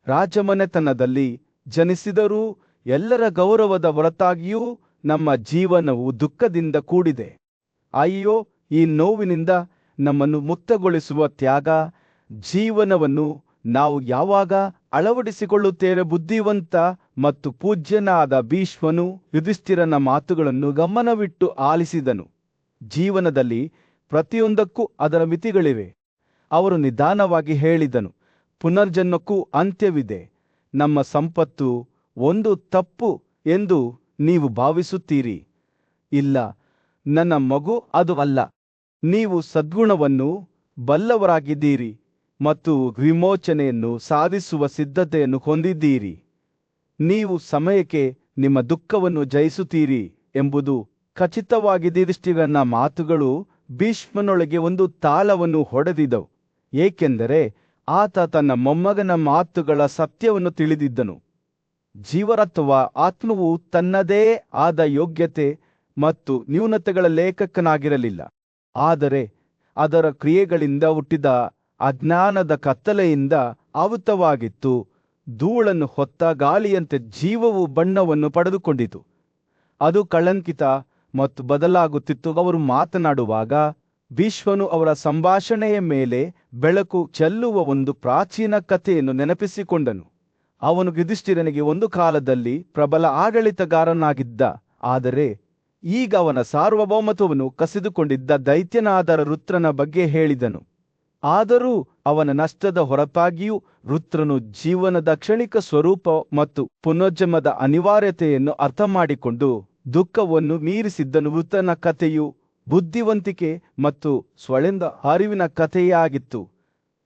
ರಾಜಮನೆತನದಲ್ಲಿ ಜನಿಸಿದರೂ ಎಲ್ಲರ ಗೌರವದ ಹೊರತಾಗಿಯೂ ನಮ್ಮ ಜೀವನವು ದುಃಖದಿಂದ ಕೂಡಿದೆ. ಅಯ್ಯೋ, ಈ ನೋವಿನಿಂದ ನಮ್ಮನ್ನು ಮುಕ್ತಗೊಳಿಸುವ ತ್ಯಾಗ ಜೀವನವನ್ನು ನಾವು ಯಾವಾಗ ಅಳವಡಿಸಿಕೊಳ್ಳುತ್ತೇವೆ? ಬುದ್ಧಿವಂತ ಮತ್ತು ಪೂಜ್ಯನಾದ ಭೀಷ್ಮನು ಯುಧಿಷ್ಠಿರನ ಮಾತುಗಳನ್ನು ಗಮನವಿಟ್ಟು ಆಲಿಸಿದನು. ಜೀವನದಲ್ಲಿ ಪ್ರತಿಯೊಂದಕ್ಕೂ ಅದರ ಮಿತಿಗಳಿವೆ. ಅವರು ನಿಧಾನವಾಗಿ ಹೇಳಿದನು, ಪುನರ್ಜನ್ಮಕ್ಕೂ ಅಂತ್ಯವಿದೆ. ನಮ್ಮ ಸಂಪತ್ತು ಒಂದು ತಪ್ಪು ಎಂದು ನೀವು ಭಾವಿಸುತ್ತೀರಿ. ಇಲ್ಲ, ನನ್ನ ಮಗು ಅದು ಅಲ್ಲ. ನೀವು ಸದ್ಗುಣವನ್ನು ಬಲ್ಲವರಾಗಿದ್ದೀರಿ ಮತ್ತು ವಿಮೋಚನೆಯನ್ನು ಸಾಧಿಸುವ ಸಿದ್ಧತೆಯನ್ನು ಹೊಂದಿದ್ದೀರಿ. ನೀವು ಸಮಯಕ್ಕೆ ನಿಮ್ಮ ದುಃಖವನ್ನು ಜಯಿಸುತ್ತೀರಿ ಎಂಬುದು ಖಚಿತವಾಗಿದೆ. ಯುಧಿಷ್ಠಿರನ ಮಾತುಗಳು ಭೀಷ್ಮನೊಳಗೆ ಒಂದು ತಾಳವನ್ನು ಹೊಡೆದಿದ್ದವು, ಏಕೆಂದರೆ ಆತ ತನ್ನ ಮೊಮ್ಮಗನ ಮಾತುಗಳ ಸತ್ಯವನ್ನು ತಿಳಿದಿದ್ದನು. ಜೀವರತ್ವ ಆತ್ಮವು ತನ್ನದೇ ಆದ ಯೋಗ್ಯತೆ ಮತ್ತು ನ್ಯೂನತೆಗಳ ಲೇಖಕನಾಗಿರಲಿಲ್ಲ, ಆದರೆ ಅದರ ಕ್ರಿಯೆಗಳಿಂದ ಹುಟ್ಟಿದ ಅಜ್ಞಾನದ ಕತ್ತಲೆಯಿಂದ ಆವೃತವಾಗಿತ್ತು. ಧೂಳನ್ನು ಹೊತ್ತ ಗಾಳಿಯಂತೆ ಜೀವವು ಬಣ್ಣವನ್ನು ಪಡೆದುಕೊಂಡಿತು. ಅದು ಕಳಂಕಿತ ಮತ್ತು ಬದಲಾಗುತ್ತಿತ್ತು. ಅವರು ಮಾತನಾಡುವಾಗ ಭೀಷ್ಮನು ಅವರ ಸಂಭಾಷಣೆಯ ಮೇಲೆ ಬೆಳಕು ಚೆಲ್ಲುವ ಒಂದು ಪ್ರಾಚೀನ ಕಥೆಯನ್ನು ನೆನಪಿಸಿಕೊಂಡನು. ಅವನು ಯುಧಿಷ್ಠಿರನಿಗೆ ಒಂದು ಕಾಲದಲ್ಲಿ ಪ್ರಬಲ ಆಡಳಿತಗಾರನಾಗಿದ್ದ, ಆದರೆ ಈಗ ಅವನ ಸಾರ್ವಭೌಮತ್ವವನ್ನು ಕಸಿದುಕೊಂಡಿದ್ದ ದೈತ್ಯನಾದ ವೃತ್ರನ ಬಗ್ಗೆ ಹೇಳಿದನು. ಆದರೂ ಅವನ ನಷ್ಟದ ಹೊರತಾಗಿಯೂ ವೃತ್ರನು ಜೀವನದ ಕ್ಷಣಿಕ ಸ್ವರೂಪ ಮತ್ತು ಪುನರ್ಜನ್ಮದ ಅನಿವಾರ್ಯತೆಯನ್ನು ಅರ್ಥಮಾಡಿಕೊಂಡು ದುಃಖವನ್ನು ಮೀರಿಸಿದ್ದನು. ವೃತ್ರನ ಕಥೆಯು ಬುದ್ಧಿವಂತಿಕೆ ಮತ್ತು ಸ್ವಳಿಂದ ಅರಿವಿನ ಕಥೆಯಾಗಿತ್ತು.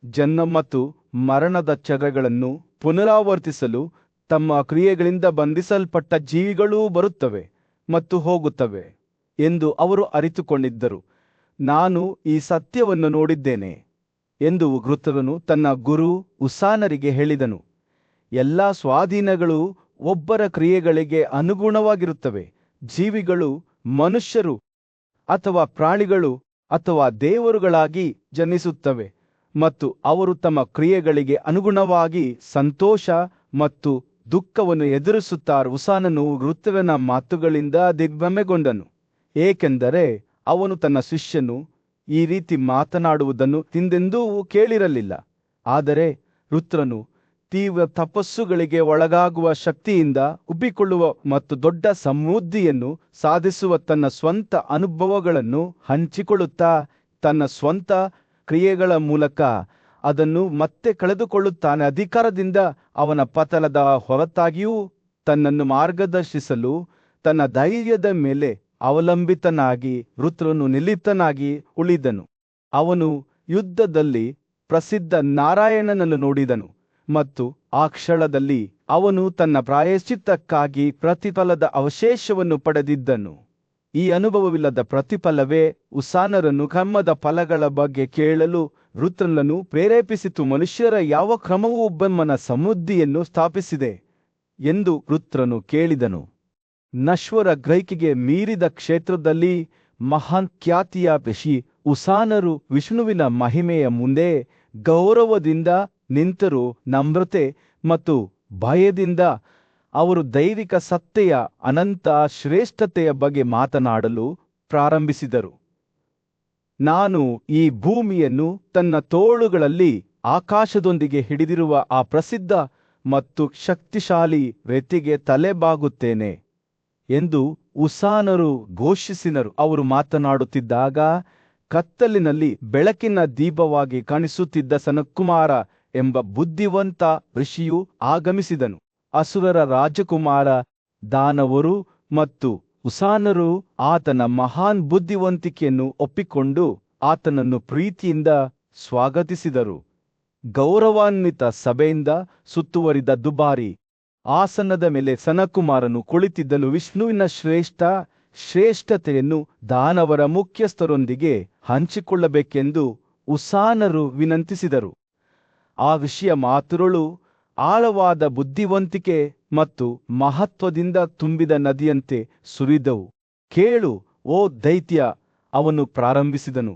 ಜನ್ಮ ಮತ್ತು ಮರಣದ ಚಕ್ರಗಳನ್ನು ಪುನರಾವರ್ತಿಸಲು ತಮ್ಮ ಕ್ರಿಯೆಗಳಿಂದ ಬಂಧಿಸಲ್ಪಟ್ಟ ಜೀವಿಗಳೂ ಬರುತ್ತವೆ ಮತ್ತು ಹೋಗುತ್ತವೆ ಎಂದು ಅವರು ಅರಿತುಕೊಂಡಿದ್ದರು. ನಾನು ಈ ಸತ್ಯವನ್ನು ನೋಡಿದ್ದೇನೆ ಎಂದು ವೃತ್ರನು ತನ್ನ ಗುರು ಉಸಾನರಿಗೆ ಹೇಳಿದನು. ಎಲ್ಲ ಸ್ವಾಧೀನಗಳು ಒಬ್ಬರ ಕ್ರಿಯೆಗಳಿಗೆ ಅನುಗುಣವಾಗಿರುತ್ತವೆ. ಜೀವಿಗಳು ಮನುಷ್ಯರು ಅಥವಾ ಪ್ರಾಣಿಗಳು ಅಥವಾ ದೇವರುಗಳಾಗಿ ಜನಿಸುತ್ತವೆ ಮತ್ತು ಅವರು ತಮ್ಮ ಕ್ರಿಯೆಗಳಿಗೆ ಅನುಗುಣವಾಗಿ ಸಂತೋಷ ಮತ್ತು ದುಃಖವನ್ನು ಎದುರಿಸುತ್ತಾರೆ. ಉಸಾನನು ವೃತ್ರನ ಮಾತುಗಳಿಂದ ದಿಗ್ಭ್ರಮೆಗೊಂಡನು, ಏಕೆಂದರೆ ಅವನು ತನ್ನ ಶಿಷ್ಯನು ಈ ರೀತಿ ಮಾತನಾಡುವುದನ್ನು ಹಿಂದೆಂದೂ ಕೇಳಿರಲಿಲ್ಲ. ಆದರೆ ವೃತ್ರನು ತೀವ್ರ ತಪಸ್ಸುಗಳಿಗೆ ಒಳಗಾಗುವ ಶಕ್ತಿಯಿಂದ ಉಬ್ಬಿಕೊಳ್ಳುವ ಮತ್ತು ದೊಡ್ಡ ಸಮೃದ್ಧಿಯನ್ನು ಸಾಧಿಸುವ ತನ್ನ ಸ್ವಂತ ಅನುಭವಗಳನ್ನು ಹಂಚಿಕೊಳ್ಳುತ್ತಾ ತನ್ನ ಸ್ವಂತ ಕ್ರಿಯೆಗಳ ಮೂಲಕ ಅದನ್ನು ಮತ್ತೆ ಕಳೆದುಕೊಳ್ಳುತ್ತಾನೆ. ಅಧಿಕಾರದಿಂದ ಅವನ ಪತನದ ಹೊರತಾಗಿಯೂ ತನ್ನನ್ನು ಮಾರ್ಗದರ್ಶಿಸಲು ತನ್ನ ಧೈರ್ಯದ ಮೇಲೆ ಅವಲಂಬಿತನಾಗಿ ವೃತ್ರನು ನಿಲಿಪ್ತನಾಗಿ ಉಳಿದನು. ಅವನು ಯುದ್ಧದಲ್ಲಿ ಪ್ರಸಿದ್ಧ ನಾರಾಯಣನನ್ನು ನೋಡಿದನು ಮತ್ತು ಆ ಕ್ಷಣದಲ್ಲಿ ಅವನು ತನ್ನ ಪ್ರಾಯಶ್ಚಿತ್ತಕ್ಕಾಗಿ ಪ್ರತಿಫಲದ ಅವಶೇಷವನ್ನು ಪಡೆದಿದ್ದನು. ಈ ಅನುಭವವಿಲ್ಲದ ಪ್ರತಿಫಲವೇ ಉಸಾನರನ್ನು ಕರ್ಮದ ಫಲಗಳ ಬಗ್ಗೆ ಕೇಳಲು ವೃತ್ರನನ್ನು ಪ್ರೇರೇಪಿಸಿತು. ಮನುಷ್ಯರ ಯಾವ ಕ್ರಮವೂ ಒಬ್ಬಮ್ಮನ ಸಮೃದ್ಧಿಯನ್ನು ಸ್ಥಾಪಿಸಿದೆ ಎಂದು ವೃತ್ರನು ಕೇಳಿದನು. ನಶ್ವರ ಗ್ರಹಿಕೆಗೆ ಮೀರಿದ ಕ್ಷೇತ್ರದಲ್ಲಿ ಮಹಾನ್ ಖ್ಯಾತಿಯ ಋಷಿ ಉಸಾನರು ವಿಷ್ಣುವಿನ ಮಹಿಮೆಯ ಮುಂದೆ ಗೌರವದಿಂದ ನಿಂತರು. ನಮ್ರತೆ ಮತ್ತು ಭಯದಿಂದ ಅವರು ದೈವಿಕ ಸತ್ತೆಯ ಅನಂತ ಶ್ರೇಷ್ಠತೆಯ ಬಗ್ಗೆ ಮಾತನಾಡಲು ಪ್ರಾರಂಭಿಸಿದರು. ನಾನು ಈ ಭೂಮಿಯನ್ನು ತನ್ನ ತೋಳುಗಳಲ್ಲಿ ಆಕಾಶದೊಂದಿಗೆ ಹಿಡಿದಿರುವ ಆ ಪ್ರಸಿದ್ಧ ಮತ್ತು ಶಕ್ತಿಶಾಲಿ ವ್ಯಕ್ತಿಗೆ ತಲೆಬಾಗುತ್ತೇನೆ ಎಂದು ಉಸಾನರು ಘೋಷಿಸಿದರು. ಅವರು ಮಾತನಾಡುತ್ತಿದ್ದಾಗ ಕತ್ತಲಿನಲ್ಲಿ ಬೆಳಕಿನ ದೀಪವಾಗಿ ಕಾಣಿಸುತ್ತಿದ್ದ ಸನತ್ಕುಮಾರ ಎಂಬ ಬುದ್ಧಿವಂತ ಋಷಿಯು ಆಗಮಿಸಿದನು. ಅಸುರರ ರಾಜಕುಮಾರ ದಾನವರು ಮತ್ತು ಉಸಾನರು ಆತನ ಮಹಾನ್ ಬುದ್ಧಿವಂತಿಕೆಯನ್ನು ಒಪ್ಪಿಕೊಂಡು ಆತನನ್ನು ಪ್ರೀತಿಯಿಂದ ಸ್ವಾಗತಿಸಿದರು. ಗೌರವಾನ್ವಿತ ಸಭೆಯಿಂದ ಸುತ್ತುವರಿದ ದುಬಾರಿ ಆಸನದ ಮೇಲೆ ಸನತ್ಕುಮಾರನು ಕುಳಿತಿದ್ದನು. ವಿಷ್ಣುವಿನ ಶ್ರೇಷ್ಠತೆಯನ್ನು ದಾನವರ ಮುಖ್ಯಸ್ಥರೊಂದಿಗೆ ಹಂಚಿಕೊಳ್ಳಬೇಕೆಂದು ಉಸಾನರು ವಿನಂತಿಸಿದರು. ಆ ಋಷಿಯ ಮಾತುಗಳು ಆಳವಾದ ಬುದ್ಧಿವಂತಿಕೆ ಮತ್ತು ಮಹತ್ವದಿಂದ ತುಂಬಿದ ನದಿಯಂತೆ ಸುರಿದವು. ಕೇಳು ಓ ದೈತ್ಯ, ಅವನು ಪ್ರಾರಂಭಿಸಿದನು.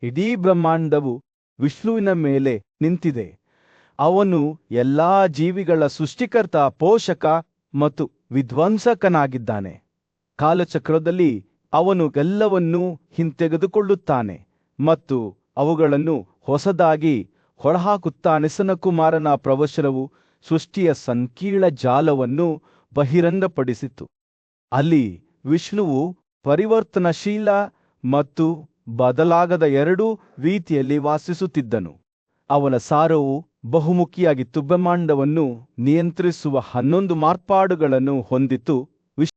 ಇಡೀ ಬ್ರಹ್ಮಾಂಡವು ವಿಷ್ಣುವಿನ ಮೇಲೆ ನಿಂತಿದೆ. ಅವನು ಎಲ್ಲಾ ಜೀವಿಗಳ ಸೃಷ್ಟಿಕರ್ತ, ಪೋಷಕ ಮತ್ತು ವಿಧ್ವಂಸಕನಾಗಿದ್ದಾನೆ. ಕಾಲಚಕ್ರದಲ್ಲಿ ಅವನು ಎಲ್ಲವನ್ನೂ ಹಿಂತೆಗೆದುಕೊಳ್ಳುತ್ತಾನೆ ಮತ್ತು ಅವುಗಳನ್ನು ಹೊಸದಾಗಿ ಹೊರಹಾಕುತ್ತಾನೆ. ಸನಕುಮಾರನ ಪ್ರವಚನವು ಸೃಷ್ಟಿಯ ಸಂಕೀರ್ಣ ಜಾಲವನ್ನು ಬಹಿರಂಗಪಡಿಸಿತು. ಅಲ್ಲಿ ವಿಷ್ಣುವು ಪರಿವರ್ತನಶೀಲ ಮತ್ತು ಬದಲಾಗದ ಎರಡೂ ರೀತಿಯಲ್ಲಿ ವಾಸಿಸುತ್ತಿದ್ದನು. ಅವನ ಸಾರವು ಬಹುಮುಖಿಯಾಗಿತ್ತು, ಬ್ರಹ್ಮಾಂಡವನ್ನು ನಿಯಂತ್ರಿಸುವ 11 ಮಾರ್ಪಾಡುಗಳನ್ನು ಹೊಂದಿತ್ತು